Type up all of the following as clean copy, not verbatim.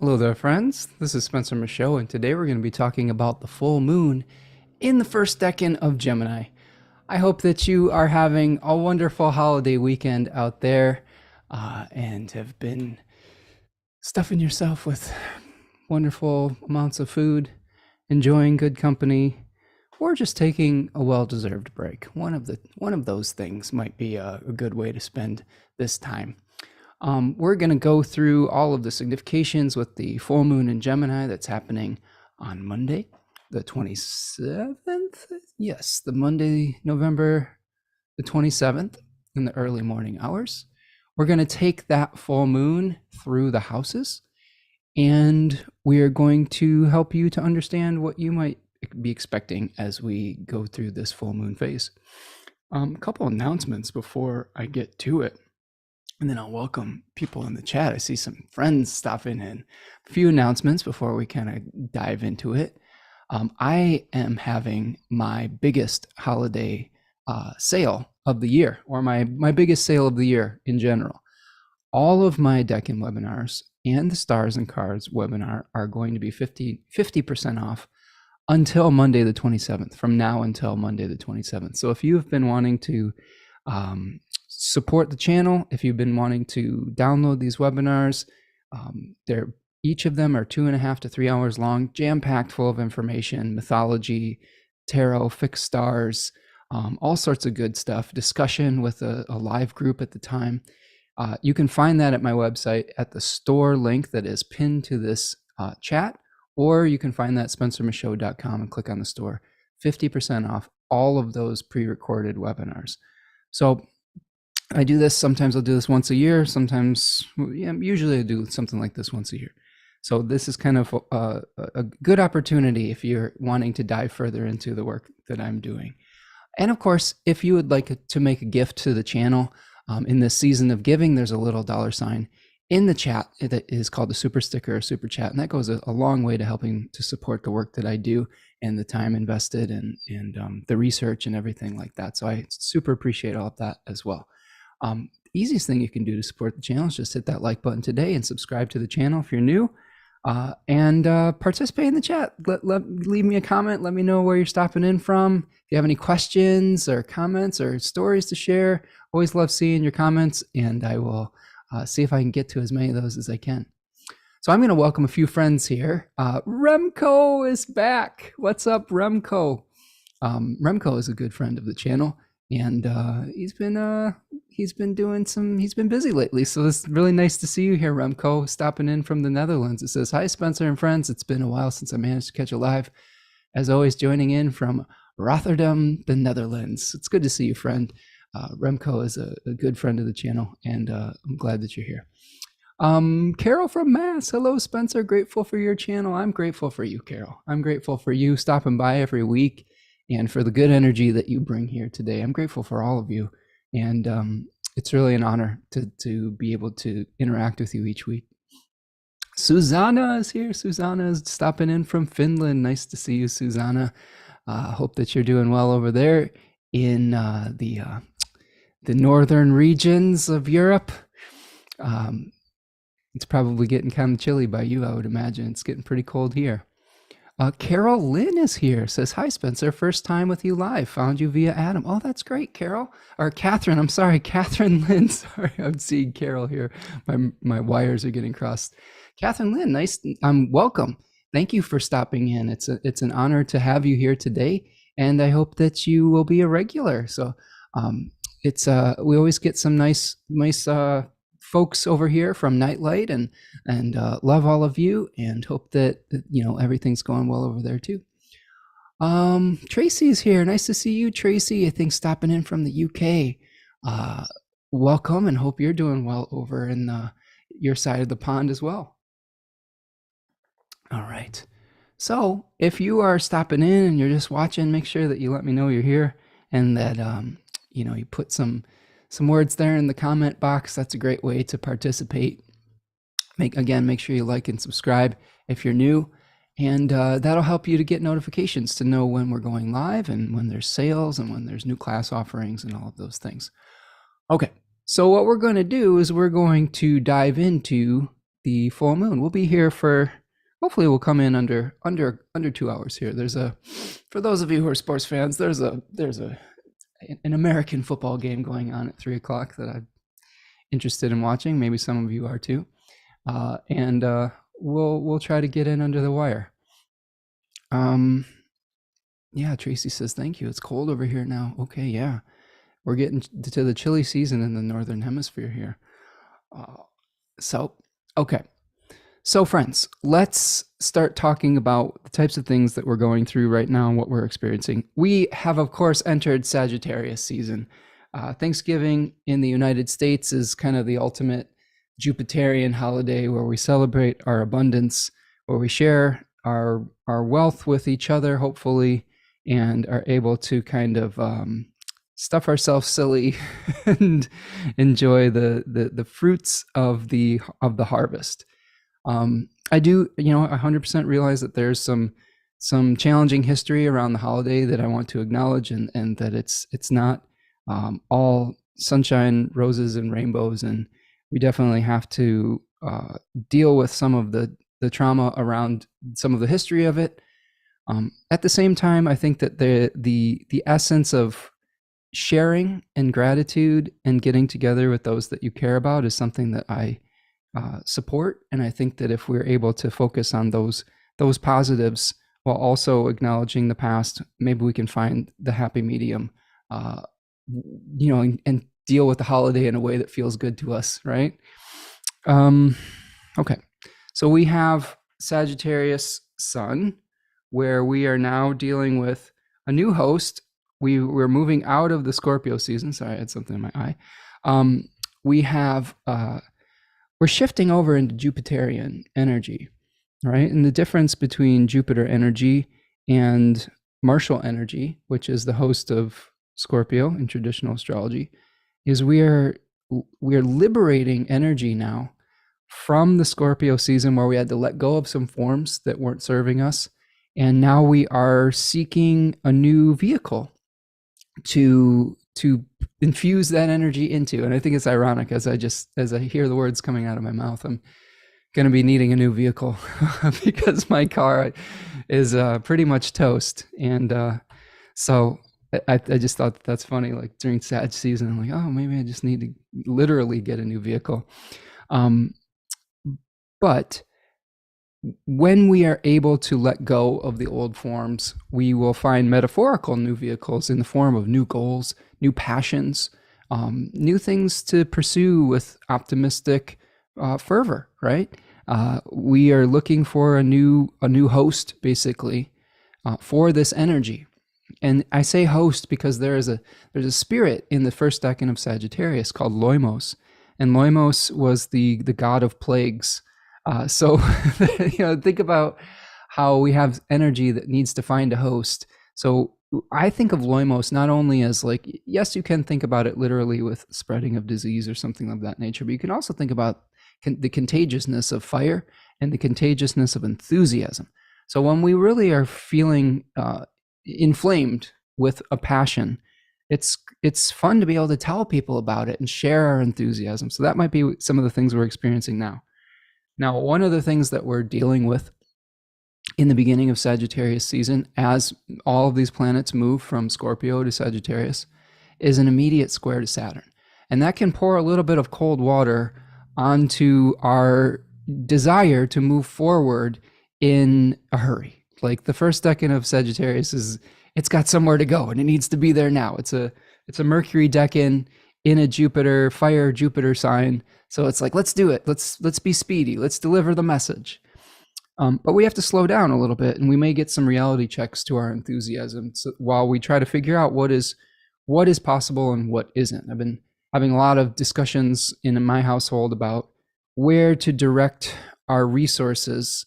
Hello there, friends. This is Spencer Michaud, and today we're going to be talking about the full moon in the first decan of Gemini. I hope that you are having a wonderful holiday weekend out there and have been stuffing yourself with wonderful amounts of food, enjoying good company, or just taking a well-deserved break. One of those things might be a good way to spend this time. We're going to go through all of the significations with the full moon in Gemini that's happening on Monday, the 27th. Yes, the Monday, November the 27th in the early morning hours. We're going to take that full moon through the houses, and we are going to help you to understand what you might be expecting as we go through this full moon phase. A couple announcements before I get to it. And then I'll welcome people in the chat. I see some friends stopping in. A few announcements before we kind of dive into it. I am having my biggest holiday sale of the year, or my biggest sale of the year in general. All of my Decan webinars and the Stars and Cards webinar are going to be 50% off until Monday the 27th, from now until Monday the 27th. So if you've been wanting to support the channel, if you've been wanting to download these webinars, each of them are 2.5 to 3 hours long, jam-packed full of information, mythology, tarot, fixed stars, all sorts of good stuff, discussion with a live group at the time. You can find that at my website at the store link that is pinned to this chat, or you can find that at spencermichaud.com and click on the store. 50% off all of those pre-recorded webinars. So I do this, sometimes I'll do this once a year, sometimes, usually I do something like this once a year. So this is kind of a good opportunity if you're wanting to dive further into the work that I'm doing. And of course, if you would like to make a gift to the channel in this season of giving, there's a little $sign in the chat that is called the super sticker or super chat. And that goes a long way to helping to support the work that I do and the time invested and the research and everything like that. So I super appreciate all of that as well. Easiest thing you can do to support the channel is just hit that like button today and subscribe to the channel if you're new, and participate in the chat. Leave me a comment. Let me know where you're stopping in from. If you have any questions or comments or stories to share, always love seeing your comments, and I will see if I can get to as many of those as I can. So I'm going to welcome a few friends here. Remco is back. What's up, Remco? Remco is a good friend of the channel, and he's been busy lately. So it's really nice to see you here, Remco, stopping in from the Netherlands. It says, "Hi, Spencer and friends. It's been a while since I managed to catch a live. As always, joining in from Rotterdam, the Netherlands." It's good to see you, friend. Remco is a good friend of the channel, and I'm glad that you're here. Carol from Mass. Hello, Spencer. Grateful for your channel. I'm grateful for you, Carol. I'm grateful for you stopping by every week and for the good energy that you bring here today. I'm grateful for all of you. And it's really an honor to be able to interact with you each week. Susanna is here. Susanna is stopping in from Finland. Nice to see you, Susanna. Hope that you're doing well over there in the northern regions of Europe. It's probably getting kind of chilly by you, I would imagine. It's getting pretty cold here. Carol Lynn is here, says, "Hi, Spencer. First time with you live. Found you via Adam." Oh, that's great, Carol. Or Catherine, I'm sorry, Catherine Lynn. Sorry, I'm seeing Carol here. My wires are getting crossed. Catherine Lynn, nice. Welcome. Thank you for stopping in. It's an honor to have you here today, and I hope that you will be a regular. So we always get some nice folks over here from Nightlight, and love all of you, and hope that everything's going well over there too. Tracy's here. Nice to see you, Tracy. I think stopping in from the UK. Welcome, and hope you're doing well over in your side of the pond as well. All right. So if you are stopping in and you're just watching, make sure that you let me know you're here, and that you put some words there in the comment box. That's a great way to participate. Make sure you like and subscribe if you're new, and that'll help you to get notifications to know when we're going live and when there's sales and when there's new class offerings and all of those things. Okay, so what we're going to do is we're going to dive into the full moon. We'll be here for, hopefully we'll come in under 2 hours here. For those of you who are sports fans, there's an American football game going on at 3:00 that I'm interested in watching. Maybe some of you are too. And we'll try to get in under the wire. Yeah, Tracy says, thank you. It's cold over here now. Okay, yeah. We're getting to the chilly season in the Northern Hemisphere here. Okay. So friends, let's start talking about the types of things that we're going through right now and what we're experiencing. We have, of course, entered Sagittarius season. Thanksgiving in the United States is kind of the ultimate Jupiterian holiday where we celebrate our abundance, where we share our wealth with each other, hopefully, and are able to kind of stuff ourselves silly and enjoy the fruits of the harvest. I do, 100% realize that there's some challenging history around the holiday that I want to acknowledge, and that it's not all sunshine, roses, and rainbows, and we definitely have to deal with some of the trauma around some of the history of it. At the same time, I think that the essence of sharing and gratitude and getting together with those that you care about is something that I support. And I think that if we're able to focus on those positives while also acknowledging the past, maybe we can find the happy medium, and deal with the holiday in a way that feels good to us, right? Okay. So we have Sagittarius Sun, where we are now dealing with a new host. We're moving out of the Scorpio season. Sorry, I had something in my eye. We're shifting over into Jupiterian energy, right? And the difference between Jupiter energy and Martial energy, which is the host of Scorpio in traditional astrology, is we are liberating energy now from the Scorpio season where we had to let go of some forms that weren't serving us. And now we are seeking a new vehicle to infuse that energy into. And I think it's ironic as I hear the words coming out of my mouth, I'm going to be needing a new vehicle because my car is pretty much toast. And so I just thought that's funny. Like during Sag season, I'm like, oh, maybe I just need to literally get a new vehicle. But when we are able to let go of the old forms, we will find metaphorical new vehicles in the form of new goals, new passions, new things to pursue with optimistic fervor, right? We are looking for a new host, basically, for this energy. And I say host because there's a spirit in the first decan of Sagittarius called Loimos, and Loimos was the god of plagues. So think about how we have energy that needs to find a host. So I think of Loimos not only as like, yes, you can think about it literally with spreading of disease or something of that nature, but you can also think about the contagiousness of fire and the contagiousness of enthusiasm. So when we really are feeling inflamed with a passion, it's fun to be able to tell people about it and share our enthusiasm. So that might be some of the things we're experiencing now. Now, one of the things that we're dealing with in the beginning of Sagittarius season, as all of these planets move from Scorpio to Sagittarius, is an immediate square to Saturn. And that can pour a little bit of cold water onto our desire to move forward in a hurry. Like the first decan of Sagittarius it's got somewhere to go and it needs to be there now. It's a Mercury decan in a fire Jupiter sign. So it's like, let's do it. Let's be speedy. Let's deliver the message. But we have to slow down a little bit, and we may get some reality checks to our enthusiasm while we try to figure out what is possible and what isn't. I've been having a lot of discussions in my household about where to direct our resources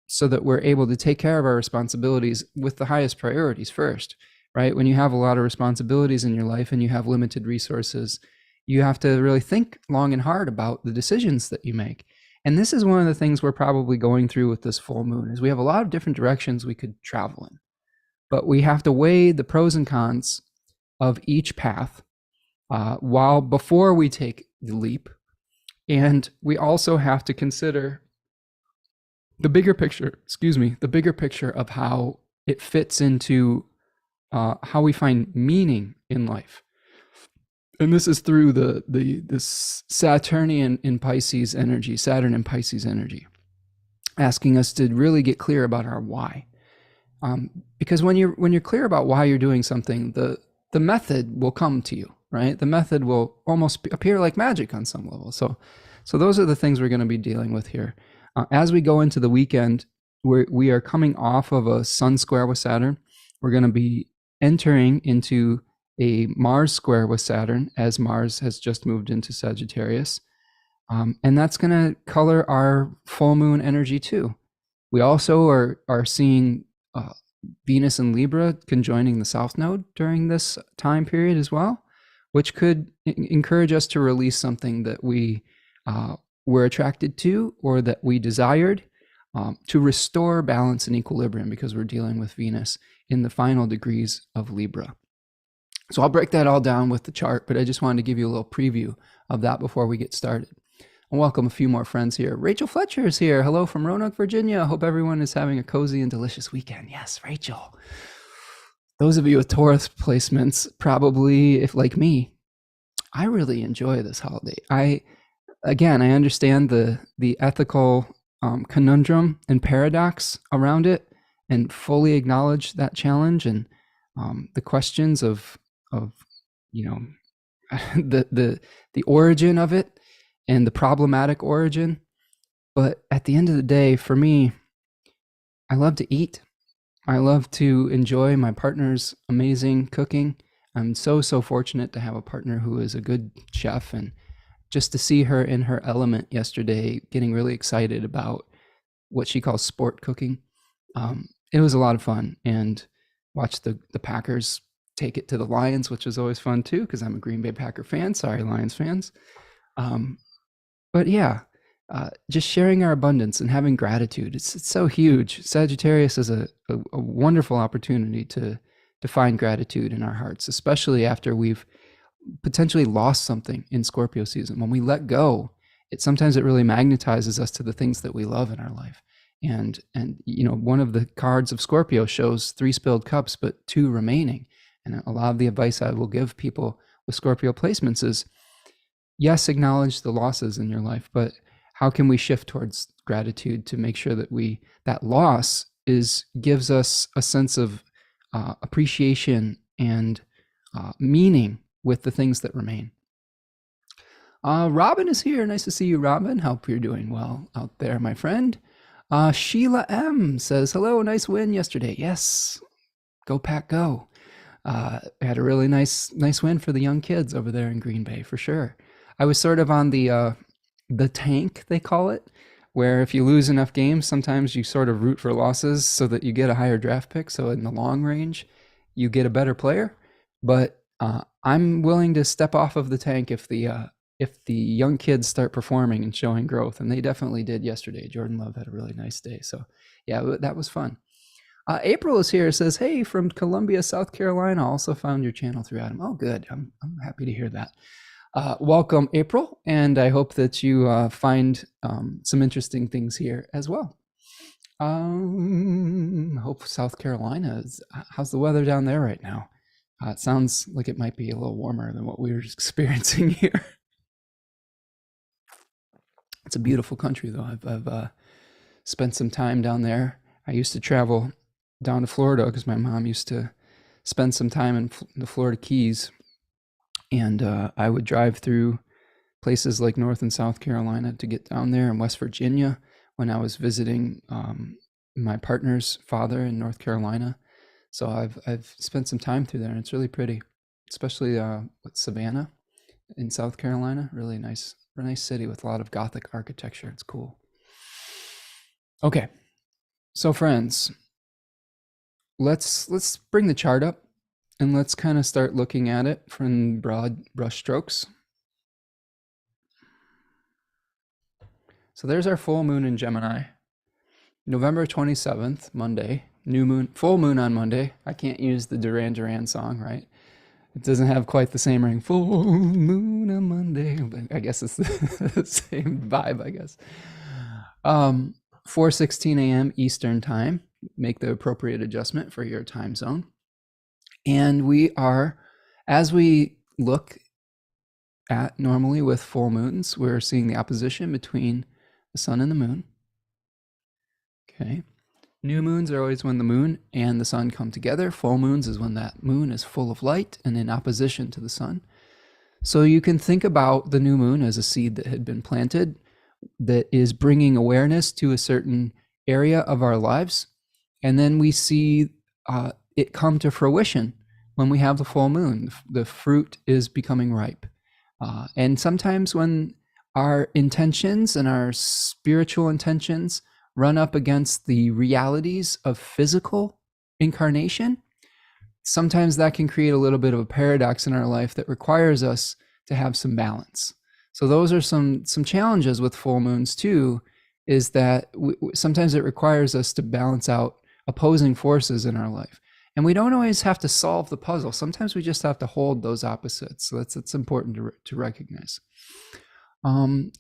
so that we're able to take care of our responsibilities with the highest priorities first, right? When you have a lot of responsibilities in your life and you have limited resources, you have to really think long and hard about the decisions that you make. And this is one of the things we're probably going through with this full moon, is we have a lot of different directions we could travel in, but we have to weigh the pros and cons of each path before we take the leap. And we also have to consider the bigger picture, the bigger picture of how it fits into how we find meaning in life. And this is through this Saturnian in Pisces energy, Saturn in Pisces energy, asking us to really get clear about our why. Because when you're clear about why you're doing something, the method will come to you, right? The method will almost appear like magic on some level. So those are the things we're going to be dealing with here. As we go into the weekend, we are coming off of a Sun square with Saturn. We're going to be entering into a Mars square with Saturn, as Mars has just moved into Sagittarius. And that's going to color our full moon energy too. We also are seeing Venus and Libra conjoining the South Node during this time period as well, which could encourage us to release something that we were attracted to or that we desired, to restore balance and equilibrium, because we're dealing with Venus in the final degrees of Libra. So I'll break that all down with the chart, but I just wanted to give you a little preview of that before we get started. I'll welcome a few more friends here. Rachel Fletcher is here. Hello from Roanoke, Virginia. Hope everyone is having a cozy and delicious weekend. Yes, Rachel. Those of you with Taurus placements, probably, if like me, I really enjoy this holiday. I understand the ethical conundrum and paradox around it, and fully acknowledge that challenge and the questions of the origin of it and the problematic origin. But at the end of the day, for me, I love to eat. I love to enjoy my partner's amazing cooking. I'm so fortunate to have a partner who is a good chef, and just to see her in her element yesterday, getting really excited about what she calls sport cooking. It was a lot of fun, and watched the Packers take it to the Lions, which was always fun too, because I'm a Green Bay Packer fan. Sorry, Lions fans. But yeah, just sharing our abundance and having gratitude. It's so huge. Sagittarius is a wonderful opportunity to find gratitude in our hearts, especially after we've potentially lost something in Scorpio season. When we let go, sometimes it really magnetizes us to the things that we love in our life. And one of the cards of Scorpio shows 3 spilled cups, but 2 remaining. And a lot of the advice I will give people with Scorpio placements is, yes, acknowledge the losses in your life, but how can we shift towards gratitude to make sure that that loss gives us a sense of appreciation and meaning with the things that remain. Robin is here. Nice to see you, Robin. Hope you're doing well out there, my friend. Sheila M says, hello, nice win yesterday. Yes, go Pack, go. Had a really nice win for the young kids over there in Green Bay, for sure. I was sort of on the tank, they call it, where if you lose enough games, sometimes you sort of root for losses so that you get a higher draft pick. So in the long range, you get a better player. But I'm willing to step off of the tank if the young kids start performing and showing growth, and they definitely did yesterday. Jordan Love had a really nice day. So yeah, that was fun. April is here, says, hey, from Columbia, South Carolina. Also found your channel through Adam. Oh, good. I'm happy to hear that. Welcome, April, and I hope that you find some interesting things here as well. Hope South Carolina how's the weather down there right now? It sounds like it might be a little warmer than what we were experiencing here. It's a beautiful country, though. I've spent some time down there. I used to travel down to Florida because my mom used to spend some time in the Florida Keys. And I would drive through places like North and South Carolina to get down there, in West Virginia when I was visiting my partner's father in North Carolina. So I've spent some time through there, and it's really pretty, especially Savannah in South Carolina. Really nice city with a lot of Gothic architecture. It's cool. Okay, so friends, let's bring the chart up. And let's kind of start looking at it from broad brush strokes. So there's our full moon in Gemini. November 27th, Monday, new moon, full moon on Monday. I can't use the Duran Duran song, right? It doesn't have quite the same ring. Full moon on Monday, but I guess it's the same vibe, I guess. 4:16 a.m. Eastern time. Make the appropriate adjustment for your time zone. And we are, as we look at normally with full moons, we're seeing the opposition between the sun and the moon. Okay. New moons are always when the moon and the sun come together. Full moons is when that moon is full of light and in opposition to the sun. So you can think about the new moon as a seed that had been planted that is bringing awareness to a certain area of our lives. And then we see it come to fruition when we have the full moon. The fruit is becoming ripe. And sometimes when our intentions and our spiritual intentions run up against the realities of physical incarnation, sometimes that can create a little bit of a paradox in our life that requires us to have some balance. So those are some challenges with full moons too, is that sometimes it requires us to balance out opposing forces in our life. And we don't always have to solve the puzzle. Sometimes we just have to hold those opposites. So it's important to recognize.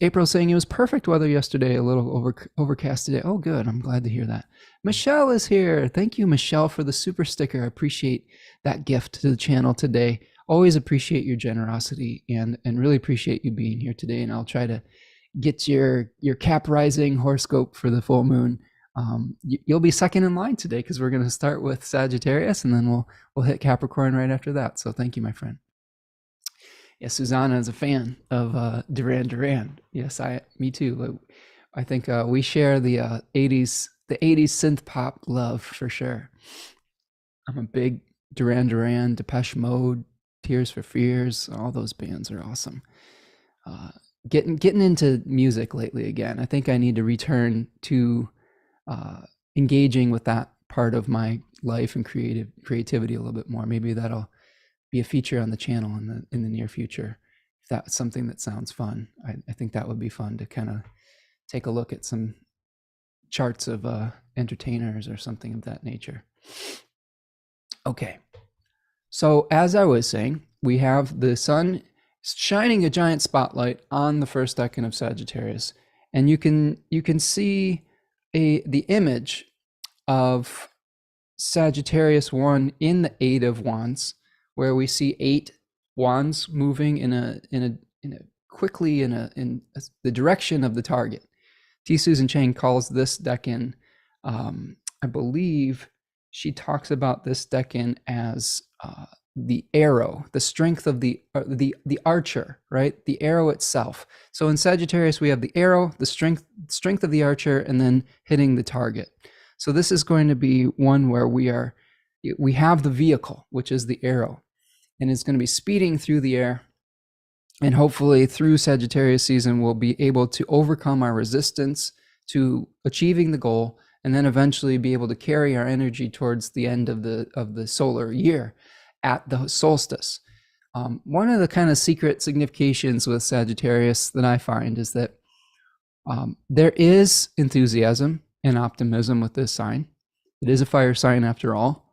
April saying it was perfect weather yesterday, a little overcast today. Oh, good. I'm glad to hear that. Michelle is here. Thank you, Michelle, for the super sticker. I appreciate that gift to the channel today. Always appreciate your generosity and really appreciate you being here today. And I'll try to get your cap rising horoscope for the full moon. You'll be second in line today because we're going to start with Sagittarius and then we'll hit Capricorn right after that. So thank you, my friend. Yes, Susanna is a fan of Duran Duran. Yes, me too. I think we share the 80s synth pop love for sure. I'm a big Duran Duran, Depeche Mode, Tears for Fears. All those bands are awesome. Getting into music lately again. I think I need to return to engaging with that part of my life and creativity a little bit more. Maybe that'll be a feature on the channel in the near future. If that's something that sounds fun, I think that would be fun to kind of take a look at some charts of entertainers or something of that nature. Okay, so as I was saying, we have the sun shining a giant spotlight on the first decan of Sagittarius, and you can see the image of Sagittarius 1 in the 8 of Wands, where we see 8 wands moving in the direction of the target. T. Susan Chang calls this decan, I believe she talks about this decan as the arrow, the strength of the archer, right? The arrow itself. So in Sagittarius, we have the arrow, the strength of the archer, and then hitting the target. So this is going to be one where we have the vehicle, which is the arrow, and it's going to be speeding through the air. And hopefully through Sagittarius season, we'll be able to overcome our resistance to achieving the goal, and then eventually be able to carry our energy towards the end of the solar year at the solstice. One of the kind of secret significations with Sagittarius that I find is that there is enthusiasm and optimism with this sign. It is a fire sign after all.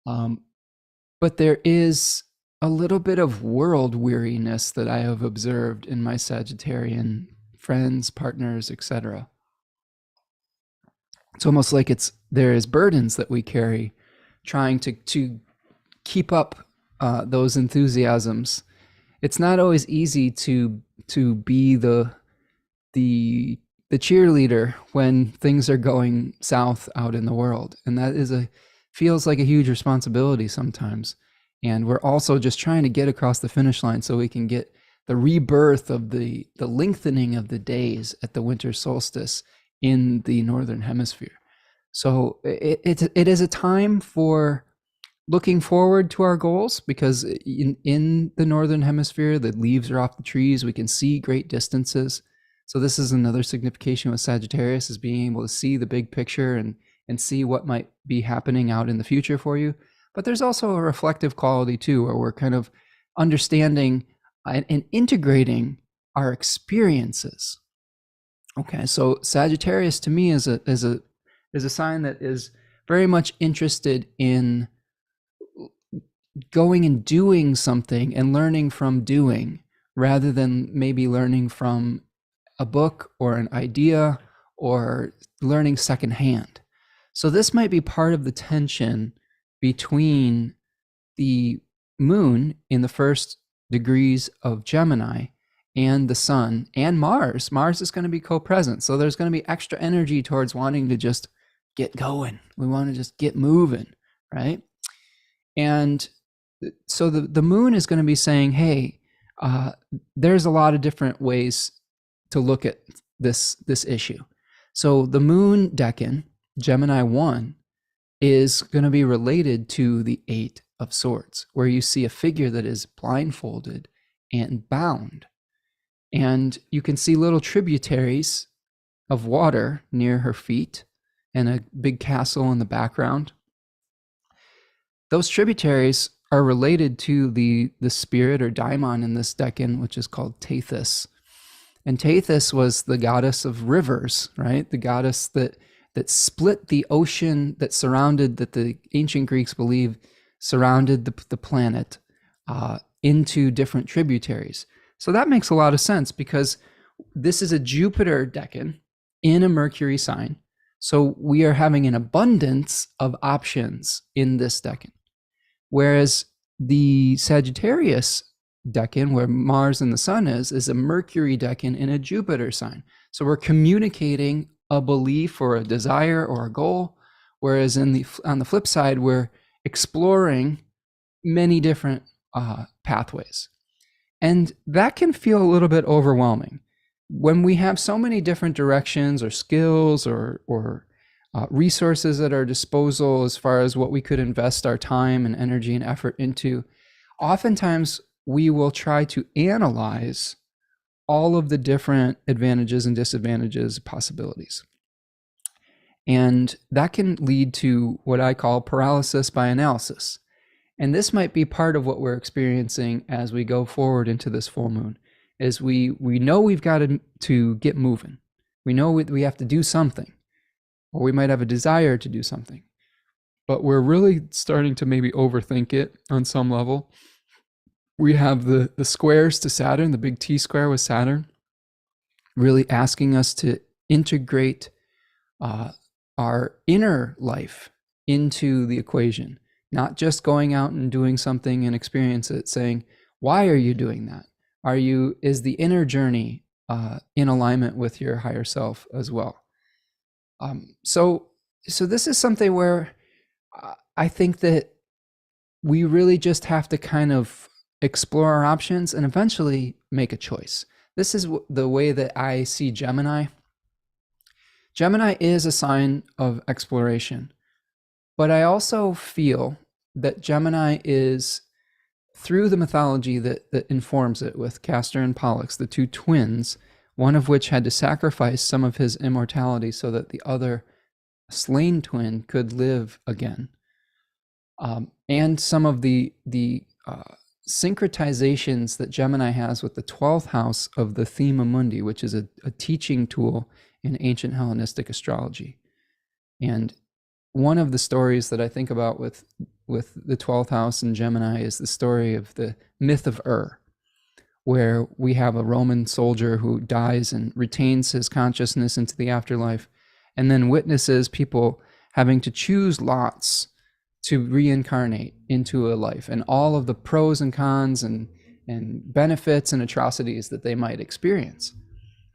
But there is a little bit of world weariness that I have observed in my Sagittarian friends, partners, etc. It's almost like there is burdens that we carry trying to keep up those enthusiasms. It's not always easy to be the cheerleader when things are going south out in the world, and that feels like a huge responsibility sometimes. And we're also just trying to get across the finish line so we can get the rebirth of the lengthening of the days at the winter solstice in the northern hemisphere. So it is a time for looking forward to our goals, because in the northern hemisphere, the leaves are off the trees. We can see great distances. So this is another signification with Sagittarius, is being able to see the big picture and see what might be happening out in the future for you. But there's also a reflective quality too, where we're kind of understanding and integrating our experiences. Okay, so Sagittarius to me is a sign that is very much interested in going and doing something and learning from doing rather than maybe learning from a book or an idea or learning secondhand. So this might be part of the tension between the moon in the first degrees of Gemini and the sun and Mars. Mars is going to be co-present. So there's going to be extra energy towards wanting to just get going. We want to just get moving, right? And so the moon is going to be saying, hey, there's a lot of different ways to look at this issue. So the moon decan, Gemini 1, is going to be related to the Eight of Swords, where you see a figure that is blindfolded and bound. And you can see little tributaries of water near her feet and a big castle in the background. Those tributaries are related to the spirit or daimon in this decan, which is called Tethys. And Tethys was the goddess of rivers, right? The goddess that split the ocean that the ancient Greeks believe surrounded the planet into different tributaries. So that makes a lot of sense because this is a Jupiter decan in a Mercury sign. So we are having an abundance of options in this decan. Whereas the Sagittarius decan, where Mars and the sun is a Mercury decan in a Jupiter sign. So we're communicating a belief or a desire or a goal, whereas on the flip side, we're exploring many different pathways. And that can feel a little bit overwhelming. When we have so many different directions or skills or resources at our disposal as far as what we could invest our time and energy and effort into, oftentimes we will try to analyze all of the different advantages and disadvantages, possibilities. And that can lead to what I call paralysis by analysis. And this might be part of what we're experiencing as we go forward into this full moon, is we know we've got to get moving. We know we have to do something, or we might have a desire to do something, but we're really starting to maybe overthink it on some level. We have the squares to Saturn, the big T square with Saturn, really asking us to integrate our inner life into the equation, not just going out and doing something and experience it, saying, why are you doing that? Is the inner journey in alignment with your higher self as well? So this is something where I think that we really just have to kind of explore our options and eventually make a choice. This is the way that I see Gemini. Gemini is a sign of exploration, but I also feel that Gemini is, through the mythology that informs it, with Castor and Pollux, the two twins, one of which had to sacrifice some of his immortality so that the other slain twin could live again. And some of the syncretizations that Gemini has with the 12th house of the Thema Mundi, which is a teaching tool in ancient Hellenistic astrology. And one of the stories that I think about with the 12th house in Gemini is the story of the myth of where we have a Roman soldier who dies and retains his consciousness into the afterlife, and then witnesses people having to choose lots to reincarnate into a life, and all of the pros and cons and benefits and atrocities that they might experience.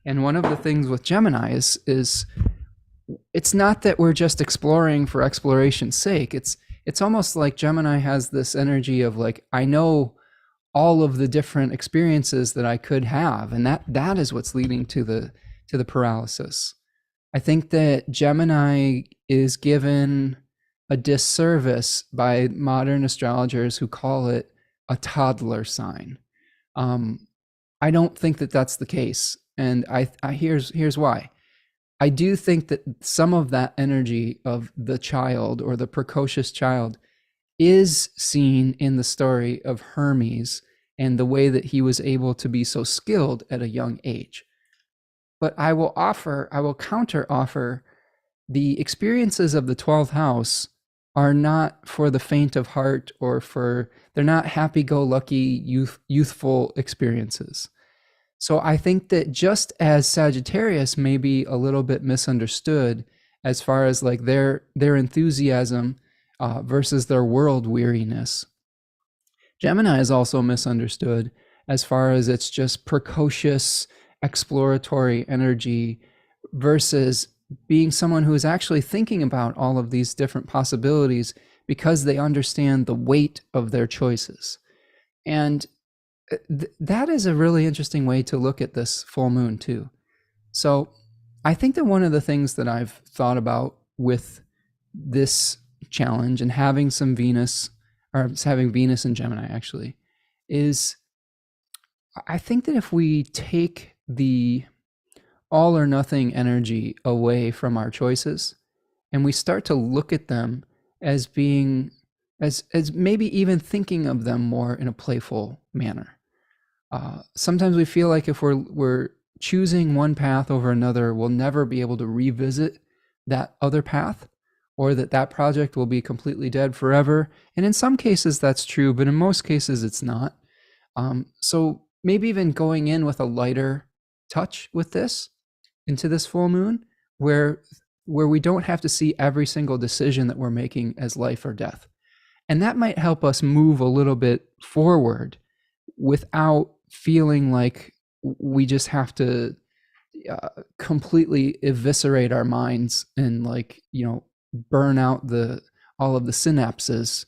And one of the things with Gemini is it's not that we're just exploring for exploration's sake. It's almost like Gemini has this energy of like, I know all of the different experiences that I could have, and that is what's leading to the paralysis. I think that Gemini is given a disservice by modern astrologers who call it a toddler sign. I don't think that that's the case, and here's why. I do think that some of that energy of the child or the precocious child is seen in the story of Hermes and the way that he was able to be so skilled at a young age. But I will counter offer the experiences of the 12th house are not for the faint of heart, or they're not happy-go-lucky youthful experiences. So I think that just as Sagittarius may be a little bit misunderstood as far as like their enthusiasm versus their world weariness, Gemini is also misunderstood as far as it's just precocious, exploratory energy versus being someone who is actually thinking about all of these different possibilities because they understand the weight of their choices. And that is a really interesting way to look at this full moon too. So I think that one of the things that I've thought about with this challenge and having some Venus, or having Venus in Gemini actually, is I think that if we take the all or nothing energy away from our choices and we start to look at them as being, as maybe even thinking of them more in a playful manner. Sometimes we feel like if we're choosing one path over another, we'll never be able to revisit that other path, or that project will be completely dead forever. And in some cases that's true, but in most cases it's not. So maybe even going in with a lighter touch with this, into this full moon, where we don't have to see every single decision that we're making as life or death. And that might help us move a little bit forward without feeling like we just have to completely eviscerate our minds and burn out all of the synapses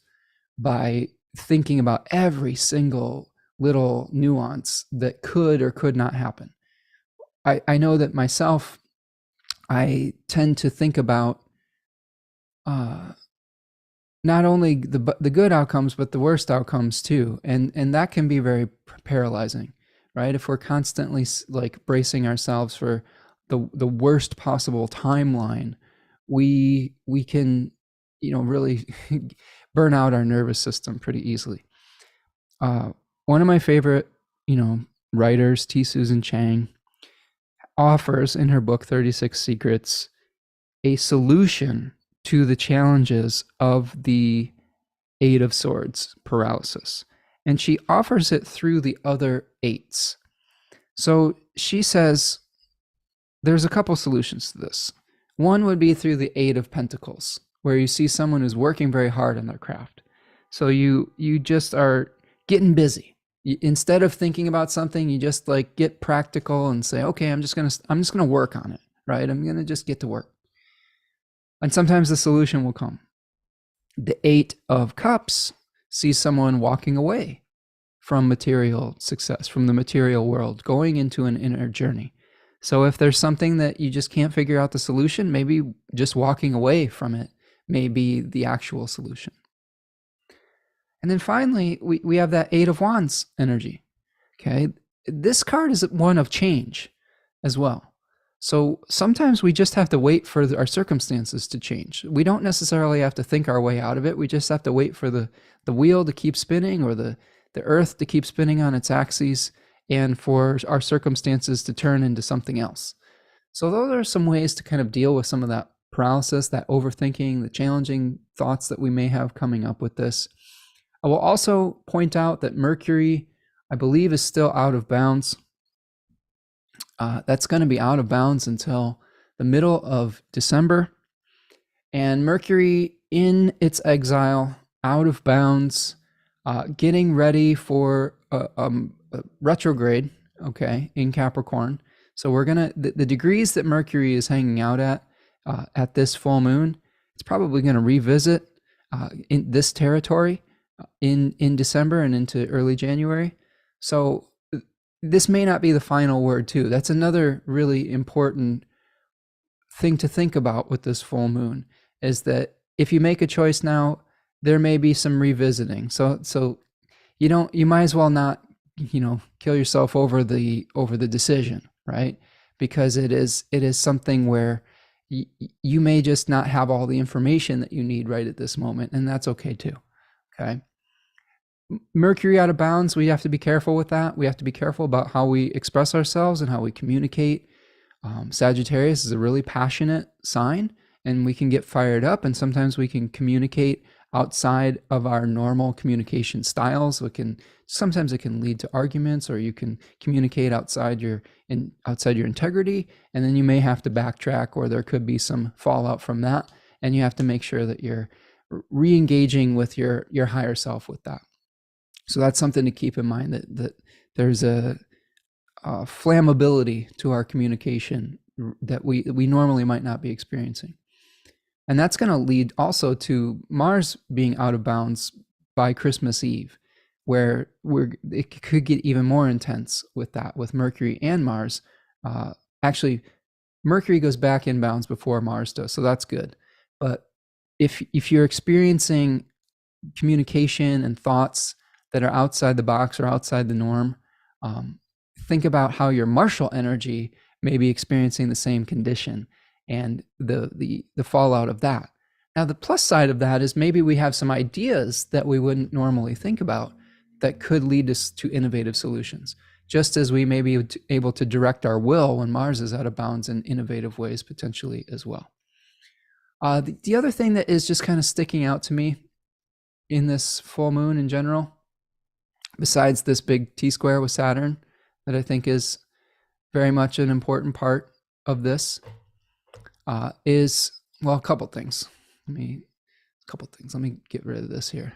by thinking about every single little nuance that could or could not happen. I know that myself, I tend to think about not only the good outcomes, but the worst outcomes too. And that can be very paralyzing, right? If we're constantly like bracing ourselves for the worst possible timeline, we can, really burn out our nervous system pretty easily. One of my favorite, writers, T. Susan Chang, offers in her book 36 Secrets a solution to the challenges of the Eight of Swords paralysis. And she offers it through the other eights. So she says there's a couple solutions to this. One would be through the Eight of Pentacles, where you see someone who's working very hard on their craft. So you just are getting busy. Instead of thinking about something, you just like get practical and say, okay, I'm just gonna work on it, right? I'm gonna just get to work. And sometimes the solution will come. The Eight of Cups sees someone walking away from material success, from the material world, going into an inner journey. So if there's something that you just can't figure out the solution, maybe just walking away from it may be the actual solution. And then finally, we have that Eight of Wands energy, okay? This card is one of change as well. So sometimes we just have to wait for our circumstances to change. We don't necessarily have to think our way out of it. We just have to wait for the wheel to keep spinning, or the earth to keep spinning on its axis, and for our circumstances to turn into something else. So those are some ways to kind of deal with some of that paralysis, that overthinking, the challenging thoughts that we may have coming up with this. I will also point out that Mercury, I believe, is still out of bounds. That's going to be out of bounds until the middle of December. And Mercury in its exile, out of bounds, getting ready for a retrograde, okay, in Capricorn. So we're going to, the degrees that Mercury is hanging out at this full moon, it's probably going to revisit in this territory in December and into early January. So this may not be the final word too. That's another really important thing to think about with this full moon, is that if you make a choice now, there may be some revisiting. So you might as well not, kill yourself over the decision, right? Because it is something where you may just not have all the information that you need right at this moment, and that's okay too. Okay. Mercury out of bounds, we have to be careful with that. We have to be careful about how we express ourselves and how we communicate. Sagittarius is a really passionate sign, and we can get fired up, and sometimes we can communicate outside of our normal communication styles. Sometimes it can lead to arguments, or you can communicate outside your integrity, and then you may have to backtrack, or there could be some fallout from that, and you have to make sure that you're re-engaging with your higher self with that. So that's something to keep in mind, that there's a flammability to our communication that we normally might not be experiencing. And that's going to lead also to Mars being out of bounds by Christmas Eve, where it could get even more intense with that, with Mercury and Mars. Actually, Mercury goes back in bounds before Mars does, so that's good. But if you're experiencing communication and thoughts that are outside the box or outside the norm, think about how your martial energy may be experiencing the same condition, and the fallout of that. Now, the plus side of that is maybe we have some ideas that we wouldn't normally think about that could lead us to innovative solutions, just as we may be able to direct our will when Mars is out of bounds in innovative ways potentially as well. The other thing that is just kind of sticking out to me in this full moon in general, besides this big T-square with Saturn, that I think is very much an important part of this, is, well, a couple things. Let me get rid of this here.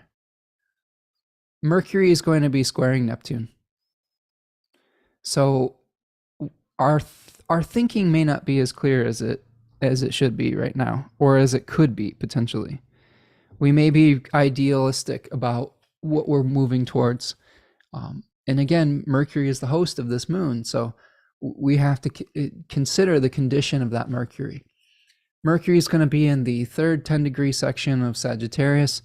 Mercury is going to be squaring Neptune. So our thinking may not be as clear as it should be right now, or as it could be potentially. We may be idealistic about what we're moving towards. And again, Mercury is the host of this moon, so we have to consider the condition of that Mercury. Mercury is going to be in the third 10-degree section of Sagittarius.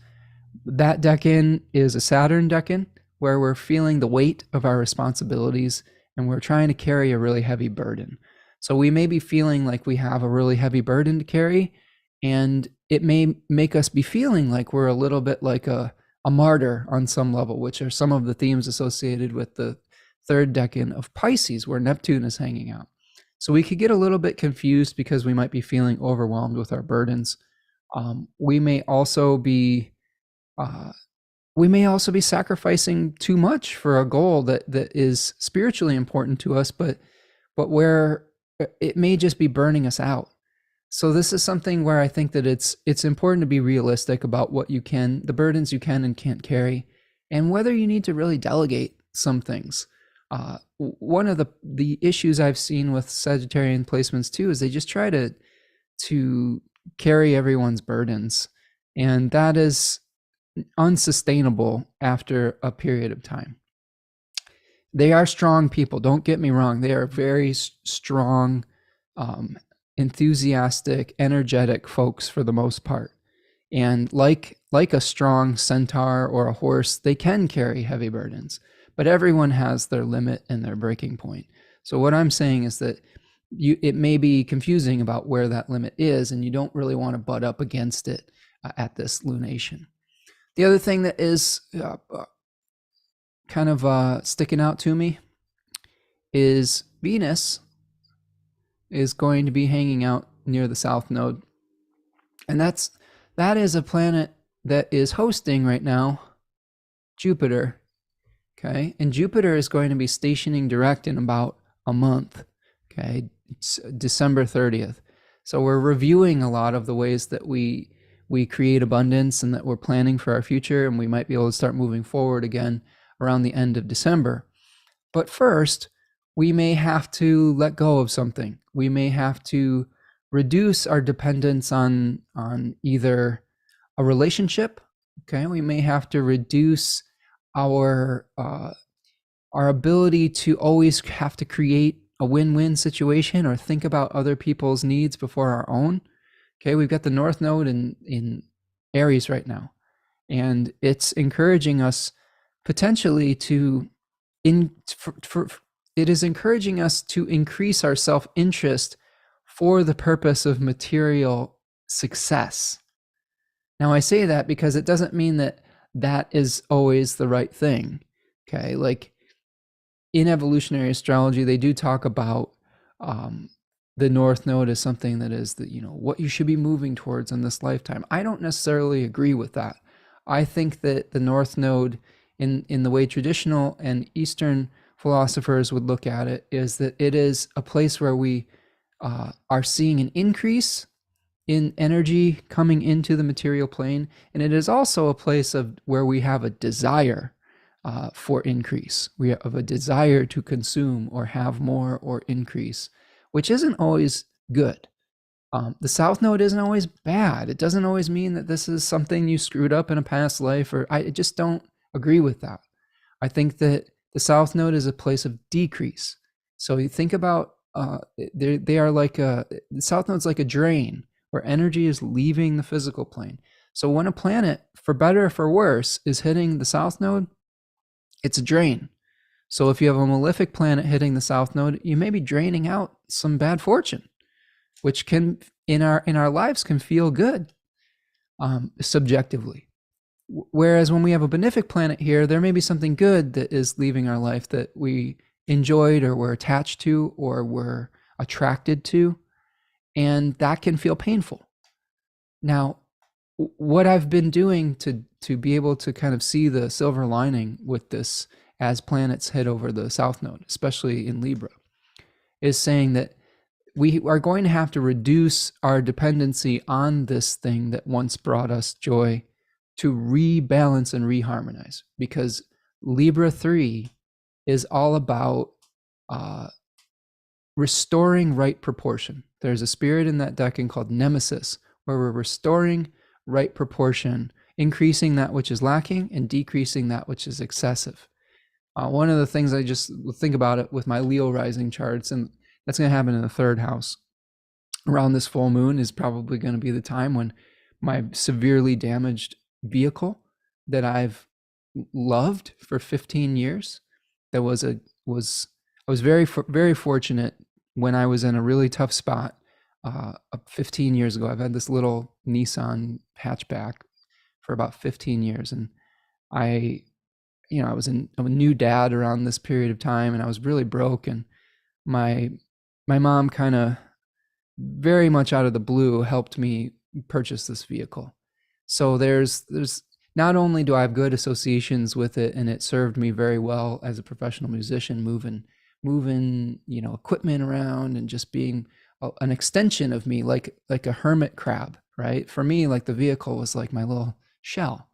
That decan is a Saturn decan, where we're feeling the weight of our responsibilities and we're trying to carry a really heavy burden. So we may be feeling like we have a really heavy burden to carry, and it may make us be feeling like we're a little bit like a martyr on some level, which are some of the themes associated with the third decan of Pisces, where Neptune is hanging out. So we could get a little bit confused because we might be feeling overwhelmed with our burdens. We may also be sacrificing too much for a goal that is spiritually important to us, but where it may just be burning us out. So this is something where I think that it's important to be realistic about the burdens you can and can't carry, and whether you need to really delegate some things. One of the issues I've seen with Sagittarian placements too is they just try to carry everyone's burdens, and that is unsustainable after a period of time. They are strong people, don't get me wrong. They are very strong, enthusiastic, energetic folks for the most part. And like a strong centaur or a horse, they can carry heavy burdens, but everyone has their limit and their breaking point. So what I'm saying is that it may be confusing about where that limit is, and you don't really want to butt up against it at this lunation. The other thing that is kind of sticking out to me is Venus is going to be hanging out near the South Node. And that is a planet that is hosting right now Jupiter. Okay, and Jupiter is going to be stationing direct in about a month. Okay, it's December 30th. So we're reviewing a lot of the ways that we create abundance and that we're planning for our future, and we might be able to start moving forward again around the end of December. But first, we may have to let go of something. We may have to reduce our dependence on either a relationship. Okay, we may have to reduce our ability to always have to create a win-win situation or think about other people's needs before our own. Okay, we've got the North Node in Aries right now, and it's encouraging us potentially it is encouraging us to increase our self-interest for the purpose of material success. Now, I say that because it doesn't mean that is always the right thing. Okay, like in evolutionary astrology, they do talk about the North Node is something that is what you should be moving towards in this lifetime. I don't necessarily agree with that. I think that the North Node, in the way traditional and Eastern philosophers would look at it, is that it is a place where we are seeing an increase in energy coming into the material plane, and it is also a place of where we have a desire for increase. We have a desire to consume or have more or increase, which isn't always good. The South Node isn't always bad. It doesn't always mean that this is something you screwed up in a past life, or I just don't agree with that. I think that the South Node is a place of decrease. So you think about they are like the South Node's like a drain where energy is leaving the physical plane. So when a planet, for better or for worse, is hitting the South Node, it's a drain. So if you have a malefic planet hitting the South Node, you may be draining out some bad fortune, which can in our lives can feel good subjectively. Whereas when we have a benefic planet here, there may be something good that is leaving our life that we enjoyed or were attached to or were attracted to, and that can feel painful. Now, what I've been doing to be able to kind of see the silver lining with this as planets hit over the South Node, especially in Libra, is saying that we are going to have to reduce our dependency on this thing that once brought us joy to rebalance and reharmonize, because Libra 3 is all about restoring right proportion. There's a spirit in that decan called Nemesis, where we're restoring right proportion, increasing that which is lacking and decreasing that which is excessive. One of the things I just think about it with my Leo rising charts, and that's going to happen in the third house around this full moon, is probably going to be the time when my severely damaged vehicle that I've loved for 15 years, I was very fortunate when I was in a really tough spot 15 years ago. I've had this little Nissan hatchback for about 15 years, and I was a new dad around this period of time, and I was really broke, and my mom kind of very much out of the blue helped me purchase this vehicle. So there's not only do I have good associations with it, and it served me very well as a professional musician, moving equipment around and just being an extension of me, like a hermit crab, right? For me, like the vehicle was like my little shell.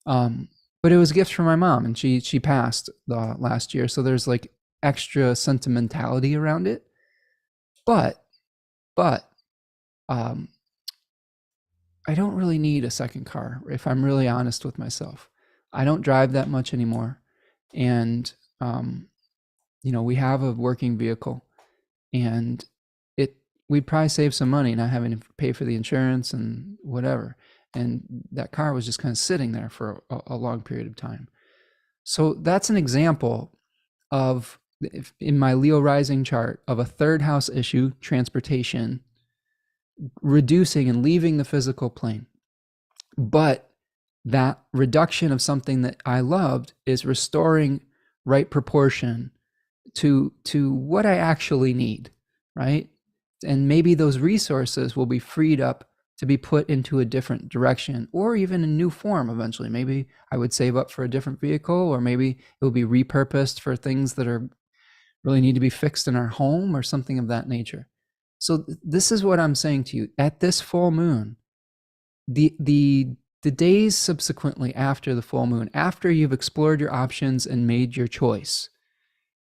But it was a gift from my mom, and she passed last year, so there's like extra sentimentality around it. But I don't really need a second car, if I'm really honest with myself. I don't drive that much anymore, and we have a working vehicle, and we'd probably save some money not having to pay for the insurance and whatever. And that car was just kind of sitting there for a long period of time. So that's an example of, in my Leo rising chart, of a third house issue, transportation, reducing and leaving the physical plane. But that reduction of something that I loved is restoring right proportion to what I actually need, right? And maybe those resources will be freed up to be put into a different direction, or even a new form eventually. Maybe I would save up for a different vehicle, or maybe it will be repurposed for things that really need to be fixed in our home or something of that nature. So this is what I'm saying to you. At this full moon, the days subsequently after the full moon, after you've explored your options and made your choice,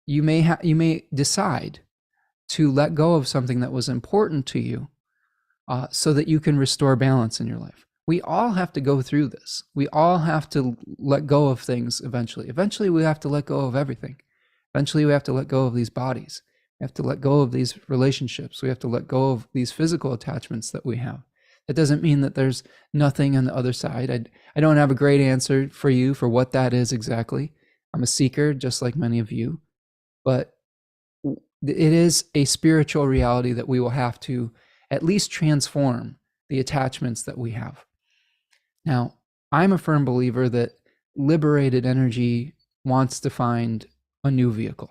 you may decide to let go of something that was important to you, so that you can restore balance in your life. We all have to go through this. We all have to let go of things eventually. Eventually, we have to let go of everything. Eventually, we have to let go of these bodies. We have to let go of these relationships. We have to let go of these physical attachments that we have. That doesn't mean that there's nothing on the other side. I don't have a great answer for you for what that is exactly. I'm a seeker, just like many of you. But it is a spiritual reality that we will have to at least transform the attachments that we have. Now, I'm a firm believer that liberated energy wants to find a new vehicle.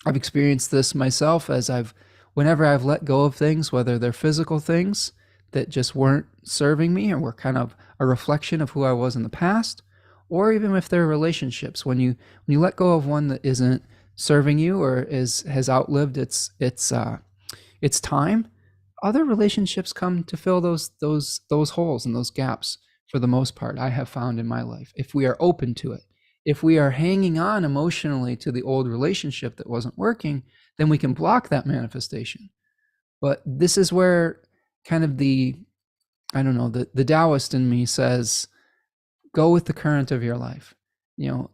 I've experienced this myself as I've whenever I've let go of things, whether they're physical things that just weren't serving me or were kind of a reflection of who I was in the past, or even if they're relationships, when you let go of one that isn't serving you or has outlived its time, other relationships come to fill those holes and those gaps. For the most part, I have found in my life, if we are open to it, if we are hanging on emotionally to the old relationship that wasn't working, then we can block that manifestation. But this is where kind of the Taoist in me says, go with the current of your life.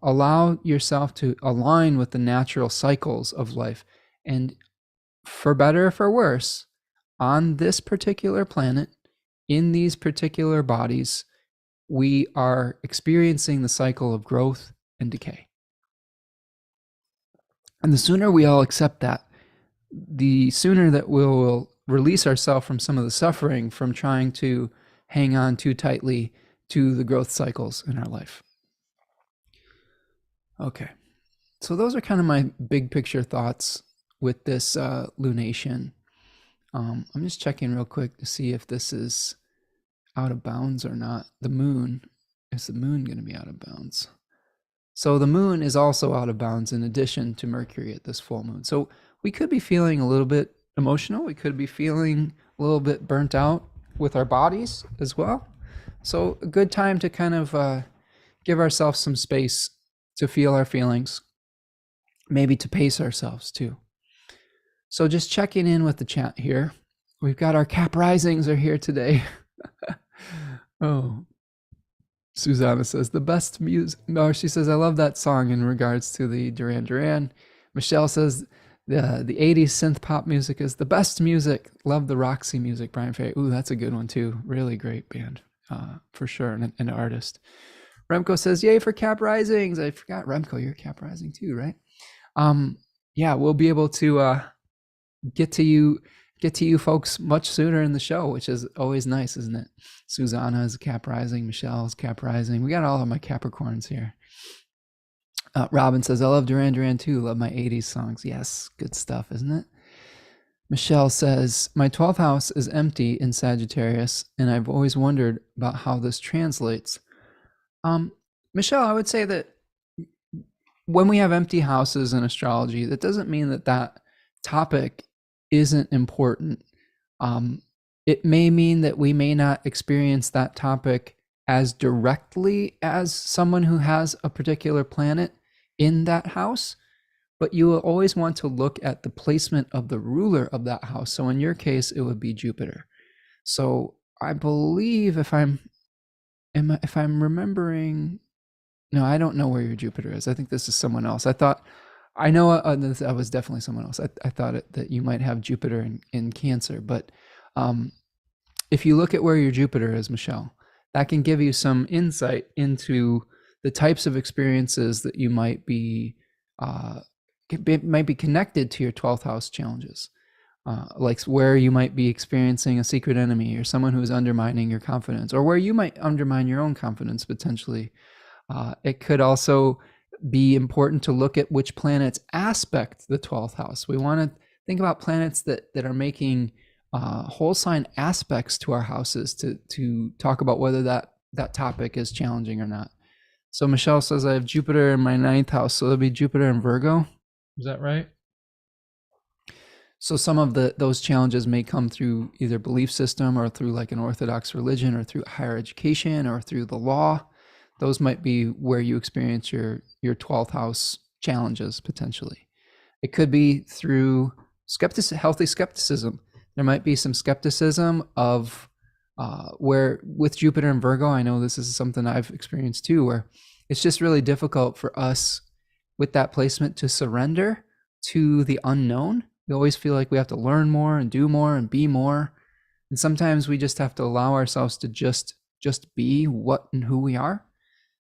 Allow yourself to align with the natural cycles of life. And for better or for worse, on this particular planet, in these particular bodies, we are experiencing the cycle of growth and decay. And the sooner we all accept that, the sooner that we'll release ourselves from some of the suffering from trying to hang on too tightly to the growth cycles in our life. Okay, so those are kind of my big picture thoughts with this lunation. I'm just checking real quick to see if this is out of bounds or not. The moon, is the moon going to be out of bounds? So the moon is also out of bounds in addition to Mercury at this full moon. So we could be feeling a little bit emotional. We could be feeling a little bit burnt out with our bodies as well. So a good time to kind of give ourselves some space to feel our feelings, maybe to pace ourselves too. So just checking in with the chat here. We've got our Cap Risings are here today. Oh, Susanna says the best music. No, she says I love that song in regards to the Duran Duran. Michelle says the 80s synth pop music is the best music. Love the Roxy music. Brian Ferry. Ooh, that's a good one too. Really great band, for sure, and an artist. Remco says yay for Cap Risings. I forgot, Remco, you're Cap Rising too, right? Yeah, we'll be able to get to you folks much sooner in the show, which is always nice, isn't it? Susanna is a Cap Rising, Michelle is Cap Rising. We got all of my Capricorns here. Robin says, I love Duran Duran too. Love my 80s songs. Yes, good stuff, isn't it? Michelle says, my 12th house is empty in Sagittarius, and I've always wondered about how this translates. Michelle, I would say that when we have empty houses in astrology, that doesn't mean that topic isn't important. It may mean that we may not experience that topic as directly as someone who has a particular planet in that house, but you will always want to look at the placement of the ruler of that house. So in your case, it would be Jupiter. So I believe if I'm remembering, no, I don't know where your Jupiter is. I think this is someone else. I know I was definitely someone else. I thought that you might have Jupiter in Cancer, but if you look at where your Jupiter is, Michelle, that can give you some insight into the types of experiences that you might be connected to your 12th house challenges, like where you might be experiencing a secret enemy or someone who's undermining your confidence, or where you might undermine your own confidence potentially. It could also be important to look at which planets aspect the 12th house. We want to think about planets that are making whole sign aspects to our houses to talk about whether that topic is challenging or not. So Michelle says I have Jupiter in my 9th house, so it'll be Jupiter in Virgo. Is that right? So some of those challenges may come through either belief system or through like an Orthodox religion or through higher education or through the law. Those might be where you experience your 12th house challenges potentially. It could be through healthy skepticism. There might be some skepticism of where with Jupiter and Virgo, I know this is something I've experienced too, where it's just really difficult for us with that placement to surrender to the unknown. We always feel like we have to learn more and do more and be more. And sometimes we just have to allow ourselves to just be what and who we are.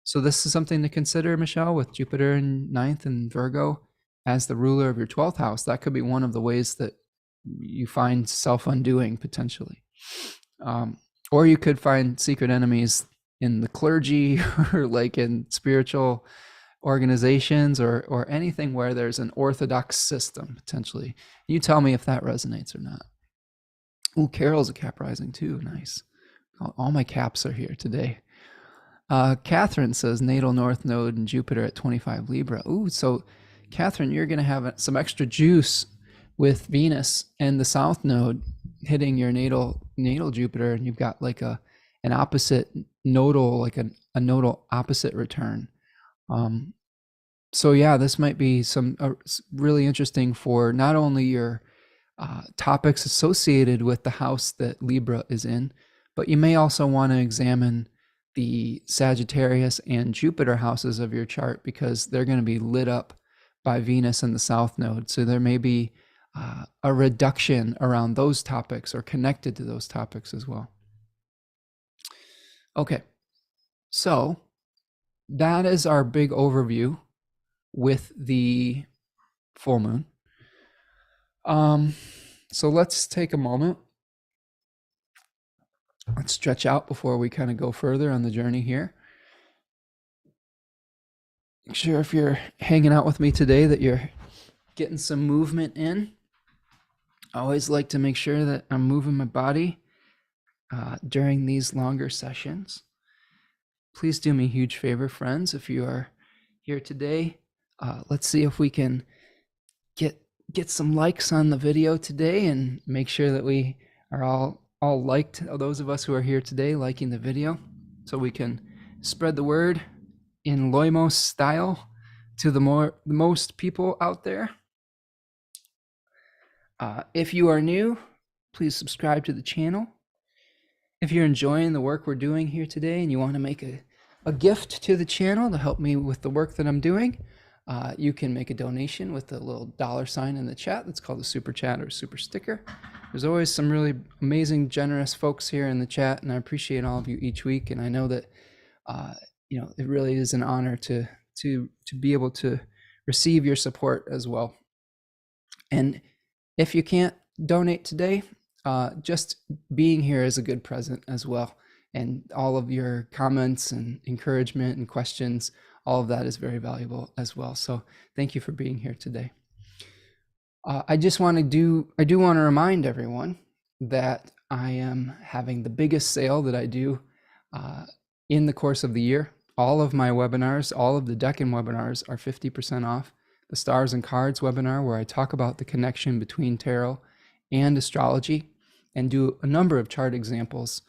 So this is something to consider, Michelle, with Jupiter in 9th and Virgo as the ruler of your 12th house. That could be one of the ways that you find self-undoing potentially. Or you could find secret enemies in the clergy or like in spiritual organizations or anything where there's an orthodox system potentially. You tell me if that resonates or not. Oh, Carol's a Cap rising too. Nice. All my Caps are here today. Catherine says natal north node and Jupiter at 25 Libra. Ooh, so Catherine, you're going to have some extra juice with Venus and the south node hitting your natal Jupiter, and you've got like an opposite nodal, like a nodal opposite return. So yeah, this might be some really interesting for not only your topics associated with the house that Libra is in, but you may also want to examine the Sagittarius and Jupiter houses of your chart, because they're going to be lit up by Venus in the south node. So there may be a reduction around those topics or connected to those topics as well. Okay, so that is our big overview with the full moon. So let's take a moment. Let's stretch out before we kind of go further on the journey here. Make sure if you're hanging out with me today that you're getting some movement in. I always like to make sure that I'm moving my body during these longer sessions. Please do me a huge favor, friends, if you are here today. Let's see if we can get some likes on the video today and make sure that we are all liked, those of us who are here today liking the video, so we can spread the word in Loimos style to the most people out there. If you are new, please subscribe to the channel. If you're enjoying the work we're doing here today and you want to make a gift to the channel to help me with the work that I'm doing, you can make a donation with the little $sign in the chat. That's called a super chat or a super sticker. There's always some really amazing, generous folks here in the chat, and I appreciate all of you each week. And I know that it really is an honor to be able to receive your support as well. And if you can't donate today, just being here is a good present as well. And all of your comments and encouragement and questions, all of that is very valuable as well. So thank you for being here today. I do want to remind everyone that I am having the biggest sale that I do in the course of the year. All of my webinars, all of the Deccan webinars are 50% off. The Stars and Cards webinar, where I talk about the connection between tarot and astrology and do a number of chart examples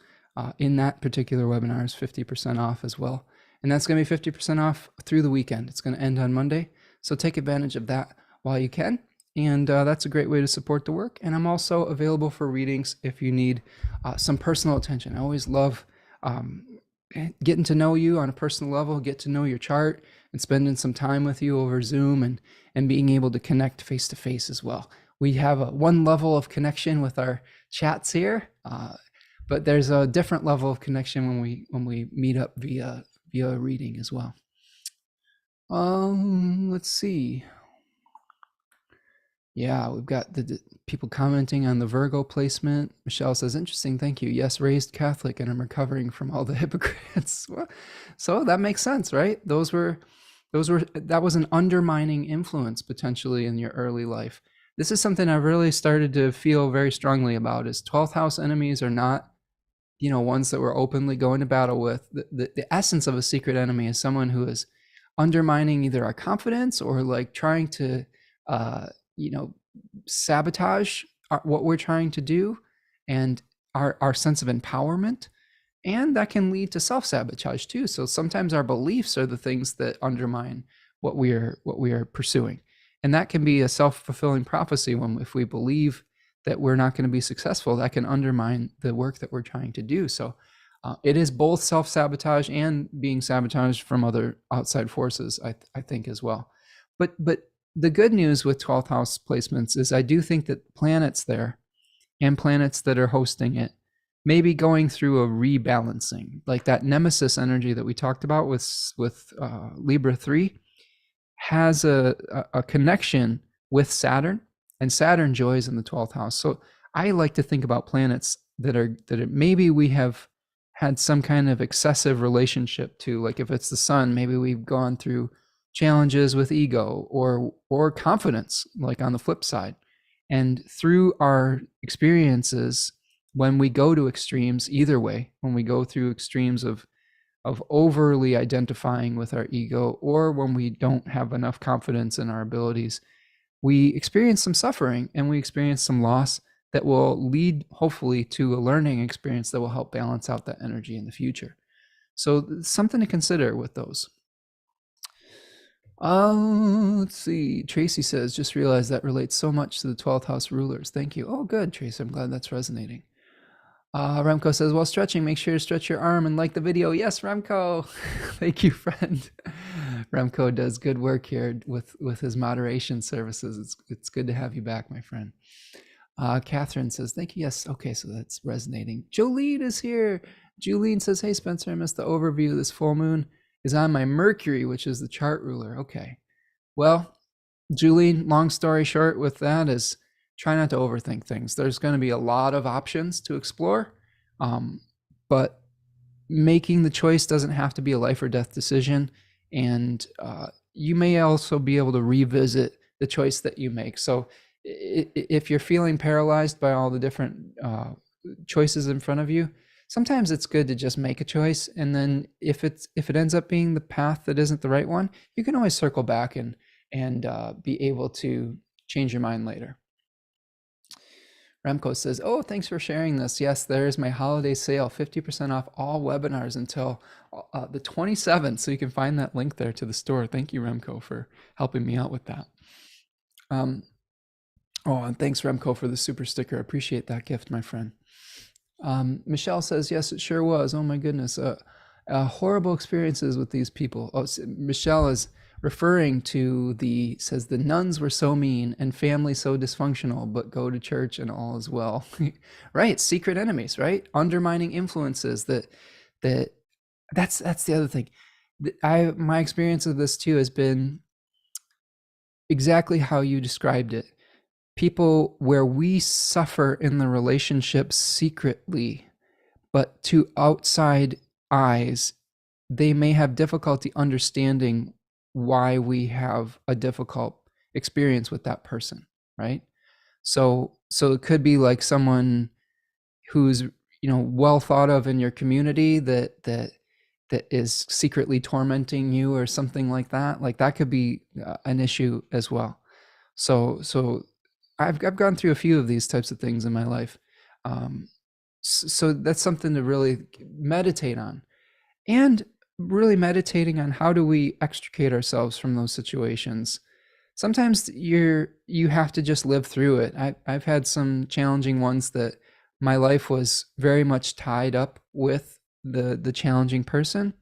in that particular webinar, is 50% off as well. And that's going to be 50% off through the weekend. It's going to end on Monday. So take advantage of that while you can. And that's a great way to support the work. And I'm also available for readings if you need some personal attention. I always love getting to know you on a personal level, get to know your chart, and spending some time with you over Zoom and being able to connect face to face as well. We have one level of connection with our chats here, but there's a different level of connection when we meet up via reading as well. Let's see. Yeah, we've got the people commenting on the Virgo placement. Michelle says, interesting, thank you. Yes, raised Catholic, and I'm recovering from all the hypocrites. Well, so that makes sense, right? That was an undermining influence potentially in your early life. This is something I've really started to feel very strongly about, is 12th house enemies are not, ones that we're openly going to battle with. The essence of a secret enemy is someone who is undermining either our confidence or like trying to, sabotage what we're trying to do and our sense of empowerment. And that can lead to self-sabotage too. So sometimes our beliefs are the things that undermine what we are pursuing. And that can be a self-fulfilling prophecy. If we believe that we're not going to be successful, that can undermine the work that we're trying to do. So it is both self-sabotage and being sabotaged from other outside forces, I think as well. But the good news with 12th house placements is I do think that planets there and planets that are hosting it may be going through a rebalancing, like that nemesis energy that we talked about with Libra 3 has a connection with Saturn, and Saturn joys in the 12th house. So I like to think about planets that maybe we have had some kind of excessive relationship to, like if it's the sun, maybe we've gone through challenges with ego or confidence, like on the flip side. And through our experiences, when we go to extremes, either way, when we go through extremes of overly identifying with our ego, or when we don't have enough confidence in our abilities, we experience some suffering and we experience some loss that will lead, hopefully, to a learning experience that will help balance out that energy in the future. So something to consider with those. Let's see. Tracy says, just realized that relates so much to the 12th house rulers. Thank you. Oh, good, Tracy. I'm glad that's resonating. Remco says, while stretching, make sure to stretch your arm and like the video. Yes, Remco. Thank you, friend. Remco does good work here with his moderation services. It's good to have you back, my friend. Catherine says, thank you. Yes. Okay, so that's resonating. Jolene is here. Jolene says, hey, Spencer, I missed the overview. This full moon is on my Mercury, which is the chart ruler. Okay. Well, Jolene, long story short with that is try not to overthink things. There's going to be a lot of options to explore, but making the choice doesn't have to be a life or death decision. And you may also be able to revisit the choice that you make. So if you're feeling paralyzed by all the different choices in front of you, sometimes it's good to just make a choice. And then if it ends up being the path that isn't the right one, you can always circle back and be able to change your mind later. Remco says, oh, thanks for sharing this. Yes, there is my holiday sale, 50% off all webinars until the 27th. So you can find that link there to the store. Thank you, Remco, for helping me out with that. Oh, and thanks, Remco, for the super sticker. I appreciate that gift, my friend. Michelle says, yes, it sure was. Oh, my goodness. Horrible experiences with these people. Oh, Michelle is referring to says the nuns were so mean and family so dysfunctional, but go to church and all is well. Right. Secret enemies, right? Undermining influences that's the other thing. My experience of this too has been exactly how you described it. People where we suffer in the relationship secretly, but to outside eyes, they may have difficulty understanding why we have a difficult experience with that person, right? So it could be like someone who's well thought of in your community that is secretly tormenting you or something like that. Like that could be an issue as well. So I've gone through a few of these types of things in my life. So that's something to really meditate on, and really meditating on how do we extricate ourselves from those situations. Sometimes you have to just live through it. I've had some challenging ones that my life was very much tied up with the challenging person,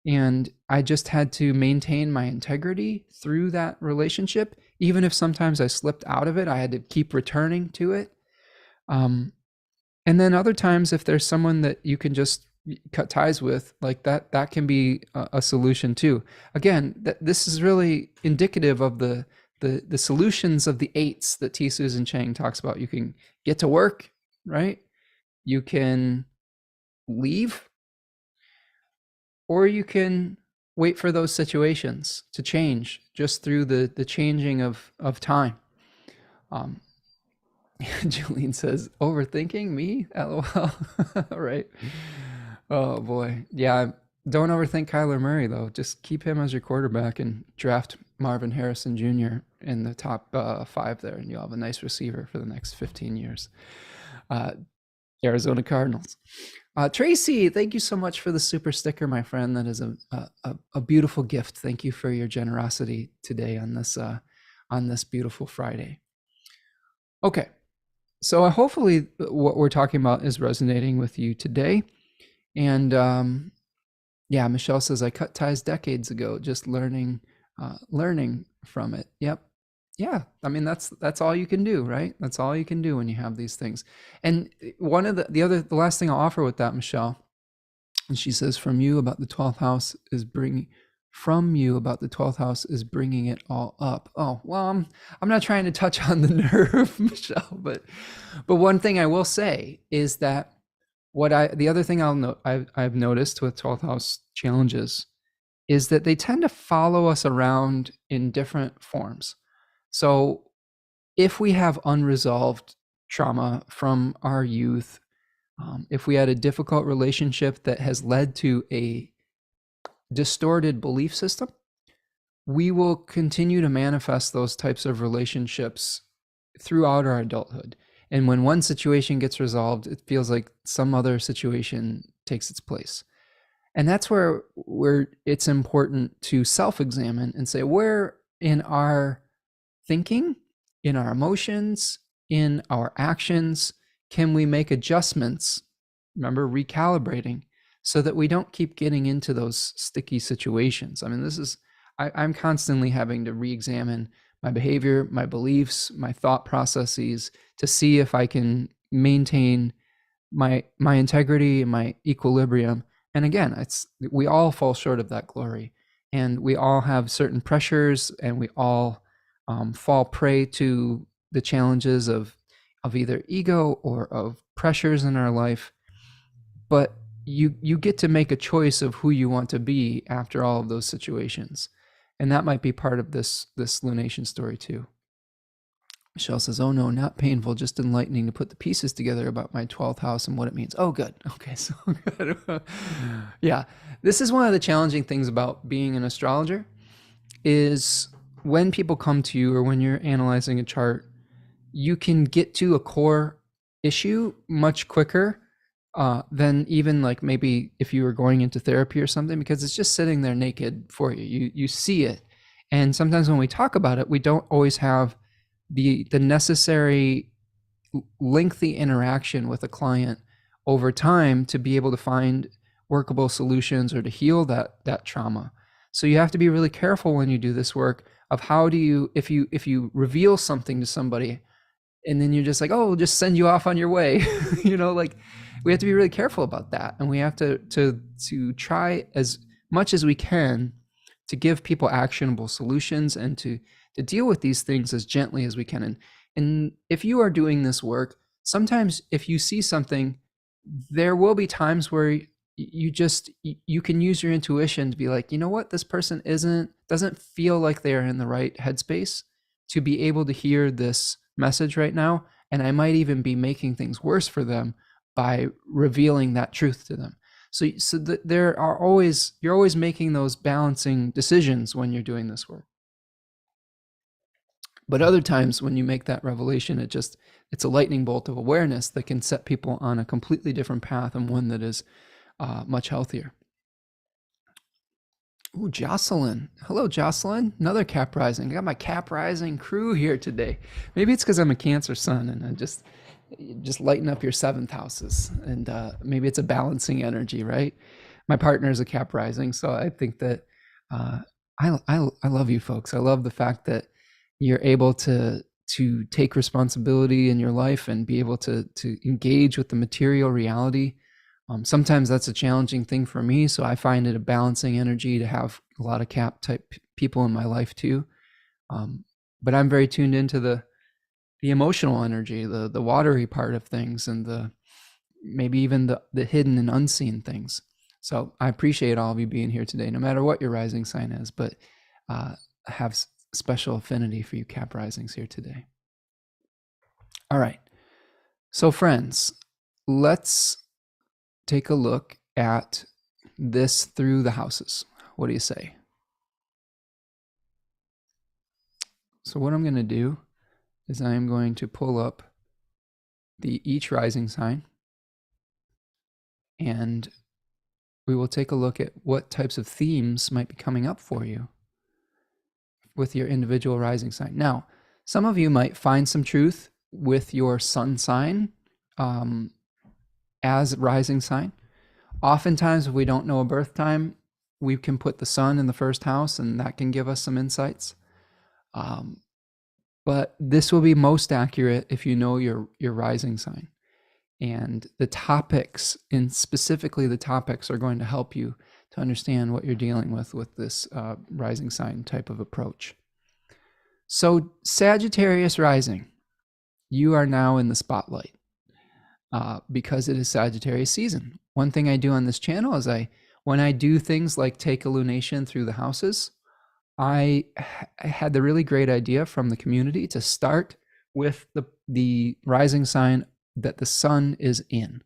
and I just had to maintain my integrity through that relationship. Even if sometimes I slipped out of it, I had to keep returning to it. And then other times, if there's someone that you can just cut ties with, like that can be a solution too. Again, this is really indicative of the solutions of the eights that T. Susan Chang talks about. You can get to work, right? You can leave, or you can wait for those situations to change just through the changing of time. Julian says, overthinking me? LOL. Right. Oh boy. Yeah. Don't overthink Kyler Murray though. Just keep him as your quarterback and draft Marvin Harrison Jr. in the top 5 there, and you'll have a nice receiver for the next 15 years. Arizona Cardinals. Tracy, thank you so much for the super sticker, my friend. That is a beautiful gift. Thank you for your generosity today on this beautiful Friday. Okay. So hopefully what we're talking about is resonating with you today. And yeah, Michelle says, I cut ties decades ago, just learning from it. Yep. Yeah. I mean, that's all you can do, right? That's all you can do when you have these things. And one of the last thing I'll offer with that, Michelle, and she says, from you about the 12th house is bringing it all up. Oh, well, I'm not trying to touch on the nerve, Michelle, but one thing I will say is that the other thing I've noticed with 12th house challenges is that they tend to follow us around in different forms. So if we have unresolved trauma from our youth, if we had a difficult relationship that has led to a distorted belief system, we will continue to manifest those types of relationships throughout our adulthood. And when one situation gets resolved, it feels like some other situation takes its place. And that's where it's important to self-examine and say, where in our thinking, in our emotions, in our actions, can we make adjustments? Remember, recalibrating, so that we don't keep getting into those sticky situations. I mean, I'm constantly having to re-examine my behavior, my beliefs, my thought processes to see if I can maintain my integrity and my equilibrium. And again, we all fall short of that glory, and we all have certain pressures, and we all fall prey to the challenges of either ego or of pressures in our life. But you get to make a choice of who you want to be after all of those situations, and that might be part of this lunation story too. Michelle says, "Oh no, not painful, just enlightening to put the pieces together about my 12th house and what it means." Oh, good. Okay, so good. Yeah, this is one of the challenging things about being an astrologer, is when people come to you or when you're analyzing a chart, you can get to a core issue much quicker than even like maybe if you were going into therapy or something, because it's just sitting there naked for you. You see it. And sometimes when we talk about it, we don't always have the necessary lengthy interaction with a client over time to be able to find workable solutions or to heal that trauma. So you have to be really careful when you do this work of how do you, if you reveal something to somebody and then you're just like, oh, we'll just send you off on your way, like we have to be really careful about that. And we have to try as much as we can to give people actionable solutions and to deal with these things as gently as we can. And if you are doing this work, sometimes if you see something, there will be times where you can use your intuition to be like, you know what, this person doesn't feel like they are in the right headspace to be able to hear this message right now. And I might even be making things worse for them by revealing that truth to them. So you're always making those balancing decisions when you're doing this work. But other times when you make that revelation, it's a lightning bolt of awareness that can set people on a completely different path, and one that is much healthier. Ooh, Jocelyn. Hello, Jocelyn. Another Cap Rising. I got my Cap Rising crew here today. Maybe it's because I'm a Cancer sun and I just lighten up your 7th houses. And maybe it's a balancing energy, right? My partner is a Cap Rising, so I think that I love you folks. I love the fact that you're able to take responsibility in your life and be able to engage with the material reality. Sometimes that's a challenging thing for me, so I find it a balancing energy to have a lot of Cap type people in my life too. But I'm very tuned into the emotional energy, the watery part of things, and maybe even the hidden and unseen things. So I appreciate all of you being here today, no matter what your rising sign is, but I have special affinity for you Cap Risings here today. All right. So friends, let's take a look at this through the houses. What do you say? So what I'm going to do is I'm going to pull up each rising sign, and we will take a look at what types of themes might be coming up for you with your individual rising sign. Now, some of you might find some truth with your sun sign as rising sign. Oftentimes, if we don't know a birth time, we can put the sun in the 1st house, and that can give us some insights. But this will be most accurate if you know your rising sign. And the topics, and specifically the topics, are going to help you to understand what you're dealing with this rising sign type of approach. So Sagittarius rising, you are now in the spotlight because it is Sagittarius season. One thing I do on this channel is I When I do things like take a lunation through the houses, I had the really great idea from the community to start with the rising sign that the sun is in.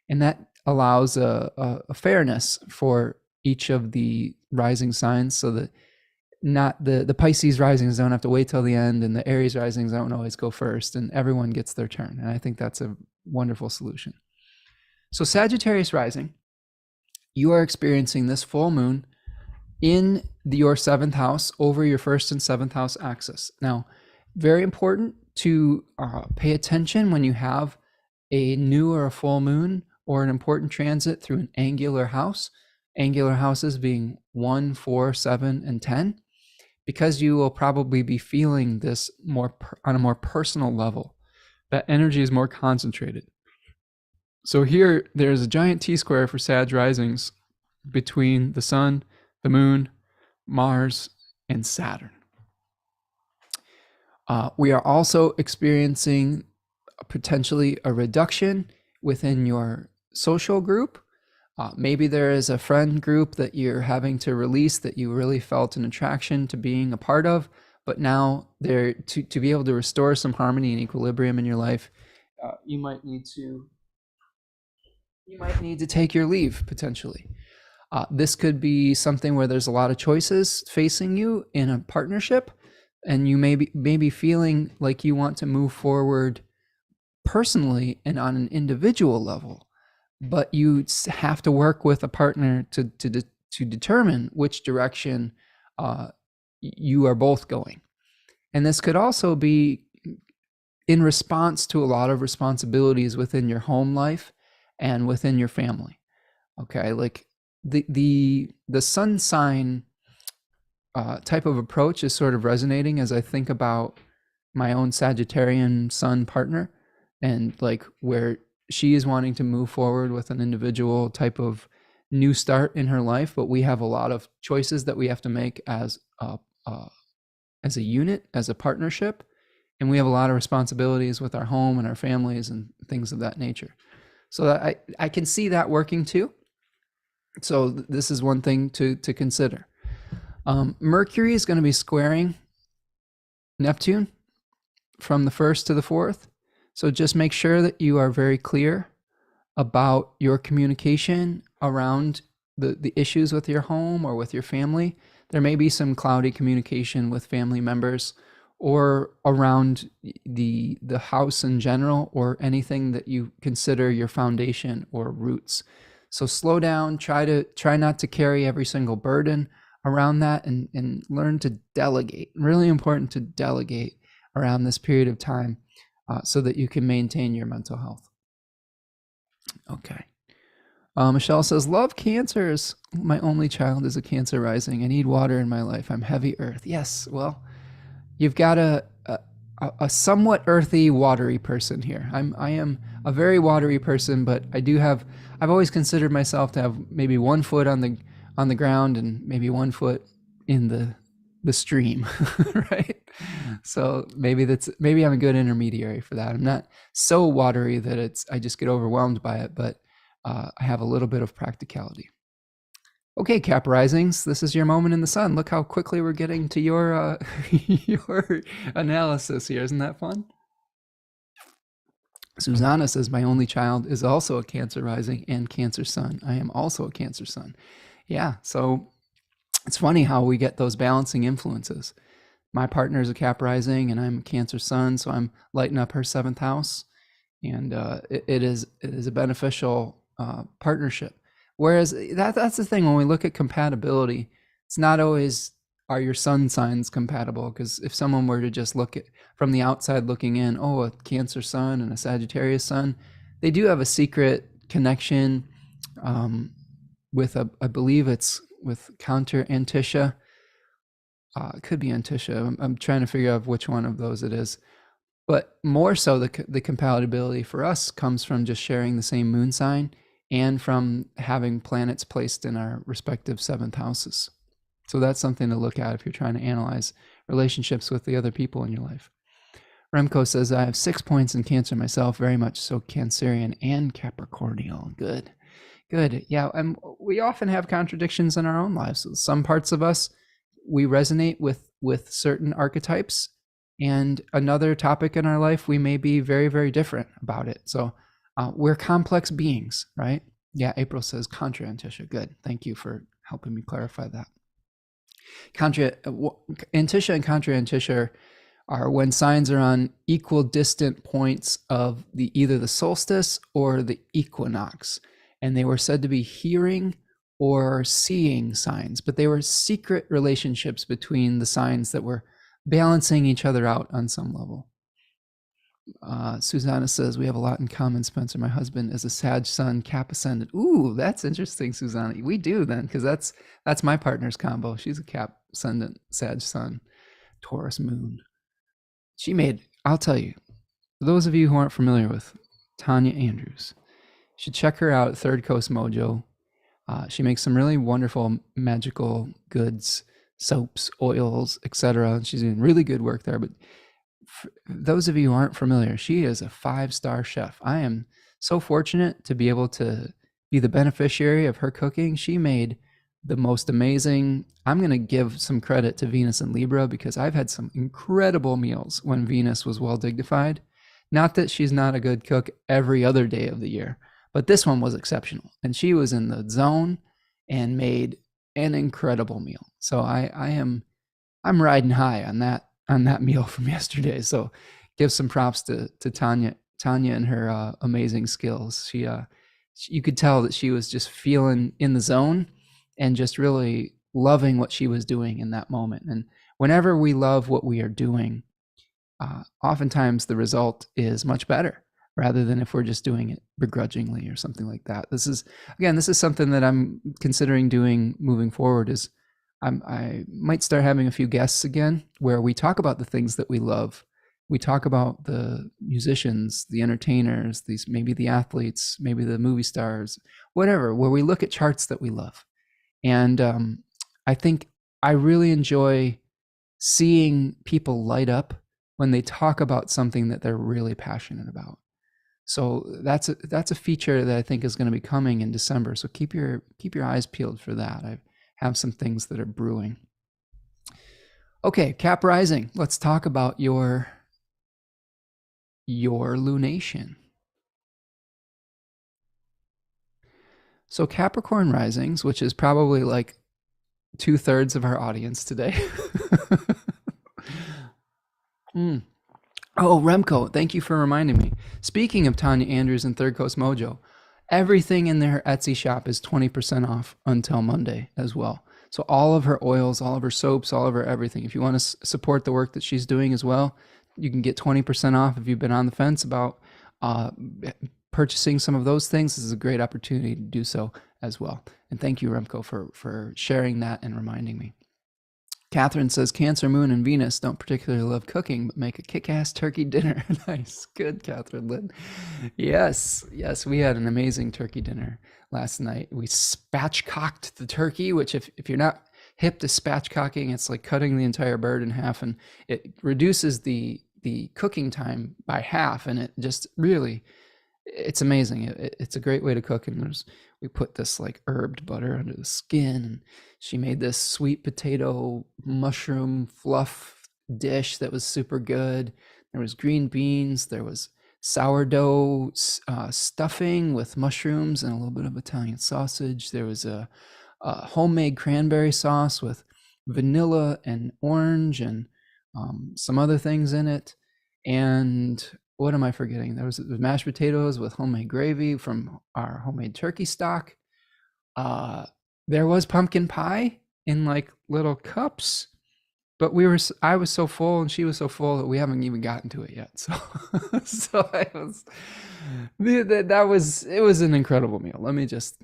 And that allows a fairness for each of the rising signs, so that not the Pisces risings don't have to wait till the end, and the Aries risings don't always go first, and everyone gets their turn. And I think that's a wonderful solution. So Sagittarius rising, you are experiencing this full moon in your 7th house over your 1st and 7th house axis. Now, very important to pay attention when you have a new or a full moon or an important transit through an angular house, angular houses being 1, 4, 7, and 10, because you will probably be feeling this more on a more personal level. That energy is more concentrated. So here, there's a giant T-square for Sag risings between the sun, the moon, Mars, and Saturn. We are also experiencing potentially a reduction within your social group. Maybe there is a friend group that you're having to release that you really felt an attraction to being a part of, but now there to be able to restore some harmony and equilibrium in your life, you might need to take your leave potentially. This could be something where there's a lot of choices facing you in a partnership, and you may be feeling like you want to move forward personally and on an individual level, but you have to work with a partner to determine which direction you are both going. And this could also be in response to a lot of responsibilities within your home life and within your family. Okay, like the sun sign type of approach is sort of resonating as I think about my own Sagittarian sun partner, and like where she is wanting to move forward with an individual type of new start in her life, but we have a lot of choices that we have to make as a unit, as a partnership, and we have a lot of responsibilities with our home and our families and things of that nature. So I can see that working too. So this is one thing to consider. Mercury is going to be squaring Neptune from the 1st to the 4th. So just make sure that you are very clear about your communication around the issues with your home or with your family. There may be some cloudy communication with family members or around the house in general, or anything that you consider your foundation or roots. So slow down, try not to carry every single burden around that, and learn to delegate. Really important to delegate around this period of time, so that you can maintain your mental health. Okay. Michelle says, love Cancers. My only child is a Cancer rising. I need water in my life. I'm heavy earth. Yes, well, you've got a somewhat earthy, watery person here. I am a very watery person, but I've always considered myself to have maybe 1 foot on the ground and maybe 1 foot in the stream, right? So maybe I'm a good intermediary for that. I'm not so watery that I just get overwhelmed by it, but I have a little bit of practicality. Okay, Cap Risings, this is your moment in the sun. Look how quickly we're getting to your your analysis here. Isn't that fun? Susanna says, my only child is also a Cancer rising and Cancer sun. I am also a Cancer sun. Yeah, so it's funny how we get those balancing influences. My partner is a Cap rising and I'm a Cancer sun, so I'm lighting up her 7th house, and it is a beneficial partnership. Whereas that's the thing, when we look at compatibility, it's not always are your sun signs compatible, because if someone were to just look at from the outside looking in, oh, a Cancer sun and a Sagittarius sun, they do have a secret connection with I believe it's with counter Antisha. It could be Antisha. I'm trying to figure out which one of those it is. But more so, the compatibility for us comes from just sharing the same moon sign and from having planets placed in our respective 7th houses. So that's something to look at if you're trying to analyze relationships with the other people in your life. Remco says, I have 6 points in Cancer myself, very much so Cancerian and Capricornial. Good. Good. Yeah, and we often have contradictions in our own lives. Some parts of us, we resonate with certain archetypes, and another topic in our life, we may be very, very different about it. So we're complex beings, right? Yeah, April says contra Antisha. Good. Thank you for helping me clarify that. Contra Antisha and contra Antisha are when signs are on equal distant points of either the solstice or the equinox. And they were said to be hearing or seeing signs, but they were secret relationships between the signs that were balancing each other out on some level. Susanna says, we have a lot in common, Spencer. My husband is a Sag Sun, Cap Ascendant. Ooh, that's interesting, Susanna. We do then, because that's my partner's combo. She's a Cap Ascendant, Sag Sun, Taurus Moon. I'll tell you, for those of you who aren't familiar with Tanya Andrews, you should check her out at Third Coast Mojo. She makes some really wonderful magical goods, soaps, oils, etc. She's doing really good work there. But for those of you who aren't familiar, she is a 5-star chef. I am so fortunate to be able to be the beneficiary of her cooking. She made the most amazing. I'm going to give some credit to Venus and Libra, because I've had some incredible meals when Venus was well dignified. Not that she's not a good cook every other day of the year, but this one was exceptional. And she was in the zone and made an incredible meal. So I'm riding high on that meal from yesterday. So give some props to Tanya and her amazing skills. You could tell that she was just feeling in the zone and just really loving what she was doing in that moment. And whenever we love what we are doing, oftentimes the result is much better, rather than if we're just doing it begrudgingly or something like that. This is something that I'm considering doing moving forward. Is I might start having a few guests again where we talk about the things that we love. We talk about the musicians, the entertainers, maybe the athletes, maybe the movie stars, whatever, where we look at charts that we love. And I think I really enjoy seeing people light up when they talk about something that they're really passionate about. So that's a feature that I think is going to be coming in December. So keep your eyes peeled for that. I have some things that are brewing. Okay, Cap Rising. Let's talk about your lunation. So Capricorn risings, which is probably like 2/3 of our audience today. Oh, Remco, thank you for reminding me. Speaking of Tanya Andrews and Third Coast Mojo, everything in their Etsy shop is 20% off until Monday as well. So all of her oils, all of her soaps, all of her everything. If you want to support the work that she's doing as well, you can get 20% off if you've been on the fence about purchasing some of those things. This is a great opportunity to do so as well. And thank you, Remco, for sharing that and reminding me. Catherine says, Cancer, Moon, and Venus don't particularly love cooking, but make a kick-ass turkey dinner. Nice. Good, Catherine Lynn. Yes, we had an amazing turkey dinner last night. We spatchcocked the turkey, which if you're not hip to spatchcocking, it's like cutting the entire bird in half, and it reduces the cooking time by half, and it just really, it's amazing. It's a great way to cook, and we put this like herbed butter under the skin, and she made this sweet potato mushroom fluff dish that was super good. There was green beans, there was sourdough stuffing with mushrooms and a little bit of Italian sausage. There was a homemade cranberry sauce with vanilla and orange and some other things in it. And what am I forgetting? There was mashed potatoes with homemade gravy from our homemade turkey stock. There was pumpkin pie in like little cups, but I was so full and she was so full that we haven't even gotten to it yet. So, it was an incredible meal. Let me just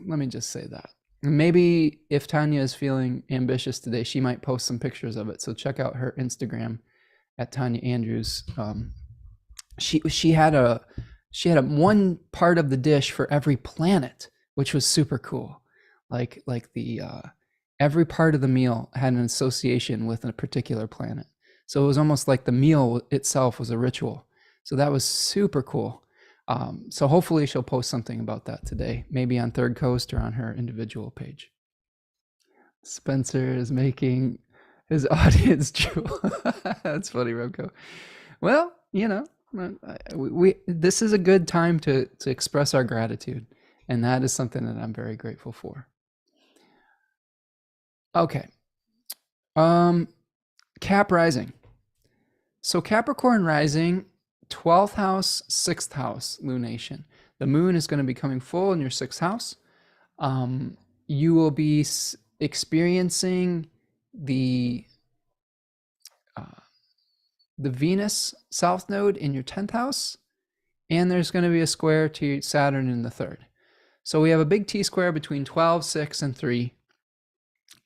say that. Maybe if Tanya is feeling ambitious today, she might post some pictures of it. So check out her Instagram at Tanya Andrews. She had a one part of the dish for every planet, which was super cool. Like the every part of the meal had an association with a particular planet. So it was almost like the meal itself was a ritual. So that was super cool. So hopefully she'll post something about that today, maybe on Third Coast or on her individual page. Spencer is making his audience drool. That's funny, Remco. Well, this is a good time to express our gratitude, and that is something that I'm very grateful for. Okay. Cap rising. So Capricorn rising, 12th house, 6th house lunation. The moon is going to be coming full in your 6th house. You will be experiencing the Venus south node in your 10th house, and there's going to be a square to Saturn in the 3rd. So we have a big T-square between 12, 6, and 3,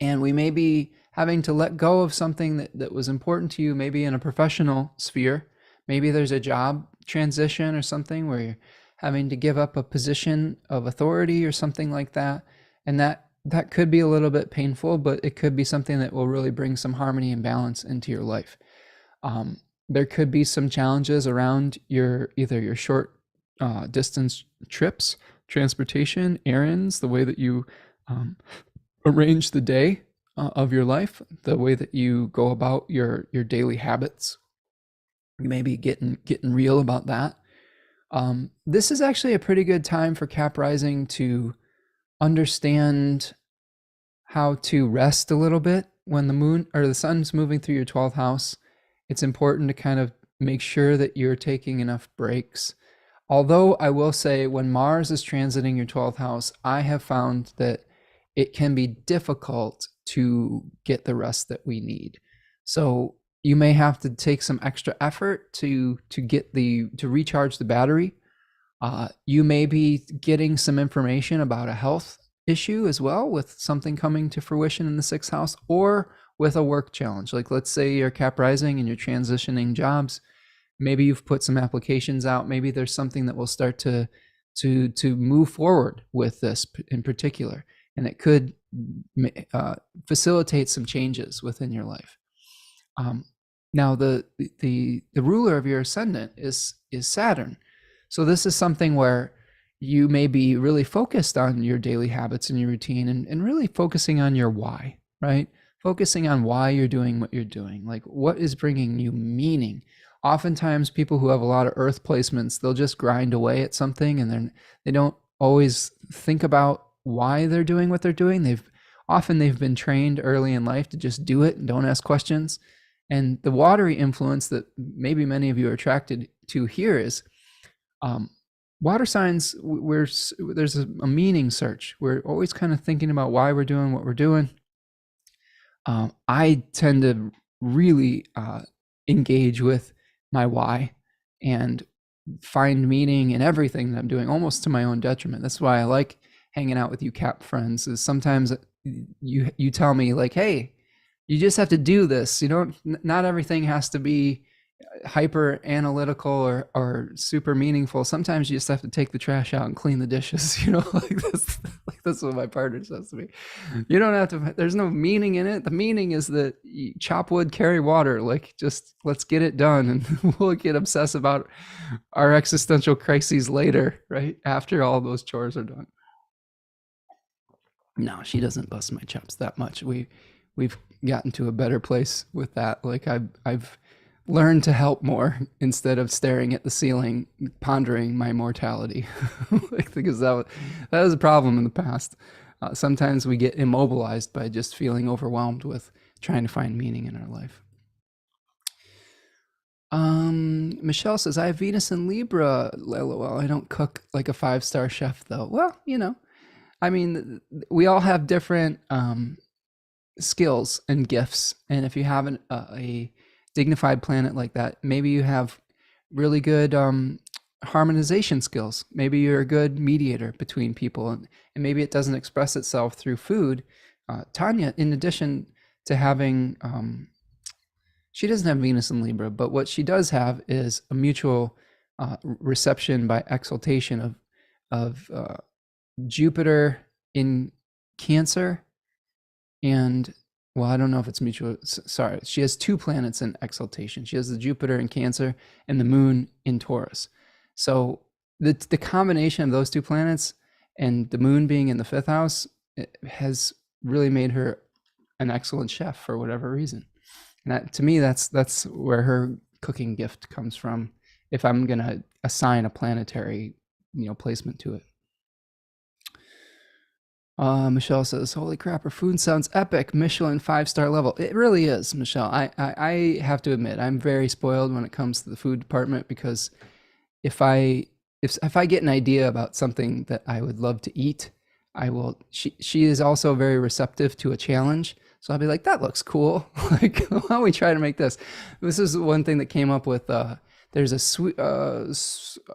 and we may be having to let go of something that was important to you, maybe in a professional sphere. Maybe there's a job transition or something where you're having to give up a position of authority or something like that. And that could be a little bit painful, but it could be something that will really bring some harmony and balance into your life. There could be some challenges around either your short distance trips, transportation, errands, the way that you arrange the day of your life, the way that you go about your daily habits. You may be getting real about that. This is actually a pretty good time for Cap rising to understand how to rest a little bit. When the moon or the sun's moving through your 12th house, it's important to kind of make sure that you're taking enough breaks. Although I will say, when Mars is transiting your 12th house, I have found that it can be difficult to get the rest that we need. So you may have to take some extra effort to recharge the battery. You may be getting some information about a health issue as well, with something coming to fruition in the 6th house, or with a work challenge. Like, let's say you're Cap rising and you're transitioning jobs. Maybe you've put some applications out. Maybe there's something that will start to move forward with this in particular, and it could facilitate some changes within your life. Now, the ruler of your ascendant is Saturn. So this is something where you may be really focused on your daily habits and your routine, and really focusing on your why, right? Focusing on why you're doing what you're doing. Like, what is bringing you meaning? Oftentimes people who have a lot of earth placements, they'll just grind away at something, and they don't always think about why they're doing what they're doing. They've been trained early in life to just do it and don't ask questions. And the watery influence that maybe many of you are attracted to here is water signs. There's a meaning search. We're always kind of thinking about why we're doing what we're doing. I tend to really engage with my why and find meaning in everything that I'm doing, almost to my own detriment. That's why I like hanging out with you Cap friends. Is sometimes you tell me, like, hey, you just have to do this. Not everything has to be hyper analytical or super meaningful. Sometimes you just have to take the trash out and clean the dishes. That's what my partner says to me. You don't have to. There's no meaning in it. The meaning is that you chop wood, carry water. Like, just let's get it done, and we'll get obsessed about our existential crises later, right after all those chores are done. No, she doesn't bust my chops that much. We've gotten to a better place with that. Like, I've learned to help more instead of staring at the ceiling, pondering my mortality. Because that was a problem in the past. Sometimes we get immobilized by just feeling overwhelmed with trying to find meaning in our life. Michelle says, I have Venus in Libra. LOL. I don't cook like a 5-star chef, though. Well, I mean, we all have different skills and gifts. And if you have a dignified planet like that, maybe you have really good harmonization skills. Maybe you're a good mediator between people, and maybe it doesn't express itself through food. Tanya, in addition to having, she doesn't have Venus in Libra, but what she does have is a mutual reception by exaltation of Jupiter in Cancer, and well, I don't know if it's mutual. Sorry, she has 2 planets in exaltation. She has the Jupiter in Cancer and the Moon in Taurus. So the combination of those two planets and the moon being in the fifth house, it has really made her an excellent chef for whatever reason. And that, to me, that's where her cooking gift comes from, if I'm gonna assign a planetary, placement to it. Michelle says, "Holy crap, her food sounds epic. Michelin 5-star level." It really is, Michelle. I have to admit, I'm very spoiled when it comes to the food department, because if I get an idea about something that I would love to eat, I will. She is also very receptive to a challenge, so I'll be like, "That looks cool. Like, why don't we try to make this?" This is one thing that came up with. There's a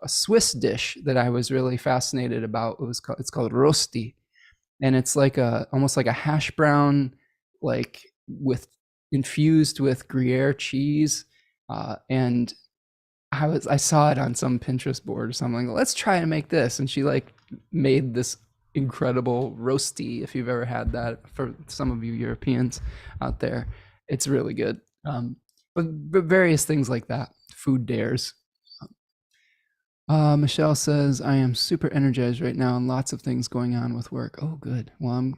Swiss dish that I was really fascinated about. It's called rosti, and it's like almost like a hash brown, like infused with Gruyere cheese, and I saw it on some Pinterest board or something. Let's try to make this, and she like made this incredible roasty. If you've ever had that, for some of you Europeans out there, it's really good. But various things like that, food dares. Michelle says, "I am super energized right now and lots of things going on with work." Oh, good. Well,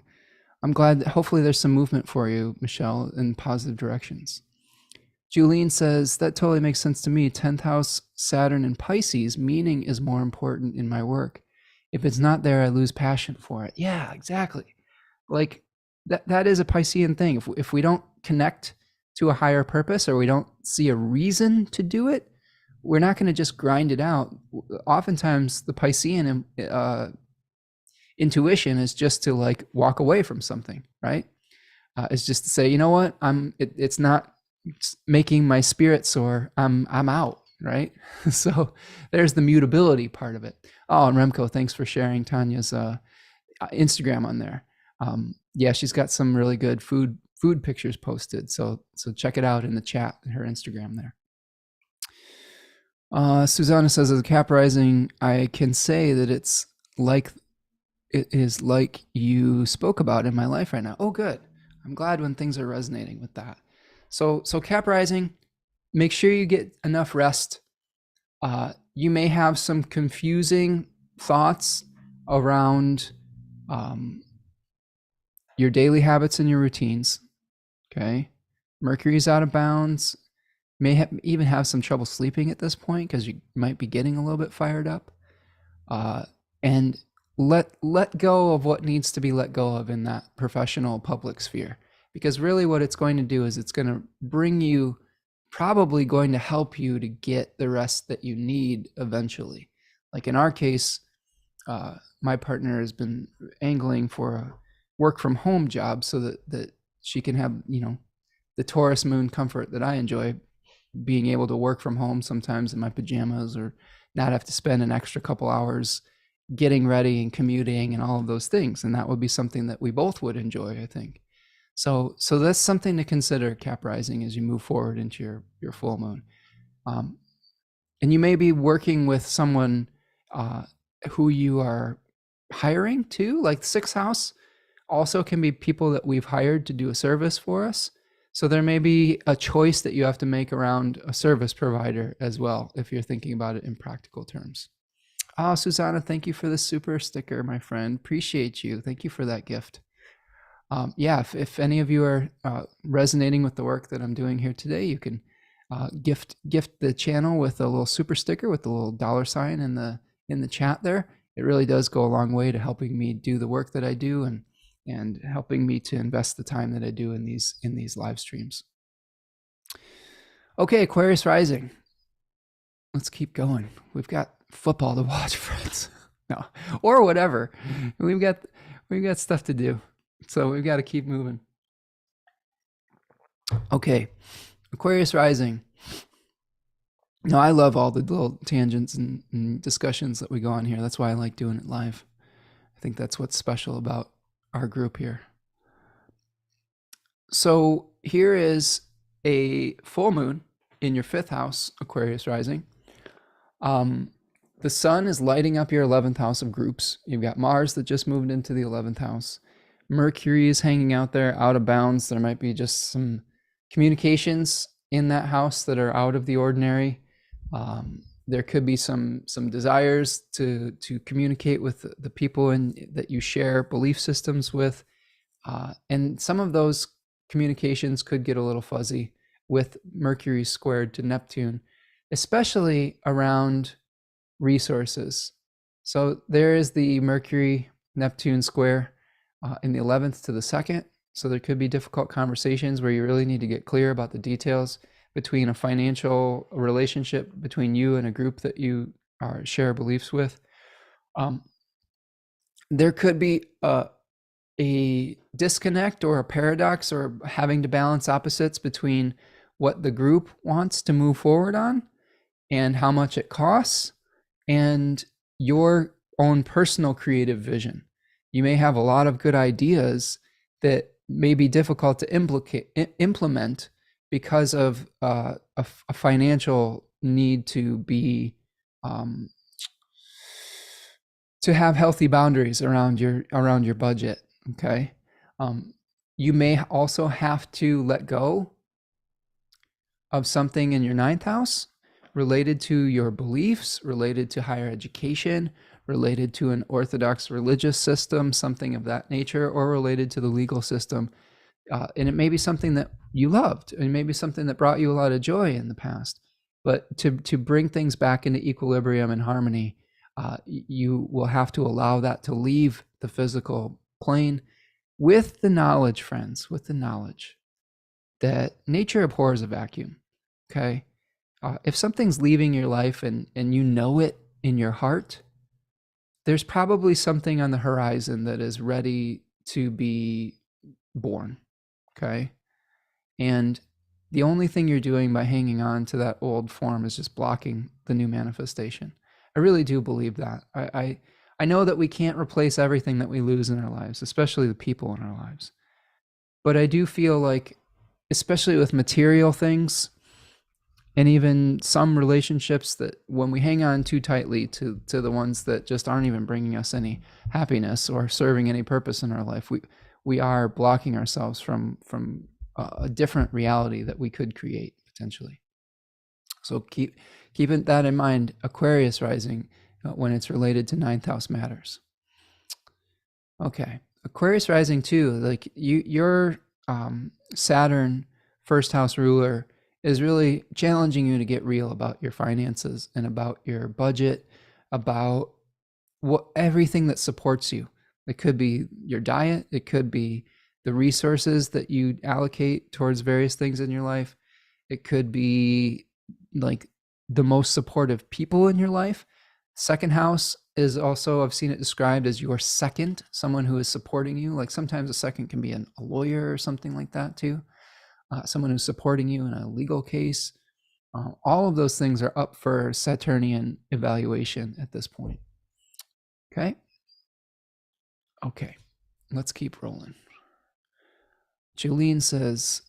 I'm glad that hopefully there's some movement for you, Michelle, in positive directions. Julene says, "That totally makes sense to me. 10th house, Saturn and Pisces, meaning is more important in my work. If it's not there, I lose passion for it." Yeah, exactly. Like that is a Piscean thing. If we don't connect to a higher purpose, or we don't see a reason to do it, we're not going to just grind it out. Oftentimes the Piscean intuition is just to like walk away from something, right? It's just to say, you know what, it's not making my spirit soar. I'm out, right? So there's the mutability part of it. Oh, and Remco, thanks for sharing Tanya's Instagram on there. Yeah, she's got some really good food pictures posted. So check it out in the chat, her Instagram there. Susanna says, "As a Cap rising, I can say that it is like you spoke about in my life right now." Oh, good. I'm glad when things are resonating with that. So Cap rising, make sure you get enough rest. You may have some confusing thoughts around your daily habits and your routines. Okay. Mercury's out of bounds. May even have some trouble sleeping at this point, because you might be getting a little bit fired up. And let go of what needs to be let go of in that professional public sphere, because really what it's going to do is it's going to bring you, probably going to help you to get the rest that you need eventually. Like in our case, my partner has been angling for a work from home job so that she can have, the Taurus moon comfort that I enjoy, being able to work from home sometimes in my pajamas, or not have to spend an extra couple hours getting ready and commuting and all of those things. And that would be something that we both would enjoy, I think. So that's something to consider, Cap rising, as you move forward into your full moon. And you may be working with someone who you are hiring too, like the 6th house also can be people that we've hired to do a service for us. So there may be a choice that you have to make around a service provider as well, if you're thinking about it in practical terms. Oh, Susanna, thank you for the super sticker, my friend. Appreciate you. Thank you for that gift. Yeah, if any of you are resonating with the work that I'm doing here today, you can gift the channel with a little super sticker with a little $sign in the chat there. It really does go a long way to helping me do the work that I do, and helping me to invest the time that I do in these live streams. Okay, Aquarius rising. Let's keep going. We've got football to watch, friends. No, or whatever. We've got stuff to do. So we've got to keep moving. Okay, Aquarius rising. No, I love all the little tangents and discussions that we go on here. That's why I like doing it live. I think that's what's special about our group here. So here is a full moon in your 5th house, Aquarius rising. The sun is lighting up your 11th house of groups. You've got Mars that just moved into the 11th house. Mercury is hanging out there, out of bounds. There might be just some communications in that house that are out of the ordinary. There could be some desires to communicate with the people that you share belief systems with, and some of those communications could get a little fuzzy with Mercury squared to Neptune, especially around resources. So there is the Mercury Neptune square in the 11th to the 2nd. So there could be difficult conversations where you really need to get clear about the details between a financial relationship between you and a group that you share beliefs with. There could be a disconnect or a paradox or having to balance opposites between what the group wants to move forward on and how much it costs and your own personal creative vision. You may have a lot of good ideas that may be difficult to implement because of a financial need to be to have healthy boundaries around your budget. Okay, you may also have to let go of something in your 9th house related to your beliefs, related to higher education, related to an orthodox religious system, something of that nature, or related to the legal system. And it may be something that you loved, and maybe something that brought you a lot of joy in the past. But to bring things back into equilibrium and harmony, you will have to allow that to leave the physical plane with the knowledge, friends, with the knowledge that nature abhors a vacuum. Okay? If something's leaving your life and you know it in your heart, there's probably something on the horizon that is ready to be born. Okay? And the only thing you're doing by hanging on to that old form is just blocking the new manifestation. I really do believe that. I know that we can't replace everything that we lose in our lives, especially the people in our lives. But I do feel like, especially with material things, and even some relationships, that when we hang on too tightly to the ones that just aren't even bringing us any happiness or serving any purpose in our life, we are blocking ourselves from a different reality that we could create potentially. So keeping that in mind. Aquarius rising, when it's related to 9th house matters. Okay, Aquarius rising too, like your Saturn 1st house ruler is really challenging you to get real about your finances and about your budget, about everything that supports you. It could be your diet, it could be the resources that you allocate towards various things in your life. It could be like the most supportive people in your life. 2nd house is also, I've seen it described as your second, someone who is supporting you. Like sometimes a second can be a lawyer or something like that too. Someone who's supporting you in a legal case. All of those things are up for Saturnian evaluation at this point. Okay. Okay. Let's keep rolling. Jolene says,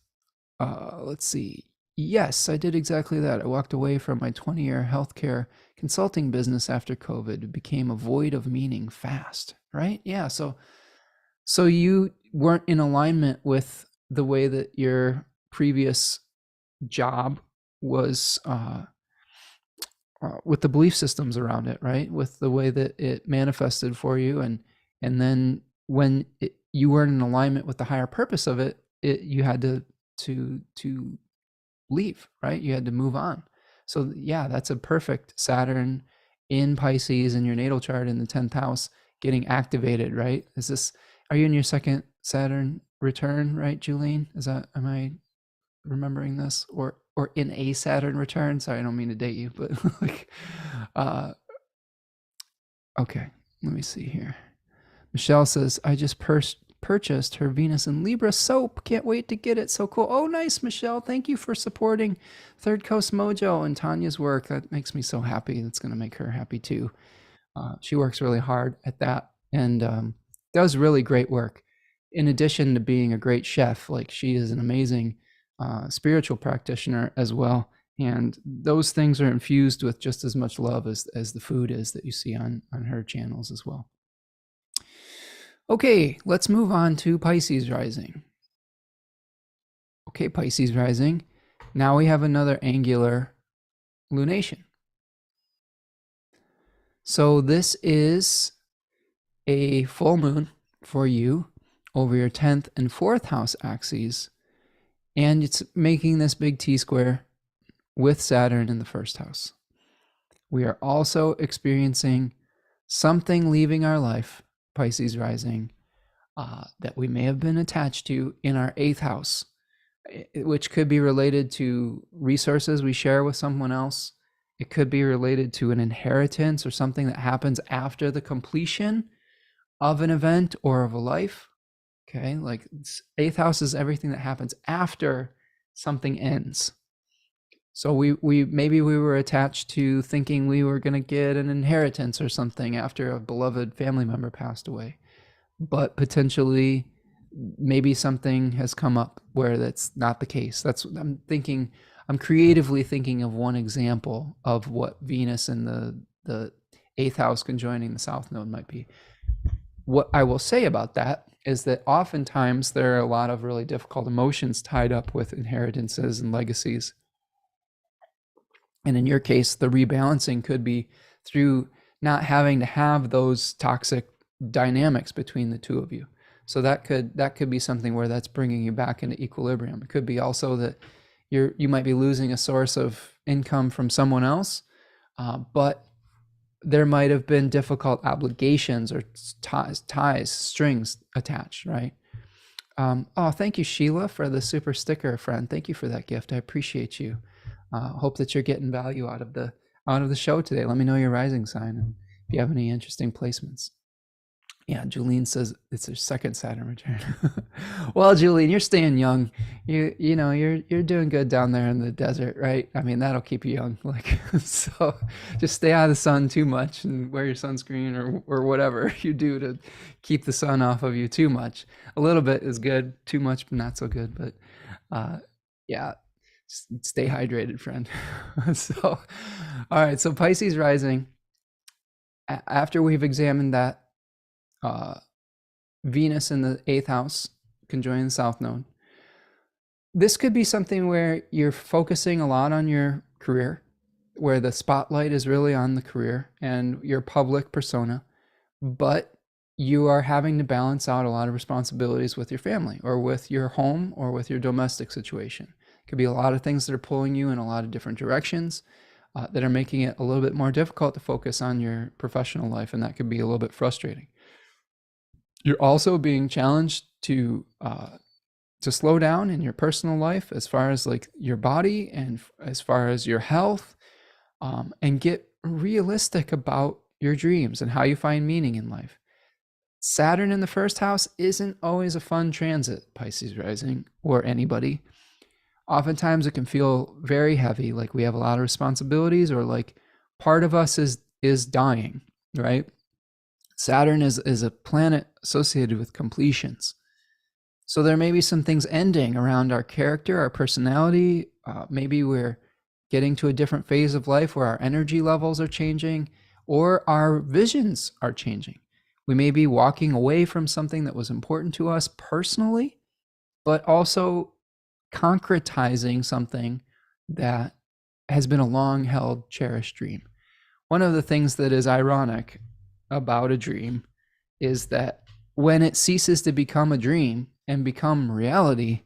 let's see. Yes, I did exactly that. I walked away from my 20-year healthcare consulting business after COVID. It became a void of meaning fast, right? Yeah. So you weren't in alignment with the way that your previous job was, with the belief systems around it, right? With the way that it manifested for you, and then when you weren't in alignment with the higher purpose of it, you had to leave, right? You had to move on. So yeah, that's a perfect Saturn in Pisces in your natal chart in the 10th house getting activated, right? Are you in your 2nd Saturn return, right, Julene? Am I remembering this? Or in a Saturn return? Sorry, I don't mean to date you, but like, okay, let me see here. Michelle says, I just purchased her Venus in Libra soap. Can't wait to get it. So cool. Oh, nice, Michelle. Thank you for supporting Third Coast Mojo and Tanya's work. That makes me so happy. That's going to make her happy too. She works really hard at that and does really great work. In addition to being a great chef, like she is an amazing spiritual practitioner as well. And those things are infused with just as much love as the food is that you see on her channels as well. Okay, let's move on to Pisces rising. Okay, Pisces rising. Now we have another angular lunation. So this is a full moon for you over your 10th and 4th house axes, and it's making this big T-square with Saturn in the 1st house. We are also experiencing something leaving our life, Pisces rising, that we may have been attached to in our 8th house, which could be related to resources we share with someone else. It could be related to an inheritance or something that happens after the completion of an event or of a life. Okay, like 8th house is everything that happens after something ends. So we maybe we were attached to thinking we were going to get an inheritance or something after a beloved family member passed away, but potentially maybe something has come up where that's not the case. That's what I'm thinking. I'm creatively thinking of one example of what Venus in the 8th house conjoining the South Node might be. What I will say about that is that oftentimes there are a lot of really difficult emotions tied up with inheritances and legacies. And in your case, the rebalancing could be through not having to have those toxic dynamics between the two of you. So that could be something where that's bringing you back into equilibrium. It could be also that you might be losing a source of income from someone else, but there might have been difficult obligations or ties, strings attached, right? Oh, thank you, Sheila, for the super sticker, friend. Thank you for that gift. I appreciate you. Hope that you're getting value out of the show today. Let me know your rising sign and if you have any interesting placements. Yeah, Julene says it's her second Saturn return. Well, Julene, you're staying young. You know you're doing good down there in the desert, right? I mean, that'll keep you young. Like, so just stay out of the sun too much and wear your sunscreen or whatever you do to keep the sun off of you too much. A little bit is good, too much not so good, but yeah, stay hydrated, friend. So, all right, so Pisces rising, after we've examined that, Venus in the 8th house conjoining the South Node. This could be something where you're focusing a lot on your career, where the spotlight is really on the career and your public persona, but you are having to balance out a lot of responsibilities with your family or with your home or with your domestic situation. It could be a lot of things that are pulling you in a lot of different directions, that are making it a little bit more difficult to focus on your professional life, and that could be a little bit frustrating. You're also being challenged to slow down in your personal life, as far as like your body and as far as your health, and get realistic about your dreams and how you find meaning in life. Saturn in the 1st house isn't always a fun transit, Pisces rising, or anybody. Oftentimes it can feel very heavy, like we have a lot of responsibilities, or like part of us is dying, right? Saturn is a planet associated with completions. So there may be some things ending around our character, our personality. Maybe we're getting to a different phase of life where our energy levels are changing or our visions are changing. We may be walking away from something that was important to us personally, but also concretizing something that has been a long-held, cherished dream. One of the things that is ironic about a dream is that when it ceases to become a dream and become reality,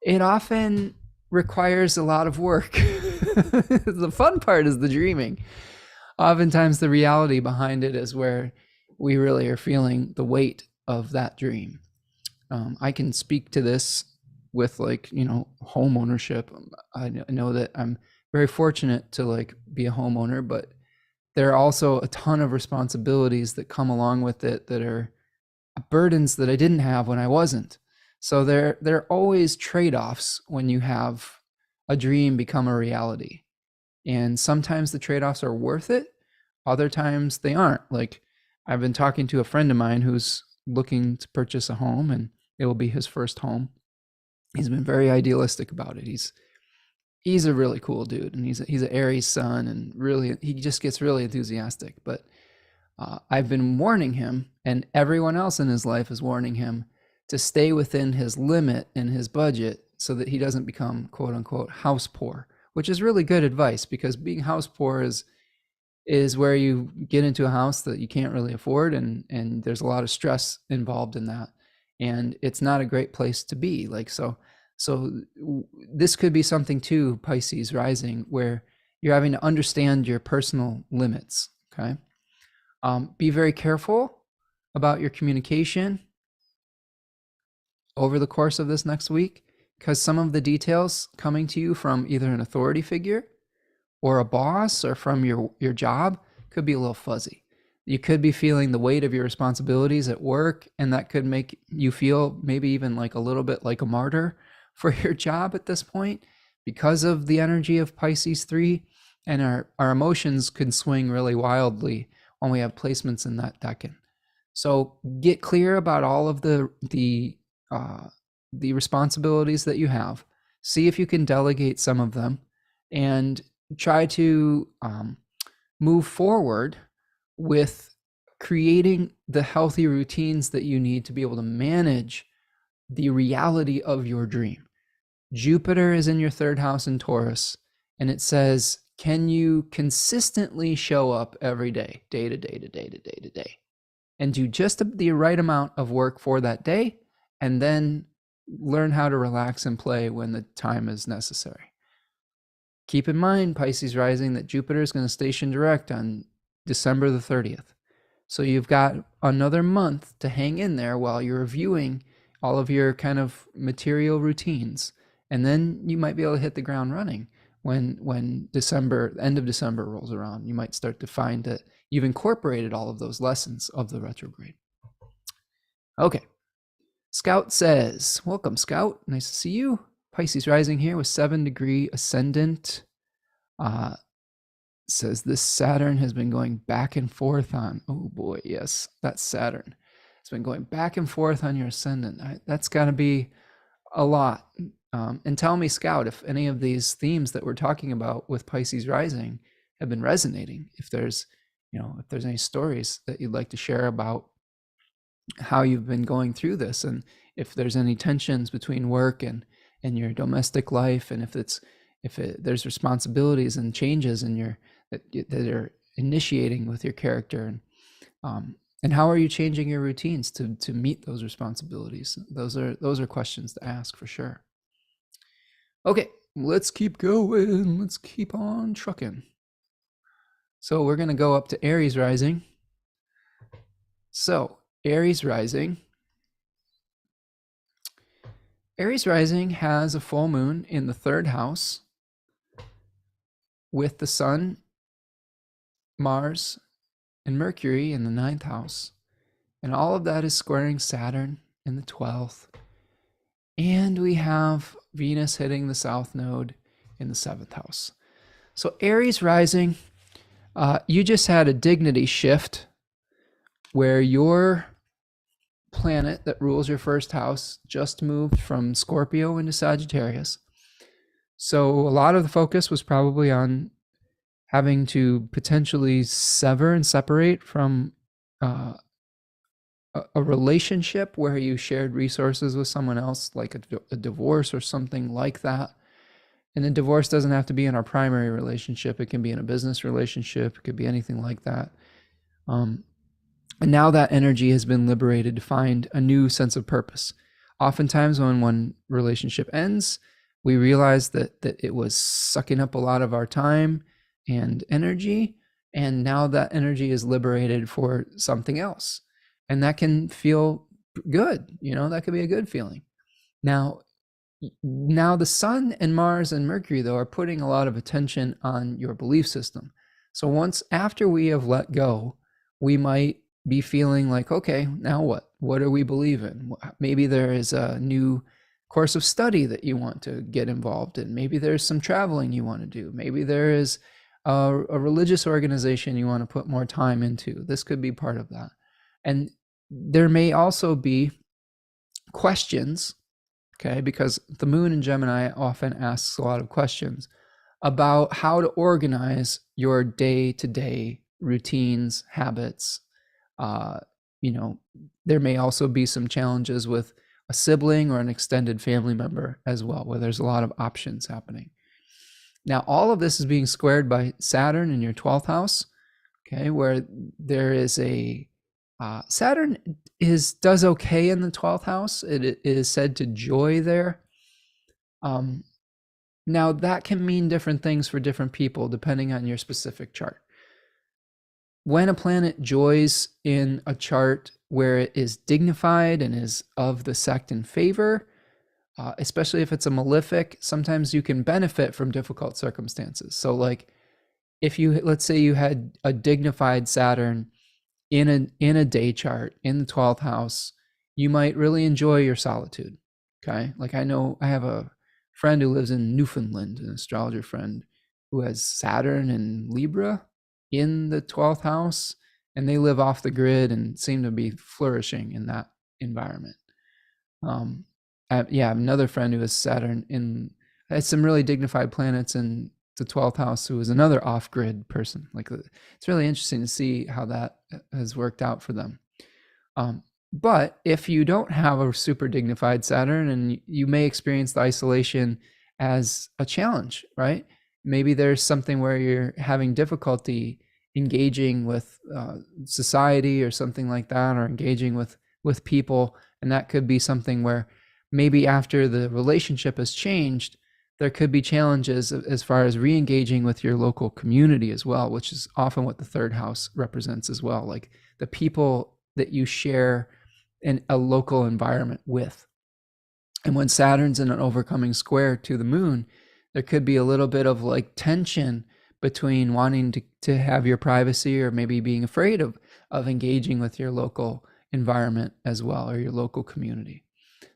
it often requires a lot of work. The fun part is the dreaming. Oftentimes the reality behind it is where we really are feeling the weight of that dream. I can speak to this with, like, home ownership. I know that I'm very fortunate to like be a homeowner, but there are also a ton of responsibilities that come along with it that are burdens that I didn't have when I wasn't. So there are always trade-offs when you have a dream become a reality. And sometimes the trade-offs are worth it. Other times they aren't. Like, I've been talking to a friend of mine who's looking to purchase a home, and it will be his first home. He's been very idealistic about it. He's a really cool dude, and he's an Aries sun, and really he just gets really enthusiastic. But I've been warning him, and everyone else in his life is warning him to stay within his limit and his budget so that he doesn't become, quote unquote, house poor, which is really good advice, because being house poor is is where you get into a house that you can't really afford, and there's a lot of stress involved in that, and it's not a great place to be. Like, this could be something too, Pisces rising, where you're having to understand your personal limits. Okay. Be very careful about your communication over the course of this next week, because some of the details coming to you from either an authority figure or a boss or from your job could be a little fuzzy. You could be feeling the weight of your responsibilities at work, and that could make you feel maybe even like a little bit like a martyr for your job at this point because of the energy of Pisces 3. And our emotions can swing really wildly when we have placements in that decan. So get clear about all of the responsibilities that you have. See if you can delegate some of them, and try to move forward with creating the healthy routines that you need to be able to manage the reality of your dream. Jupiter is in your third house in Taurus, and it says, can you consistently show up every day, day to day to day to day to day, and do just the right amount of work for that day, and then learn how to relax and play when the time is necessary. Keep in mind, Pisces rising, that Jupiter is going to station direct on December the 30th. So you've got another month to hang in there while you're reviewing all of your kind of material routines. And then you might be able to hit the ground running when December, end of December rolls around. You might start to find that you've incorporated all of those lessons of the retrograde. Okay. Scout says, welcome, Scout. Nice to see you. Pisces rising here with 7-degree ascendant. Says this Saturn has been going back and forth on, oh boy, yes, that's Saturn. It's been going back and forth on your ascendant. That's got to be a lot. And tell me, Scout, if any of these themes that we're talking about with Pisces rising have been resonating. If there's any stories that you'd like to share about how you've been going through this, and if there's any tensions between work and your domestic life, and if there's responsibilities and changes in your that are initiating with your character, and how are you changing your routines to meet those responsibilities? Those are questions to ask for sure. Okay, let's keep going. Let's keep on trucking. So we're going to go up to Aries rising. So Aries rising has a full moon in the third house with the sun, Mars, and Mercury in the ninth house. And all of that is squaring Saturn in the 12th. And we have Venus hitting the south node in the 7th house. So Aries rising, you just had a dignity shift where your planet that rules your first house just moved from Scorpio into Sagittarius. So a lot of the focus was probably on having to potentially sever and separate from a relationship where you shared resources with someone else, like a divorce or something like that. And the divorce doesn't have to be in our primary relationship. It can be in a business relationship. It could be anything like that. And now that energy has been liberated to find a new sense of purpose. Oftentimes when one relationship ends, we realize that it was sucking up a lot of our time and energy, and now that energy is liberated for something else. And that can feel good, that could be a good feeling. Now the sun and Mars and Mercury, though, are putting a lot of attention on your belief system. So after we have let go, we might be feeling like, okay, now what? What do we believe in? Maybe there is a new course of study that you want to get involved in. Maybe there's some traveling you want to do. Maybe there is a religious organization you want to put more time into. This could be part of that. And there may also be questions, okay, because the moon in Gemini often asks a lot of questions about how to organize your day-to-day routines, habits. There may also be some challenges with a sibling or an extended family member as well, where there's a lot of options happening. Now, all of this is being squared by Saturn in your 12th house, okay, where there is a Saturn does okay in the 12th house. It is said to joy there. Now that can mean different things for different people depending on your specific chart. When a planet joys in a chart where it is dignified and is of the sect in favor, especially if it's a malefic, sometimes you can benefit from difficult circumstances. So like if you, let's say you had a dignified Saturn in a day chart in the 12th house, you might really enjoy your solitude. Okay. Like I know I have a friend who lives in Newfoundland, an astrologer friend who has Saturn and Libra in the 12th house, and they live off the grid and seem to be flourishing in that environment. Yeah, another friend who has Saturn has some really dignified planets in the 12th house who is another off-grid person. Like it's really interesting to see how that has worked out for them. But if you don't have a super dignified Saturn, and you may experience the isolation as a challenge, right? Maybe there's something where you're having difficulty engaging with society or something like that, or engaging with people. And that could be something where maybe after the relationship has changed, there could be challenges as far as re-engaging with your local community as well, which is often what the third house represents as well, like the people that you share in a local environment with. And when Saturn's in an overcoming square to the moon, there could be a little bit of like tension between wanting to have your privacy, or maybe being afraid of engaging with your local environment as well, or your local community.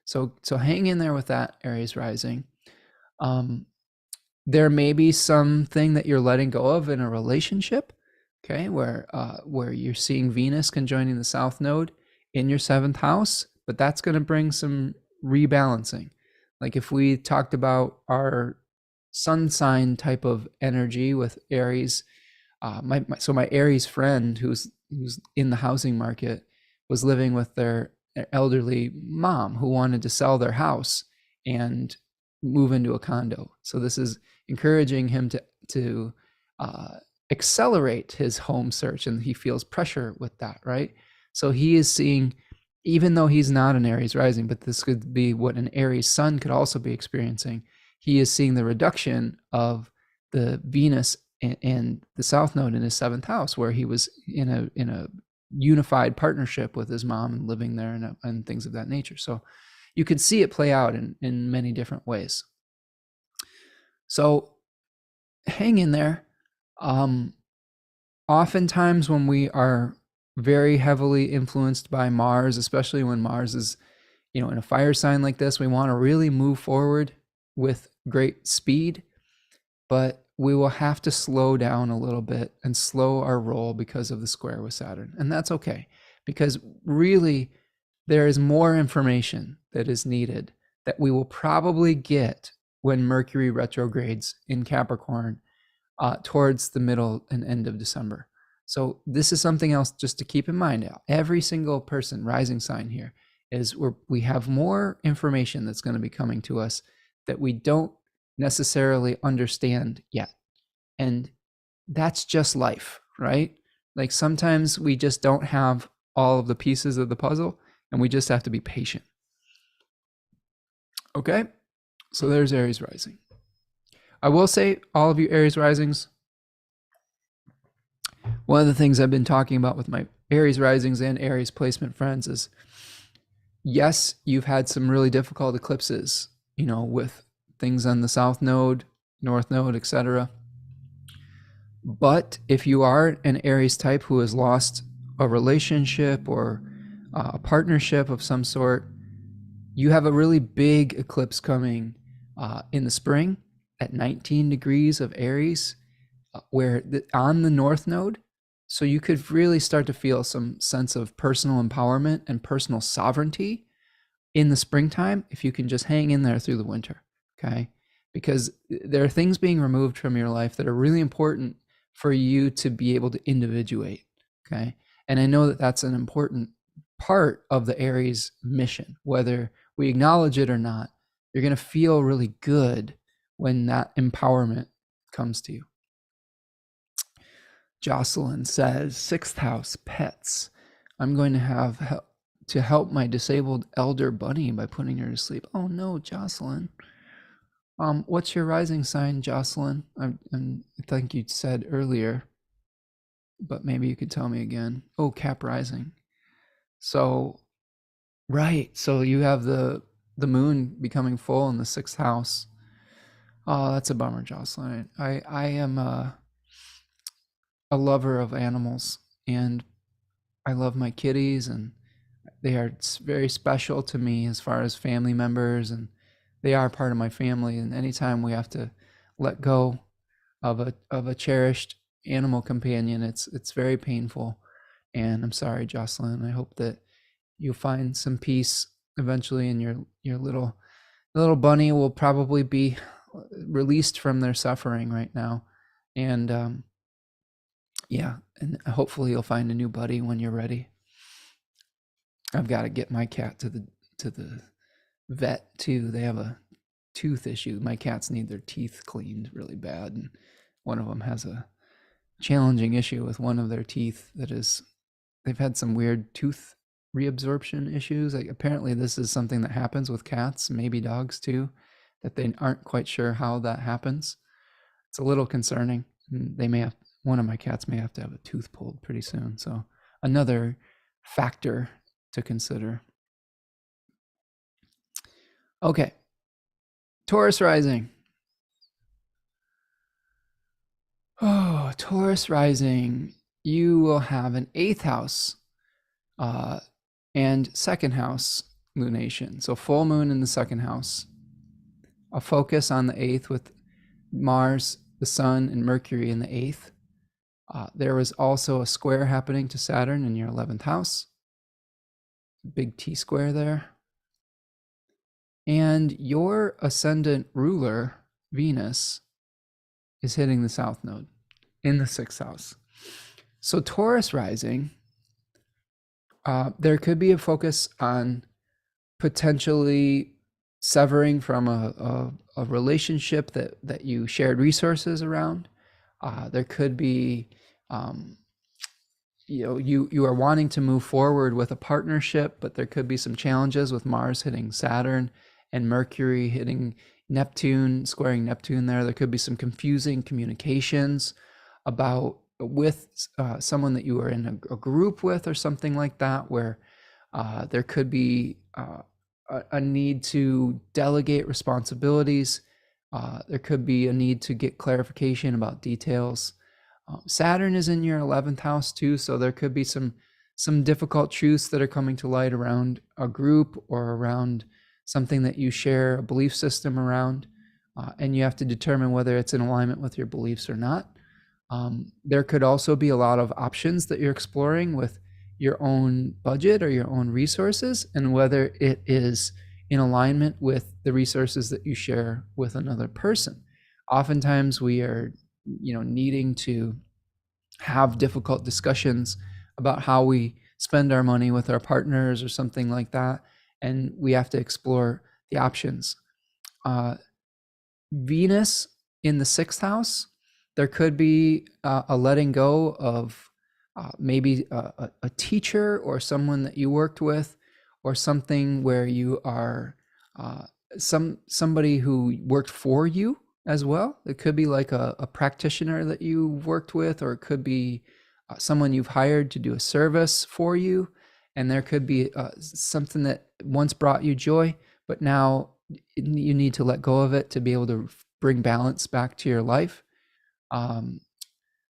So hang in there with that, Aries rising. There may be something that you're letting go of in a relationship, okay, where you're seeing Venus conjoining the South Node in your 7th house, but that's going to bring some rebalancing. Like if we talked about our sun sign type of energy with Aries, my Aries friend who's in the housing market was living with their elderly mom who wanted to sell their house and move into a condo. So this is encouraging him to accelerate his home search, and he feels pressure with that, right? So he is seeing, even though he's not an Aries rising, but this could be what an Aries sun could also be experiencing, he is seeing the reduction of the Venus and the South Node in his 7th house, where he was in a unified partnership with his mom and living there and things of that nature. So you could see it play out in many different ways. So hang in there. Oftentimes when we are very heavily influenced by Mars, especially when Mars is, in a fire sign like this, we want to really move forward with great speed, but we will have to slow down a little bit and slow our roll because of the square with Saturn. And that's okay, because really there is more information that is needed that we will probably get when Mercury retrogrades in Capricorn towards the middle and end of December. So this is something else just to keep in mind. Every single person, rising sign here, is we have more information that's going to be coming to us that we don't necessarily understand yet. And that's just life, right? Like sometimes we just don't have all of the pieces of the puzzle, and we just have to be patient. Okay, so there's Aries rising. I will say, all of you Aries risings, one of the things I've been talking about with my Aries risings and Aries placement friends is, yes, you've had some really difficult eclipses, with things on the South Node, North Node, etc. But if you are an Aries type who has lost a relationship or a partnership of some sort, you have a really big eclipse coming in the spring at 19 degrees of Aries, where on the North Node. So you could really start to feel some sense of personal empowerment and personal sovereignty in the springtime if you can just hang in there through the winter, okay? Because there are things being removed from your life that are really important for you to be able to individuate, okay? And I know that that's an important part of the Aries mission. Whether we acknowledge it or not, you're going to feel really good when that empowerment comes to you. Jocelyn says, sixth house, pets. I'm going to have to help my disabled elder bunny by putting her to sleep. Oh no, Jocelyn. What's your rising sign, Jocelyn? I think you said earlier, but maybe you could tell me again. Oh, Cap rising. So, right. So you have the moon becoming full in the sixth house. Oh, that's a bummer, Jocelyn. I am a lover of animals, and I love my kitties, and they are very special to me as far as family members, and they are part of my family. And anytime we have to let go of a cherished animal companion, it's very painful. And I'm sorry, Jocelyn. I hope that you'll find some peace eventually, and your little bunny will probably be released from their suffering right now. And yeah, and hopefully you'll find a new buddy when you're ready. I've got to get my cat to the vet too. They have a tooth issue. My cats need their teeth cleaned really bad, and one of them has a challenging issue with one of their teeth that is, they've had some weird tooth reabsorption issues. Like, apparently this is something that happens with cats, maybe dogs too, that they aren't quite sure how that happens. It's a little concerning. They may have, one of my cats may have to have a tooth pulled pretty soon. So another factor to consider. Okay. Taurus rising. Oh, Taurus rising. You will have an eighth house and second house lunation. So full moon in the second house. A focus on the eighth with Mars, the Sun, and Mercury in the eighth. There was also a square happening to Saturn in your 11th house. Big T square there. And your ascendant ruler, Venus, is hitting the south node in the sixth house. So Taurus rising, there could be a focus on potentially severing from a relationship that you shared resources around. There could be, you are wanting to move forward with a partnership, but there could be some challenges with Mars hitting Saturn and Mercury hitting Neptune, squaring Neptune there. There could be some confusing communications about with someone that you are in a group with or something like that, where there could be a need to delegate responsibilities. There could be a need to get clarification about details. Saturn is in your 11th house too, so there could be some difficult truths that are coming to light around a group or around something that you share a belief system around, and you have to determine whether it's in alignment with your beliefs or not. There could also be a lot of options that you're exploring with your own budget or your own resources, and whether it is in alignment with the resources that you share with another person. Oftentimes we are, needing to have difficult discussions about how we spend our money with our partners or something like that, and we have to explore the options. Venus in the sixth house, there could be a letting go of maybe a teacher or someone that you worked with, or something where you are somebody who worked for you as well. It could be like a practitioner that you worked with, or it could be someone you've hired to do a service for you. And there could be something that once brought you joy, but now you need to let go of it to be able to bring balance back to your life.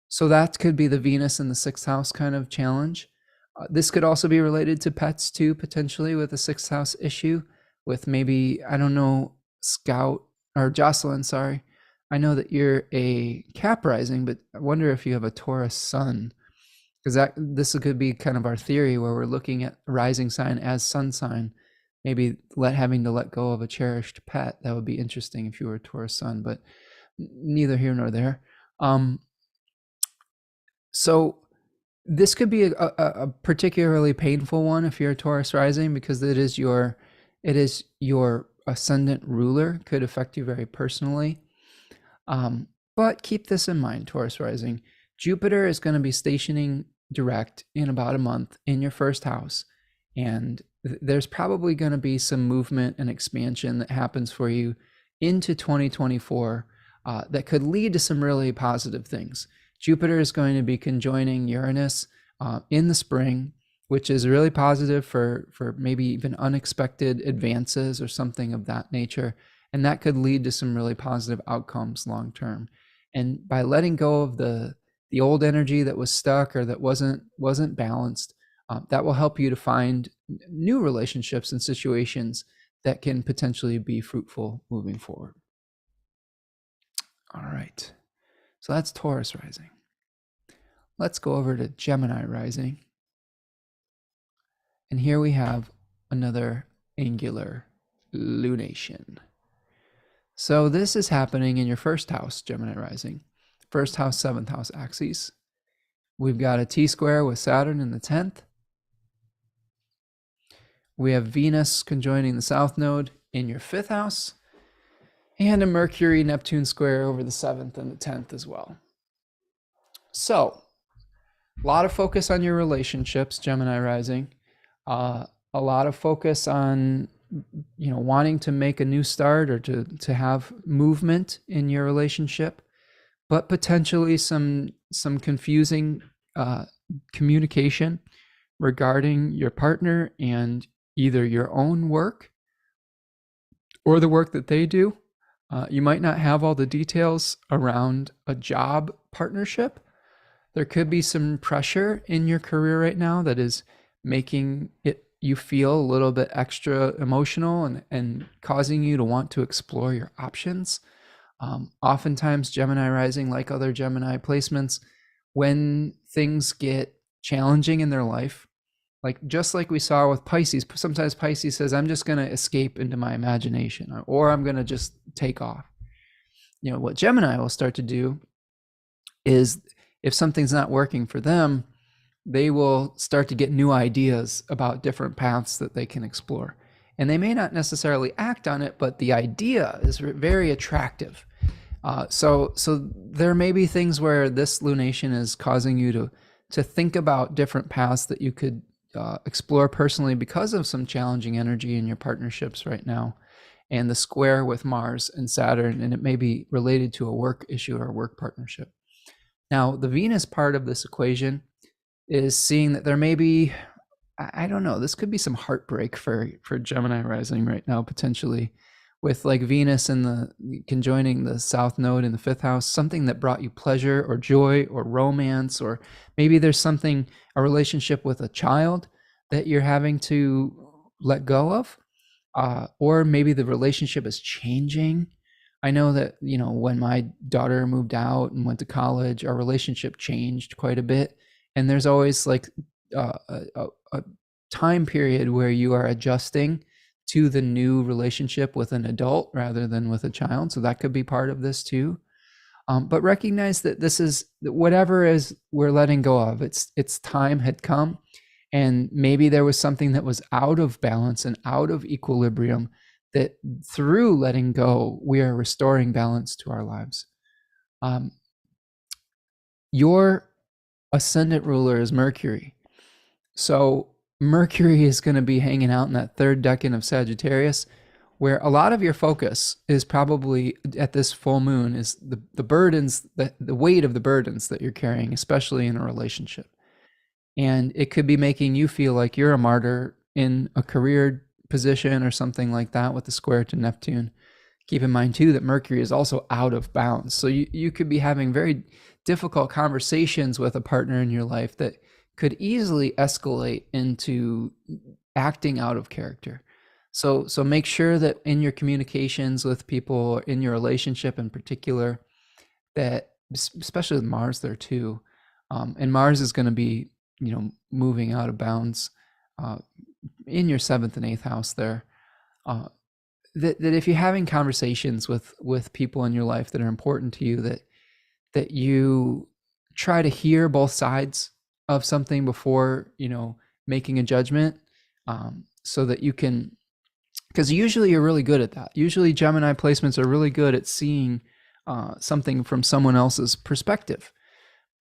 So that could be the Venus in the sixth house kind of challenge. This could also be related to pets too, potentially, with a sixth house issue with maybe, I don't know, Scout or Jocelyn, sorry. I know that you're a Cap rising, but I wonder if you have a Taurus sun, because this could be kind of our theory where we're looking at rising sign as sun sign. Maybe having to let go of a cherished pet. That would be interesting if you were a Taurus sun, but neither here nor there. So this could be a particularly painful one if you're a Taurus rising, because it is your ascendant ruler, could affect you very personally. But keep this in mind, Taurus rising. Jupiter is going to be stationing direct in about a month in your first house. And there's probably going to be some movement and expansion that happens for you into 2024 that could lead to some really positive things. Jupiter is going to be conjoining Uranus in the spring, which is really positive for maybe even unexpected advances or something of that nature. And that could lead to some really positive outcomes long term. And by letting go of the old energy that was stuck or that wasn't balanced, that will help you to find new relationships and situations that can potentially be fruitful moving forward. All right, so that's Taurus rising. Let's go over to Gemini rising. And here we have another angular lunation. So this is happening in your first house, Gemini rising. First house, seventh house axes. We've got a T-square with Saturn in the 10th. We have Venus conjoining the south node in your fifth house, and a Mercury-Neptune square over the 7th and the 10th as well. So, a lot of focus on your relationships, Gemini rising. A lot of focus on, wanting to make a new start or to have movement in your relationship, but potentially some confusing communication regarding your partner and either your own work or the work that they do. You might not have all the details around a job partnership. There could be some pressure in your career right now that is making you feel a little bit extra emotional and causing you to want to explore your options. Oftentimes, Gemini rising, like other Gemini placements, when things get challenging in their life, just like we saw with Pisces, sometimes Pisces says, I'm just going to escape into my imagination, or I'm going to just take off. What Gemini will start to do is, if something's not working for them, they will start to get new ideas about different paths that they can explore. And they may not necessarily act on it, but the idea is very attractive. So there may be things where this lunation is causing you to think about different paths that you could explore personally because of some challenging energy in your partnerships right now, and the square with Mars and Saturn, and it may be related to a work issue or a work partnership. Now, the Venus part of this equation is seeing that there may be, I don't know, this could be some heartbreak for Gemini rising right now, potentially, with Venus and the conjoining the south node in the fifth house, something that brought you pleasure or joy or romance, or maybe there's a relationship with a child that you're having to let go of, or maybe the relationship is changing. I know that, when my daughter moved out and went to college, our relationship changed quite a bit. And there's always a time period where you are adjusting to the new relationship with an adult rather than with a child. So that could be part of this too. But recognize that this is whatever is we're letting go of. Its time had come, and maybe there was something that was out of balance and out of equilibrium, that through letting go, we are restoring balance to our lives. Your ascendant ruler is Mercury. So Mercury is going to be hanging out in that third decan of Sagittarius, where a lot of your focus is probably at this full moon is the burdens, the weight of the burdens that you're carrying, especially in a relationship. And it could be making you feel like you're a martyr in a career position or something like that with the square to Neptune. Keep in mind too that Mercury is also out of bounds. So you could be having very difficult conversations with a partner in your life that could easily escalate into acting out of character. So make sure that in your communications with people, in your relationship in particular, that especially with Mars there too, and Mars is going to be moving out of bounds in your 7th and 8th house there, that if you're having conversations with people in your life that are important to you, that you try to hear both sides of something before making a judgment, so that you can, because usually you're really good at that. Usually Gemini placements are really good at seeing something from someone else's perspective.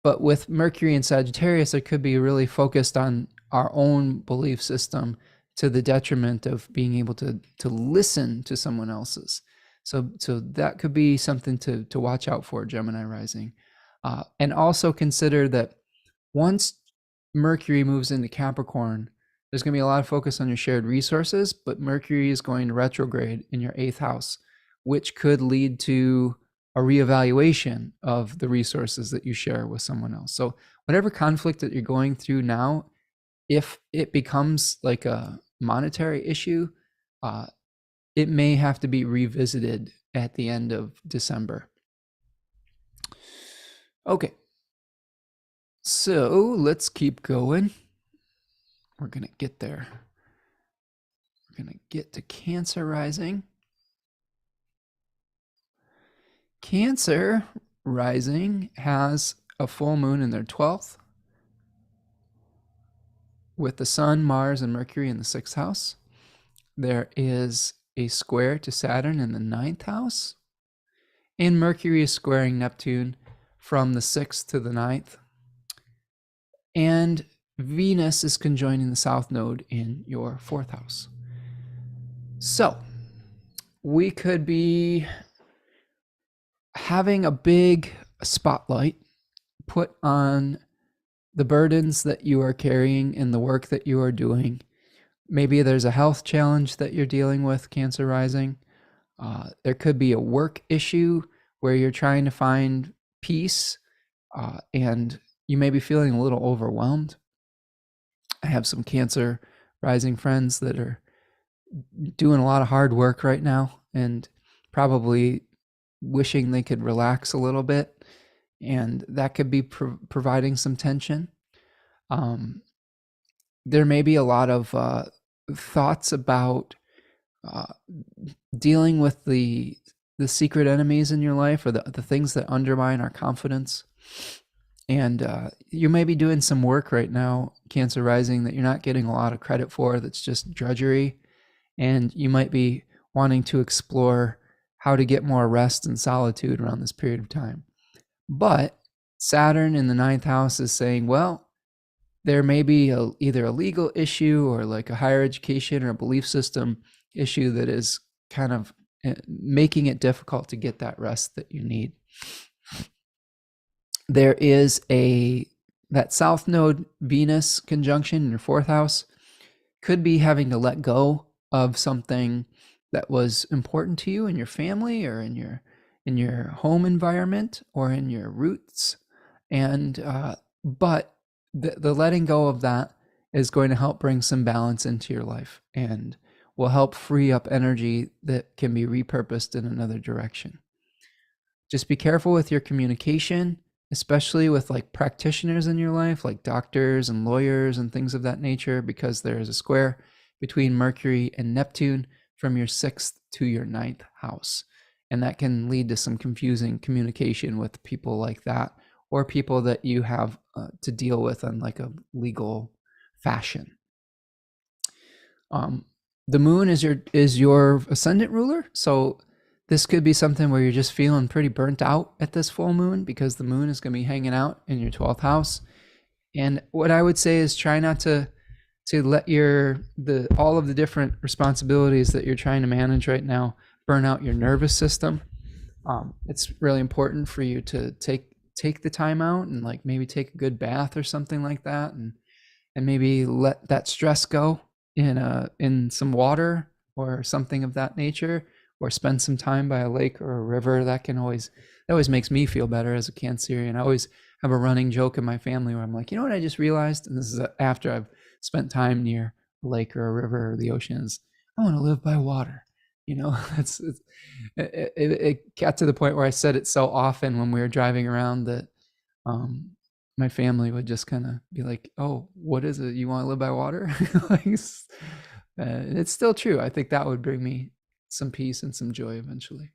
But with Mercury in Sagittarius, it could be really focused on our own belief system to the detriment of being able to listen to someone else's. So that could be something to watch out for, Gemini rising. And also consider that once Mercury moves into Capricorn, there's going to be a lot of focus on your shared resources, but Mercury is going to retrograde in your 8th house, which could lead to a reevaluation of the resources that you share with someone else. So whatever conflict that you're going through now, if it becomes like a monetary issue, it may have to be revisited at the end of December. Okay. So let's keep going. We're going to get there. We're going to get to Cancer rising. Cancer rising has a full moon in their 12th with the Sun, Mars, and Mercury in the 6th house. There is a square to Saturn in the 9th house. And Mercury is squaring Neptune from the 6th to the 9th. And Venus is conjoining the South Node in your 4th house. So we could be having a big spotlight put on the burdens that you are carrying in the work that you are doing. Maybe there's a health challenge that you're dealing with, Cancer rising. There could be a work issue where you're trying to find peace, and you may be feeling a little overwhelmed. I have some Cancer rising friends that are doing a lot of hard work right now and probably wishing they could relax a little bit, and that could be providing some tension. There may be a lot of thoughts about dealing with the secret enemies in your life, or the things that undermine our confidence. And you may be doing some work right now, Cancer rising, that you're not getting a lot of credit for, that's just drudgery. And you might be wanting to explore how to get more rest and solitude around this period of time. But Saturn in the 9th house is saying, well, there may be either a legal issue or like a higher education or a belief system issue that is kind of making it difficult to get that rest that you need. There is that South Node Venus conjunction in your 4th house could be having to let go of something that was important to you in your family or in your home environment or in your roots. And but the letting go of that is going to help bring some balance into your life and will help free up energy that can be repurposed in another direction. Just be careful with your communication, especially with like practitioners in your life, like doctors and lawyers and things of that nature, because there is a square between Mercury and Neptune from your 6th to your 9th house. And that can lead to some confusing communication with people like that, or people that you have to deal with on like a legal fashion. The moon is your ascendant ruler. So this could be something where you're just feeling pretty burnt out at this full moon, because the moon is going to be hanging out in your 12th house. And what I would say is try not to let all of the different responsibilities that you're trying to manage right now burn out your nervous system. It's really important for you to take the time out and like maybe take a good bath or something like that, and maybe let that stress go in some water or something of that nature, or spend some time by a lake or a river. That always makes me feel better as a Cancerian. I always have a running joke in my family where I'm like, you know what I just realized, and this is after I've spent time near a lake or a river or the oceans, I want to live by water. You know, it got to the point where I said it so often when we were driving around that my family would just kind of be like, oh, what is it? You want to live by water? Like, it's still true. I think that would bring me some peace and some joy eventually.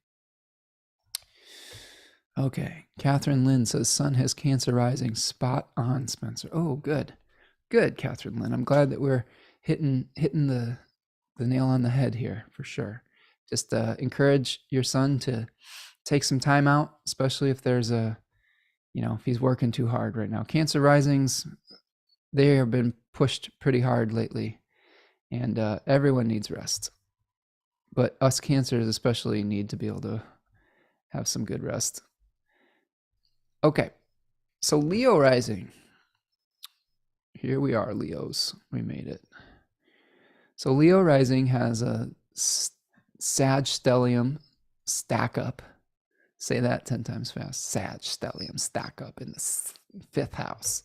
Okay. Catherine Lynn says, Sun has Cancer rising. Spot on, Spencer. Oh, good. Good, Catherine Lynn. I'm glad that we're hitting the nail on the head here for sure. Just encourage your son to take some time out, especially if there's a if he's working too hard right now. Cancer risings, they have been pushed pretty hard lately, and everyone needs rest. But us Cancers especially need to be able to have some good rest. Okay, so Leo rising. Here we are, Leos. We made it. So Leo rising has a Sag stellium stack up. Say that 10 times fast. Sag stellium stack up in the 5th house.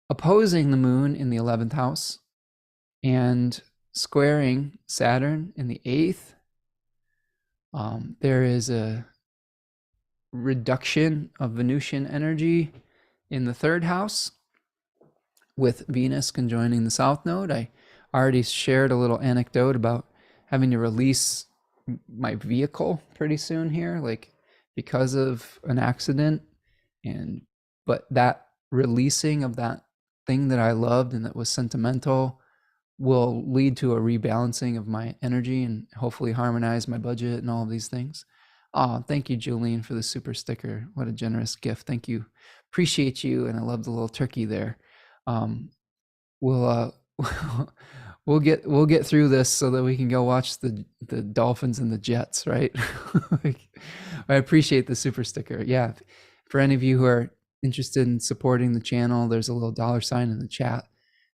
Opposing the moon in the 11th house and squaring Saturn in the 8th. There is a reduction of Venusian energy in the 3rd house with Venus conjoining the South Node. I already shared a little anecdote about having to release my vehicle pretty soon here, like because of an accident. But that releasing of that thing that I loved and that was sentimental will lead to a rebalancing of my energy and hopefully harmonize my budget and all of these things. Oh, thank you, Julene, for the super sticker. What a generous gift. Thank you. Appreciate you. And I love the little turkey there. We'll we'll get through this so that we can go watch the Dolphins and the Jets, right? I appreciate the super sticker. Yeah. For any of you who are interested in supporting the channel, there's a little $sign in the chat.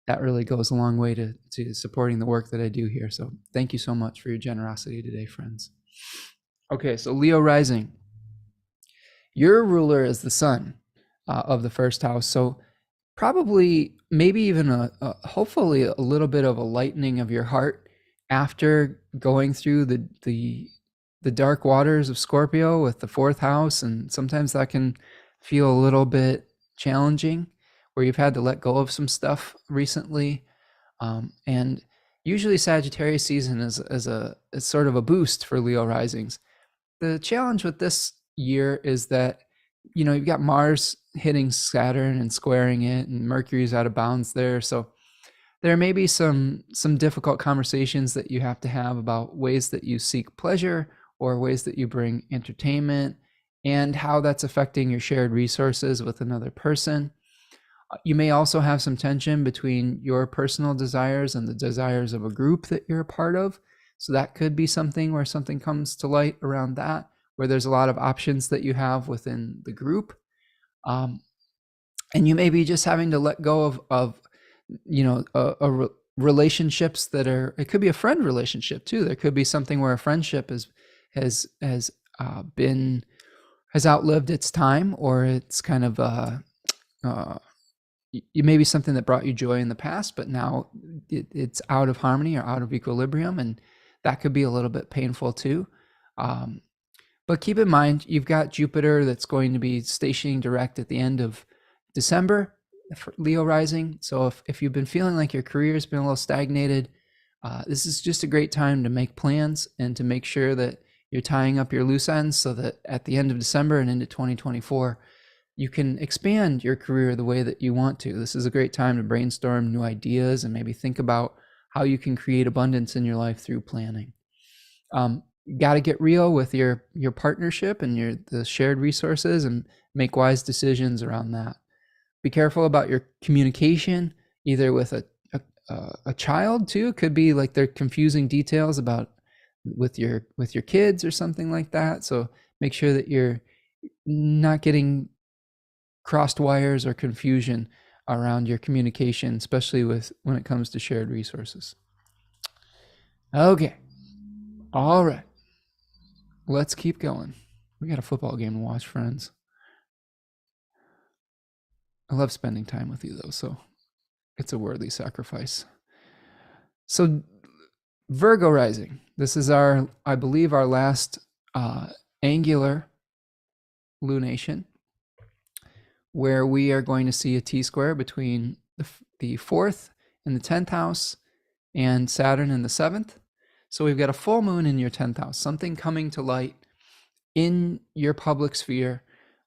That really goes a long way to supporting the work that I do here. So thank you so much for your generosity today, friends. Okay, so Leo rising. Your ruler is the sun of the 1st house. So probably maybe even hopefully a little bit of a lightening of your heart after going through the dark waters of Scorpio with the 4th house. And sometimes that can feel a little bit challenging, where you've had to let go of some stuff recently. And usually Sagittarius season is sort of a boost for Leo risings. The challenge with this year is that, you've got Mars hitting Saturn and squaring it, and Mercury's out of bounds there. So there may be some difficult conversations that you have to have about ways that you seek pleasure or ways that you bring entertainment and how that's affecting your shared resources with another person. You may also have some tension between your personal desires and the desires of a group that you're a part of. So that could be something where something comes to light around that, where there's a lot of options that you have within the group. And you may be just having to let go of relationships that are, it could be a friend relationship too. There could be something where a friendship has outlived its time, or it's kind of it may be something that brought you joy in the past, but now it's out of harmony or out of equilibrium, and that could be a little bit painful too. But keep in mind, you've got Jupiter that's going to be stationing direct at the end of December for Leo rising. So if you've been feeling like your career has been a little stagnated, this is just a great time to make plans and to make sure that you're tying up your loose ends so that at the end of December and into 2024, you can expand your career the way that you want to. This is a great time to brainstorm new ideas and maybe think about how you can create abundance in your life through planning. You got to get real with your partnership and the shared resources and make wise decisions around that. Be careful about your communication, either with a child too. It could be like they're confusing details about with your kids or something like that. So make sure that you're not getting crossed wires or confusion around your communication, especially when it comes to shared resources. Okay. All right. Let's keep going. We got a football game to watch, friends. I love spending time with you, though, so it's a worthy sacrifice. So Virgo rising. This is I believe, our last angular lunation, where we are going to see a T-square between the 4th and the 10th house and Saturn in the 7th. So we've got a full moon in your 10th house, something coming to light in your public sphere,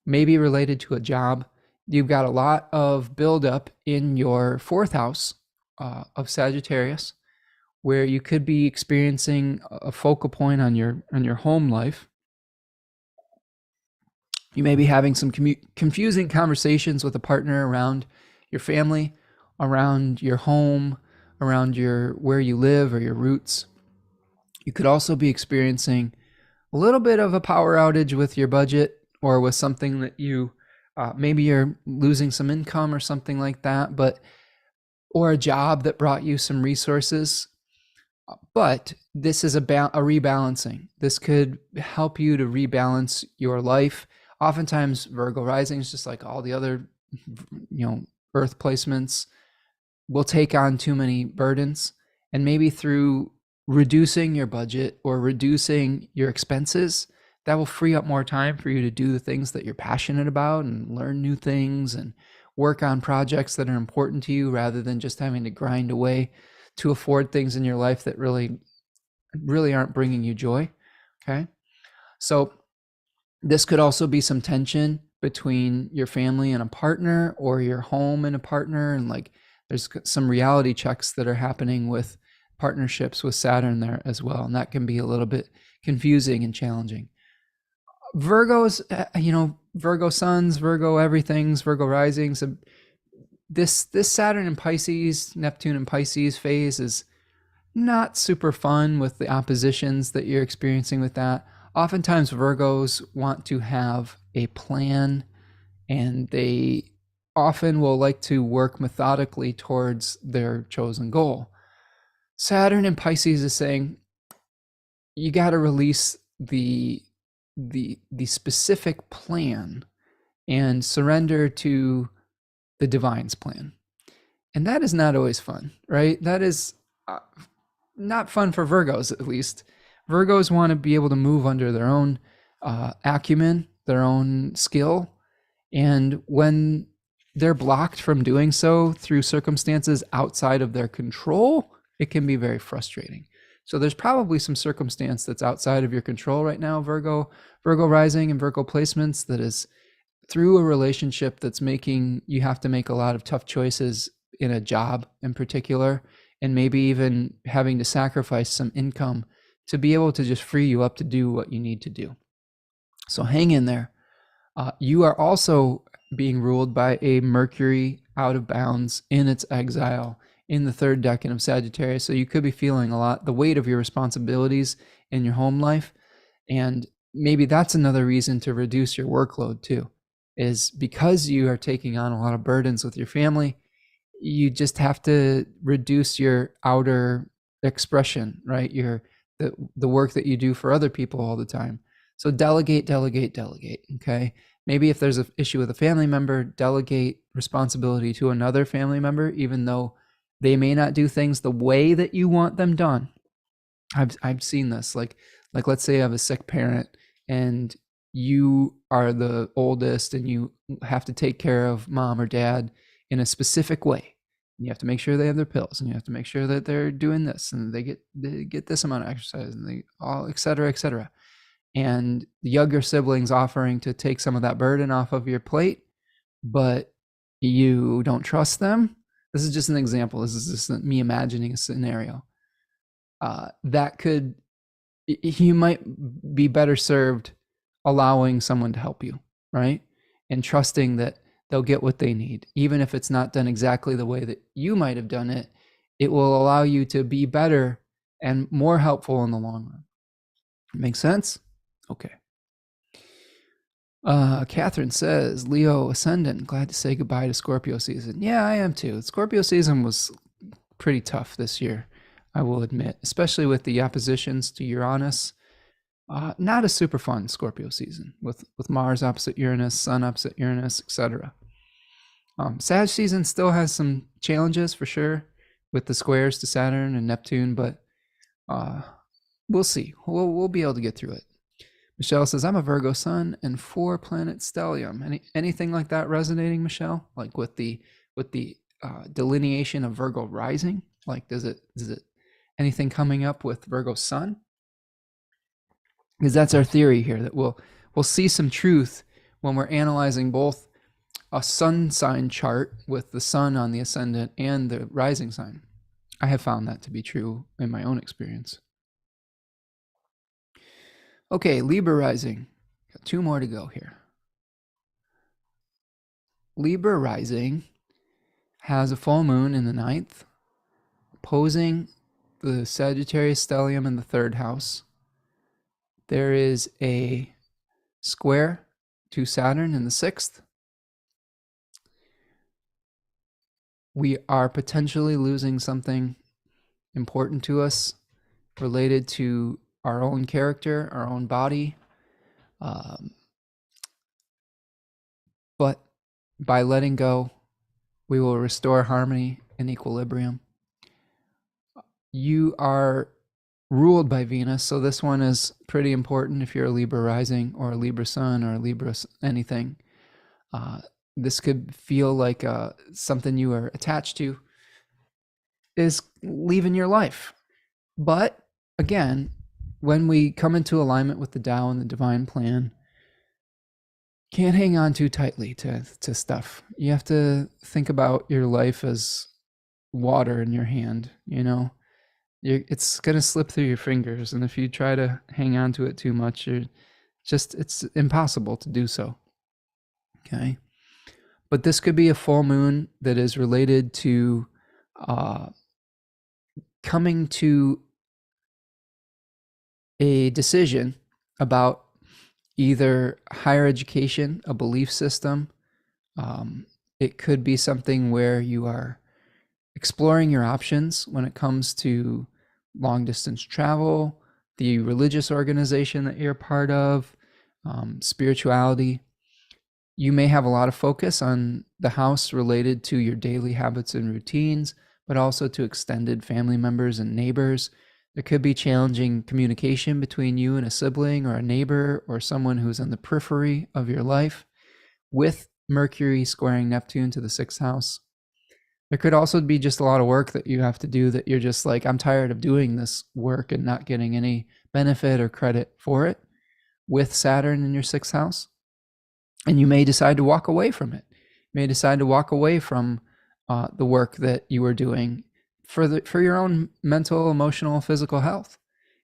maybe related to a job. You've got a lot of buildup in your 4th house of Sagittarius, where you could be experiencing a focal point on your home life. You may be having some confusing conversations with a partner around your family, around your home, around where you live or your roots. You could also be experiencing a little bit of a power outage with your budget or with something that maybe you're losing some income or something like that, or a job that brought you some resources. But this is a rebalancing. This could help you to rebalance your life. Oftentimes, Virgo risings, just like all the other, Earth placements, will take on too many burdens. And maybe through reducing your budget or reducing your expenses, that will free up more time for you to do the things that you're passionate about and learn new things and work on projects that are important to you rather than just having to grind away to afford things in your life that really aren't bringing you joy. Okay. So this could also be some tension between your family and a partner or your home and a partner. And like there's some reality checks that are happening with partnerships with Saturn there as well. And that can be a little bit confusing and challenging. Virgos, Virgo suns, Virgo everything's, Virgo risings. This Saturn in Pisces, Neptune in Pisces phase is not super fun with the oppositions that you're experiencing with that. Oftentimes Virgos want to have a plan, and they often will like to work methodically towards their chosen goal. Saturn in Pisces is saying you got to release the specific plan and surrender to the divine's plan. And that is not always fun, right? That is not fun for Virgos, at least. Virgos want to be able to move under their own acumen, their own skill. And when they're blocked from doing so through circumstances outside of their control, it can be very frustrating. So there's probably some circumstance that's outside of your control right now, Virgo rising and Virgo placements, that is through a relationship that's making you have to make a lot of tough choices in a job in particular, and maybe even having to sacrifice some income to be able to just free you up to do what you need to do. So hang in there. You are also being ruled by a Mercury out of bounds in its exile in the third decan of Sagittarius. So you could be feeling the weight of your responsibilities in your home life. And maybe that's another reason to reduce your workload too, is because you are taking on a lot of burdens with your family. You just have to reduce your outer expression, right? The work that you do for other people all the time. So delegate, okay? Maybe if there's an issue with a family member, delegate responsibility to another family member, even though they may not do things the way that you want them done. I've seen this. Like let's say I have a sick parent and you are the oldest and you have to take care of mom or dad in a specific way. You have to make sure they have their pills, and you have to make sure that they're doing this and they get this amount of exercise, and they all et cetera. And the younger siblings offering to take some of that burden off of your plate, but you don't trust them. This is just an example. This is just me imagining a scenario. You might be better served allowing someone to help you, right? And trusting that they'll get what they need. Even if it's not done exactly the way that you might have done it, it will allow you to be better and more helpful in the long run. Make sense? Okay. Catherine says, Leo ascendant, glad to say goodbye to Scorpio season. Yeah, I am too. Scorpio season was pretty tough this year, I will admit, especially with the oppositions to Uranus. Not a super fun Scorpio season with Mars opposite Uranus, Sun opposite Uranus, etc. Sag season still has some challenges for sure with the squares to Saturn and Neptune, but we'll see. We'll be able to get through it. Michelle says, I'm a Virgo sun and 4-planet stellium. Anything like that resonating, Michelle? Like with the delineation of Virgo rising? Like does it anything coming up with Virgo sun? Because that's our theory here, that we'll see some truth when we're analyzing both a sun sign chart with the sun on the ascendant and the rising sign. I have found that to be true in my own experience. Okay, Libra rising. Got 2 more to go here. Libra rising has a full moon in the ninth, opposing the Sagittarius stellium in the third house. There is a square to Saturn in the sixth. We are potentially losing something important to us related to our own character, our own body. But by letting go, we will restore harmony and equilibrium. You are ruled by Venus, so this one is pretty important if you're a Libra rising or a Libra sun or a Libra anything. This could feel like something you are attached to is leaving your life. But again, when we come into alignment with the Tao and the divine plan, can't hang on too tightly to stuff. You have to think about your life as water in your hand, you know? It's going to slip through your fingers, and if you try to hang on to it too much, it's impossible to do so. Okay? But this could be a full moon that is related to coming to a decision about either higher education, a belief system. It could be something where you are exploring your options when it comes to long distance travel, the religious organization that you're part of, spirituality. You may have a lot of focus on the house related to your daily habits and routines, but also to extended family members and neighbors. There could be challenging communication between you and a sibling or a neighbor or someone who's in the periphery of your life, with Mercury squaring Neptune to the sixth house. There could also be just a lot of work that you have to do that you're just like, I'm tired of doing this work and not getting any benefit or credit for it, with Saturn in your sixth house. And you may decide to walk away from it. You may decide to walk away from the work that you were doing for your own mental, emotional, physical health.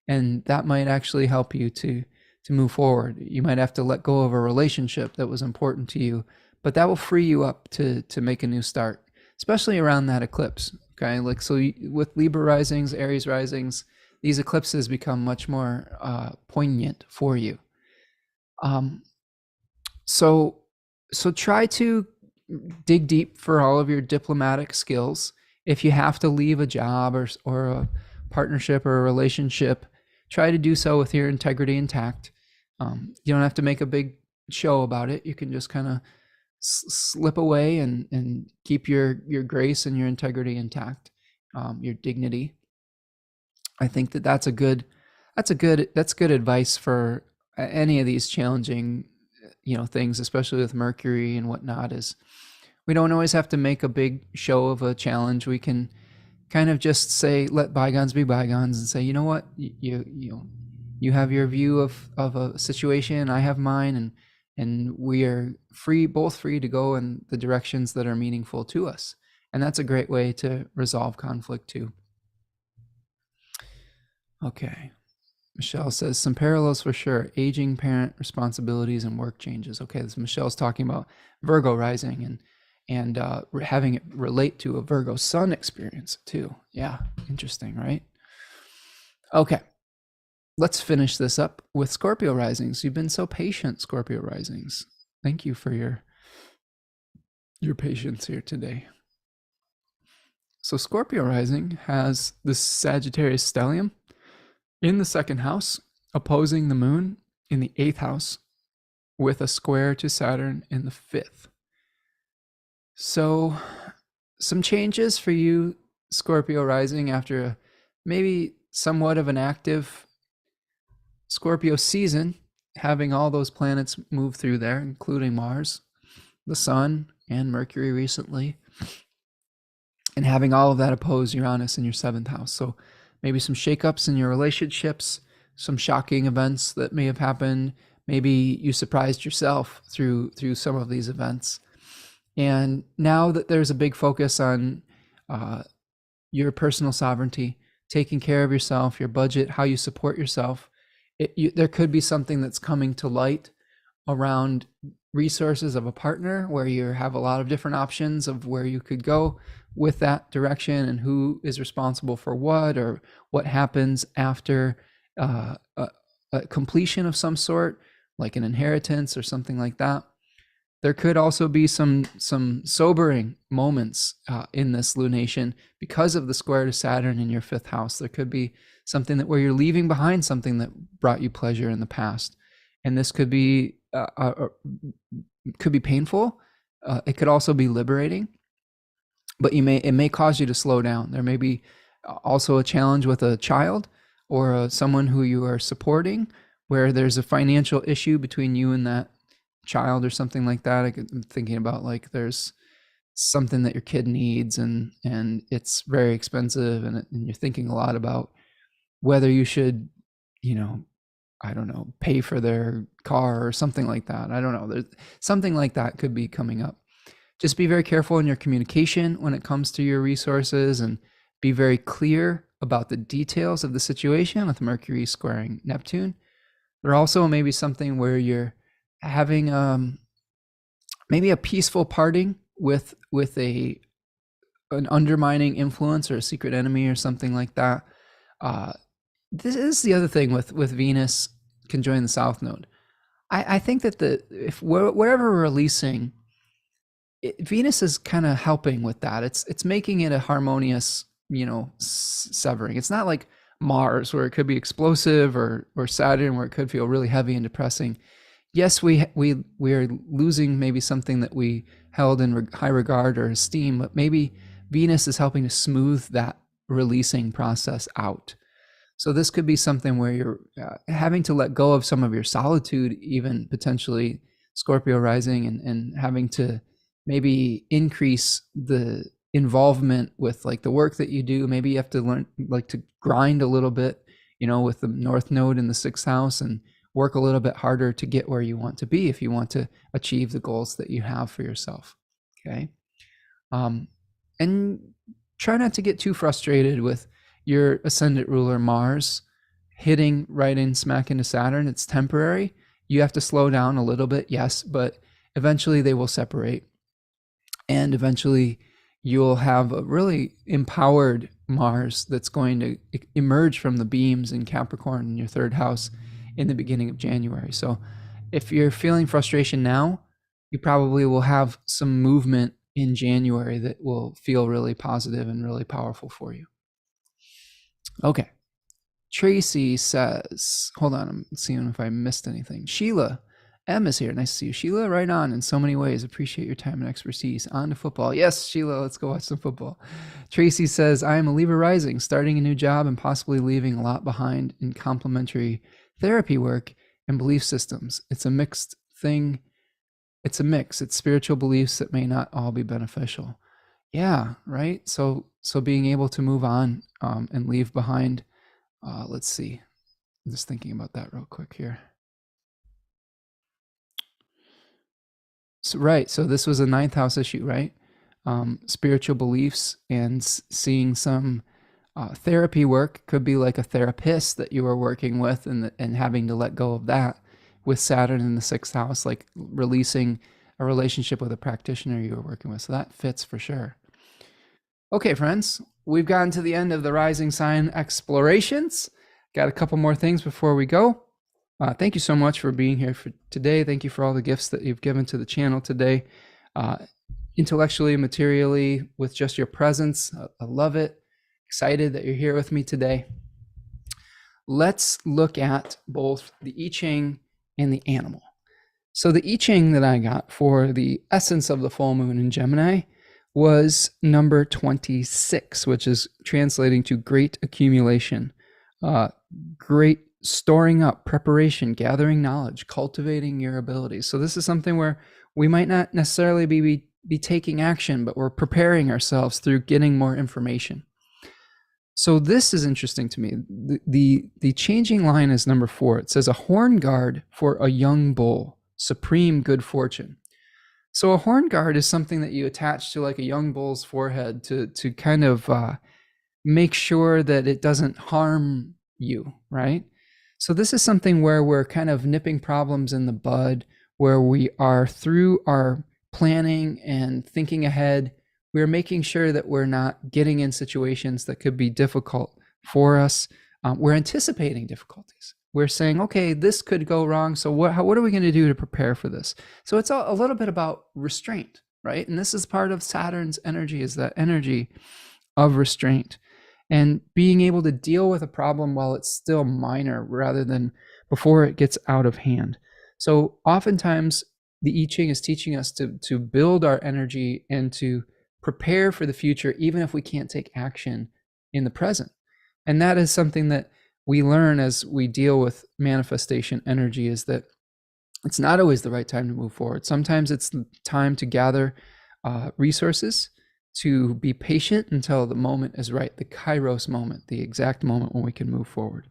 And that might actually help you to move forward. You might have to let go of a relationship that was important to you, but that will free you up to make a new start, especially around that eclipse. Okay, like, so with Libra risings, Aries risings, these eclipses become much more poignant for you. So try to dig deep for all of your diplomatic skills. If you have to leave a job or a partnership or a relationship, try to do so with your integrity intact. You don't have to make a big show about it. You can just kind of slip away and keep your grace and your integrity intact, your dignity. I think that's good advice for any of these challenging, things, especially with Mercury and whatnot. Is we don't always have to make a big show of a challenge. We can kind of just say, let bygones be bygones, and say, you know what, you have your view of a situation, I have mine, and we are both free to go in the directions that are meaningful to us. And that's a great way to resolve conflict too. Okay. Michelle says, some parallels for sure. Aging parent responsibilities and work changes. Okay, this Michelle's talking about Virgo rising and having it relate to a Virgo sun experience too. Yeah, interesting, right? Okay, let's finish this up with Scorpio risings. You've been so patient, Scorpio risings. Thank you for your patience here today. So Scorpio rising has the Sagittarius stellium in the second house, opposing the moon in the eighth house, with a square to Saturn in the fifth. So some changes for you, Scorpio rising, after maybe somewhat of an active Scorpio season, having all those planets move through there, including Mars, the Sun, and Mercury recently, and having all of that oppose Uranus in your seventh house. So maybe some shakeups in your relationships, some shocking events that may have happened. Maybe you surprised yourself through some of these events. And now that there's a big focus on your personal sovereignty, taking care of yourself, your budget, how you support yourself, there could be something that's coming to light around resources of a partner, where you have a lot of different options of where you could go with that direction and who is responsible for what, or what happens after a completion of some sort, like an inheritance or something like that. There could also be some sobering moments in this lunation because of the square to Saturn in your fifth house. There could be something that where you're leaving behind something that brought you pleasure in the past, and this could be painful. It could also be liberating, but it may cause you to slow down. There may be also a challenge with a child or someone who you are supporting, where there's a financial issue between you and that child or something like that. I'm thinking about like there's something that your kid needs and it's very expensive, and you're thinking a lot about whether you should, I don't know, pay for their car or something like that. I don't know. There's something like that could be coming up. Just be very careful in your communication when it comes to your resources, and be very clear about the details of the situation with Mercury squaring Neptune. There also may be something where you're having maybe a peaceful parting with an undermining influence or a secret enemy or something like that. This is the other thing with Venus conjoining the South Node. I think that if whatever we're releasing, Venus is kind of helping with that. It's making it a harmonious, severing. It's not like Mars, where it could be explosive, or Saturn, where it could feel really heavy and depressing. Yes, we are losing maybe something that we held in high regard or esteem, but maybe Venus is helping to smooth that releasing process out. So this could be something where you're having to let go of some of your solitude, even potentially Scorpio rising, and having to maybe increase the involvement with like the work that you do. Maybe you have to learn like to grind a little bit, with the North Node in the sixth house, and work a little bit harder to get where you want to be if you want to achieve the goals that you have for yourself. Okay. And try not to get too frustrated with your ascendant ruler Mars hitting right in smack into Saturn. It's temporary. You have to slow down a little bit, yes, but eventually they will separate. And eventually you'll have a really empowered Mars that's going to emerge from the beams in Capricorn in your third house in the beginning of January. So if you're feeling frustration now, you probably will have some movement in January that will feel really positive and really powerful for you. Okay. Tracy says, hold on, I'm seeing if I missed anything. Sheila M is here. Nice to see you. Sheila, right on in so many ways. Appreciate your time and expertise. On to football. Yes, Sheila, let's go watch some football. Tracy says, I am a Libra rising, starting a new job and possibly leaving a lot behind in complementary therapy work and belief systems. It's a mixed thing. It's a mix. It's spiritual beliefs that may not all be beneficial. Yeah, right? So being able to move on and leave behind, let's see. I'm just thinking about that real quick here. So, right. So this was a ninth house issue, right? Spiritual beliefs and seeing some therapy work. Could be like a therapist that you were working with, and having to let go of that with Saturn in the sixth house, like releasing a relationship with a practitioner you were working with. So that fits for sure. Okay, friends, we've gotten to the end of the rising sign explorations. Got a couple more things before we go. Thank you so much for being here for today. Thank you for all the gifts that you've given to the channel today, intellectually, materially, with just your presence. I love it. Excited that you're here with me today. Let's look at both the I-Ching and the animal. So the I-Ching that I got for the essence of the full moon in Gemini was number 26, which is translating to great accumulation, great storing up, preparation, gathering knowledge, cultivating your abilities. So this is something where we might not necessarily be taking action, but we're preparing ourselves through getting more information. So this is interesting to me. The changing line is number 4. It says a horn guard for a young bull, supreme good fortune. So a horn guard is something that you attach to like a young bull's forehead to kind of make sure that it doesn't harm you, right? So this is something where we're kind of nipping problems in the bud. where we are, through our planning and thinking ahead, we're making sure that we're not getting in situations that could be difficult for us. We're anticipating difficulties. We're saying, okay, this could go wrong. So what are we going to do to prepare for this? So it's a little bit about restraint, right? And this is part of Saturn's energy, is that energy of restraint and being able to deal with a problem while it's still minor rather than before it gets out of hand. So oftentimes the I-Ching is teaching us to build our energy and to prepare for the future, even if we can't take action in the present. And that is something that we learn as we deal with manifestation energy, is that it's not always the right time to move forward. Sometimes it's time to gather resources, to be patient until the moment is right, the kairos moment, the exact moment when we can move forward.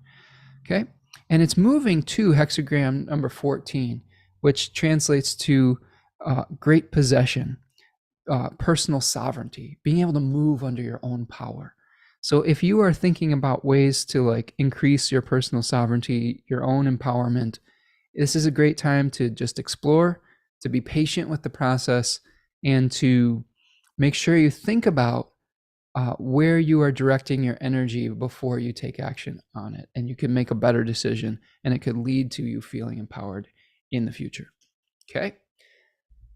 Okay? And it's moving to hexagram number 14, which translates to great possession, personal sovereignty, being able to move under your own power. So if you are thinking about ways to like increase your personal sovereignty, your own empowerment, this is a great time to just explore, to be patient with the process, and to make sure you think about where you are directing your energy before you take action on it. And you can make a better decision, and it could lead to you feeling empowered in the future. Okay?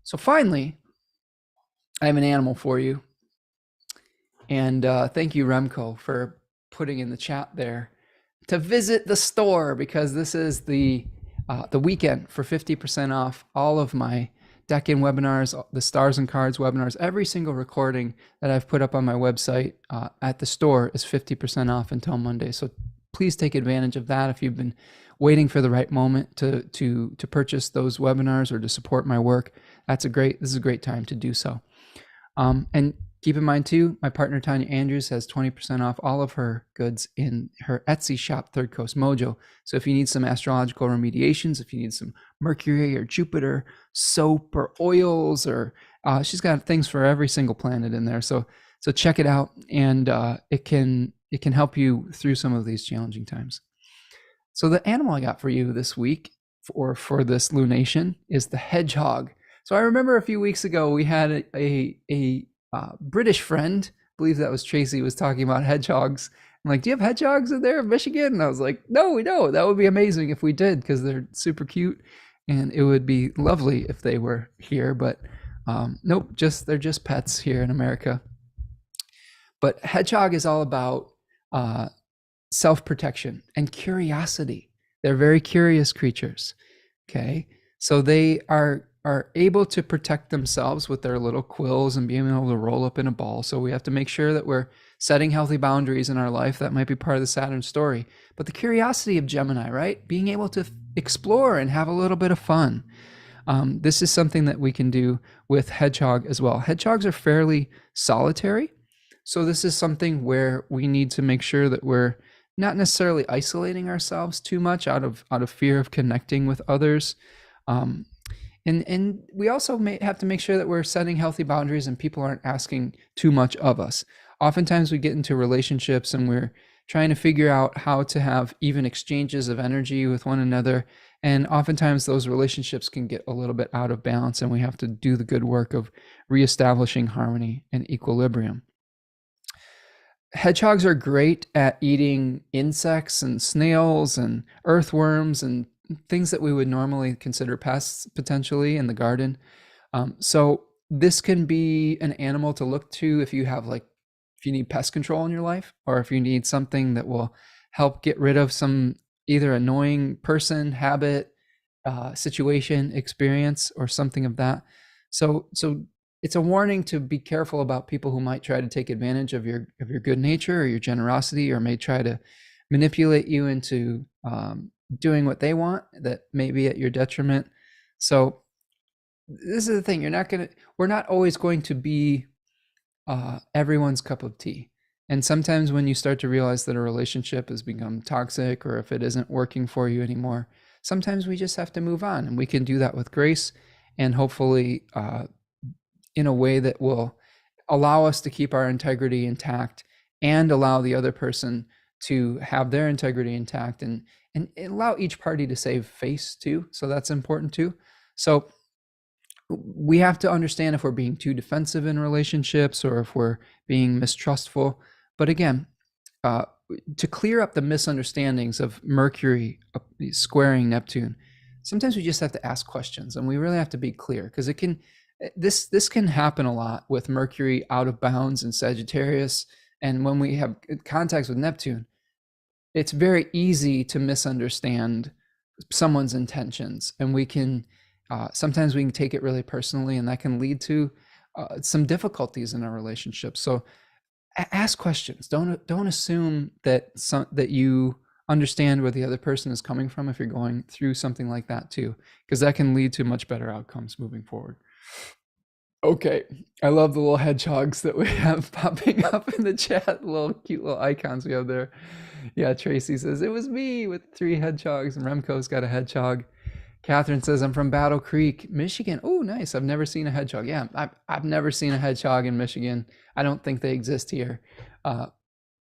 So finally, I have an animal for you. And thank you, Remco, for putting in the chat there to visit the store, because this is the weekend for 50% off all of my deck-in webinars, the Stars and Cards webinars. Every single recording that I've put up on my website at the store is 50% off until Monday. So please take advantage of that if you've been waiting for the right moment to purchase those webinars or to support my work. This is a great time to do so. And keep in mind too, my partner Tanya Andrews has 20% off all of her goods in her Etsy shop, Third Coast Mojo. So if you need some astrological remediations, if you need some Mercury or Jupiter soap or oils, or she's got things for every single planet in there. So check it out, and it can help you through some of these challenging times. So the animal I got for you this week for this lunation is the hedgehog. So I remember a few weeks ago we had a British friend, I believe that was Tracy, was talking about hedgehogs. I'm like, do you have hedgehogs in there in Michigan? And I was like, no, we don't. That would be amazing if we did, because they're super cute, and it would be lovely if they were here. But nope, they're just pets here in America. But hedgehog is all about self-protection and curiosity. They're very curious creatures. Okay, so they are able to protect themselves with their little quills and being able to roll up in a ball. So we have to make sure that we're setting healthy boundaries in our life. That might be part of the Saturn story. But the curiosity of Gemini, right? Being able to explore and have a little bit of fun. This is something that we can do with hedgehog as well. Hedgehogs are fairly solitary. So this is something where we need to make sure that we're not necessarily isolating ourselves too much out of fear of connecting with others. And we also may have to make sure that we're setting healthy boundaries and people aren't asking too much of us. Oftentimes we get into relationships and we're trying to figure out how to have even exchanges of energy with one another. And oftentimes those relationships can get a little bit out of balance, and we have to do the good work of reestablishing harmony and equilibrium. Hedgehogs are great at eating insects and snails and earthworms and things that we would normally consider pests potentially in the garden. So this can be an animal to look to if you need pest control in your life, or if you need something that will help get rid of some either annoying person, habit, situation, experience, or something of that. So it's a warning to be careful about people who might try to take advantage of your good nature or your generosity, or may try to manipulate you into doing what they want that may be at your detriment. So this is the thing, we're not always going to be everyone's cup of tea. And sometimes when you start to realize that a relationship has become toxic, or if it isn't working for you anymore, sometimes we just have to move on, and we can do that with grace, and hopefully in a way that will allow us to keep our integrity intact and allow the other person to have their integrity intact, and allow each party to save face too. So that's important too. So we have to understand if we're being too defensive in relationships or if we're being mistrustful. But again, to clear up the misunderstandings of Mercury squaring Neptune, sometimes we just have to ask questions, and we really have to be clear, because this can happen a lot with Mercury out of bounds in Sagittarius. And when we have contacts with Neptune, it's very easy to misunderstand someone's intentions, and we can sometimes we can take it really personally, and that can lead to some difficulties in our relationship. So ask questions. Don't assume that that you understand where the other person is coming from if you're going through something like that too, because that can lead to much better outcomes moving forward. Okay, I love the little hedgehogs that we have popping up in the chat, little cute little icons we have there. Yeah, Tracy says, it was me with 3 hedgehogs, and Remco's got a hedgehog. Catherine says, I'm from Battle Creek, Michigan. Oh, nice. I've never seen a hedgehog. Yeah, I've never seen a hedgehog in Michigan. I don't think they exist here.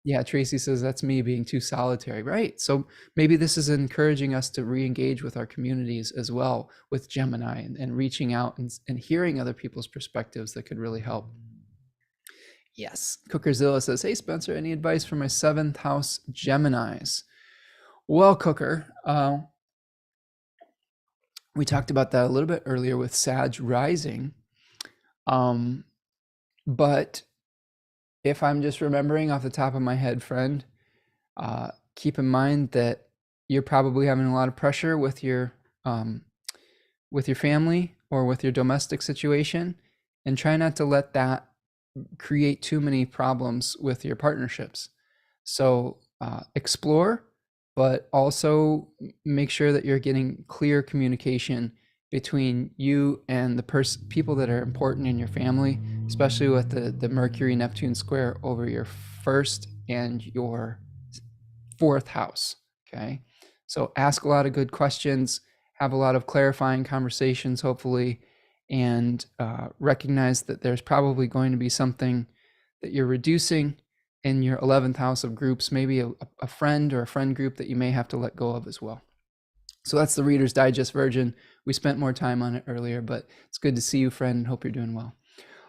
Yeah, Tracy says, that's me being too solitary. Right. So maybe this is encouraging us to re-engage with our communities as well with Gemini, and reaching out and hearing other people's perspectives that could really help. Yes. Cookerzilla says, hey, Spencer, any advice for my 7th house Geminis? Well, Cooker, we talked about that a little bit earlier with Sag rising. But if I'm just remembering off the top of my head, friend, keep in mind that you're probably having a lot of pressure with your family or with your domestic situation, and try not to let that create too many problems with your partnerships. So explore, but also make sure that you're getting clear communication between you and the people that are important in your family, especially with the Mercury Neptune square over your 1st and your 4th house. Okay, so ask a lot of good questions, have a lot of clarifying conversations, hopefully, and recognize that there's probably going to be something that you're reducing in your 11th house of groups, maybe a friend or a friend group that you may have to let go of as well. So that's the Reader's Digest version. We spent more time on it earlier, but it's good to see you, friend. Hope you're doing well.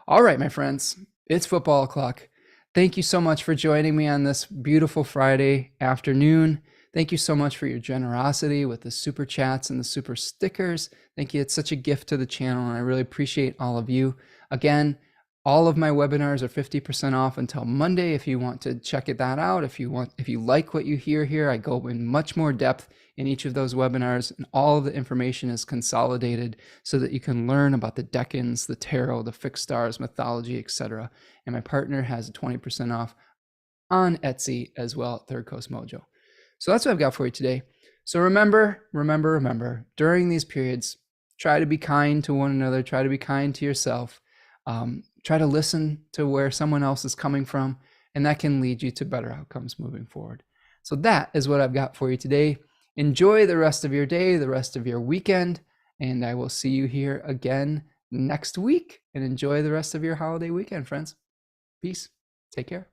All right, my friends, it's football o'clock. Thank you so much for joining me on this beautiful Friday afternoon. Thank you so much for your generosity with the super chats and the super stickers. Thank you. It's such a gift to the channel, and I really appreciate all of you. Again, all of my webinars are 50% off until Monday if you want to check that out. If you like what you hear here, I go in much more depth in each of those webinars, and all of the information is consolidated so that you can learn about the decans, the tarot, the fixed stars, mythology, etc. And my partner has 20% off on Etsy as well at Third Coast Mojo. So that's what I've got for you today. So remember, during these periods, try to be kind to one another, try to be kind to yourself. Try to listen to where someone else is coming from, and that can lead you to better outcomes moving forward. So that is what I've got for you today. Enjoy the rest of your day, the rest of your weekend, and I will see you here again next week. And enjoy the rest of your holiday weekend, friends. Peace. Take care.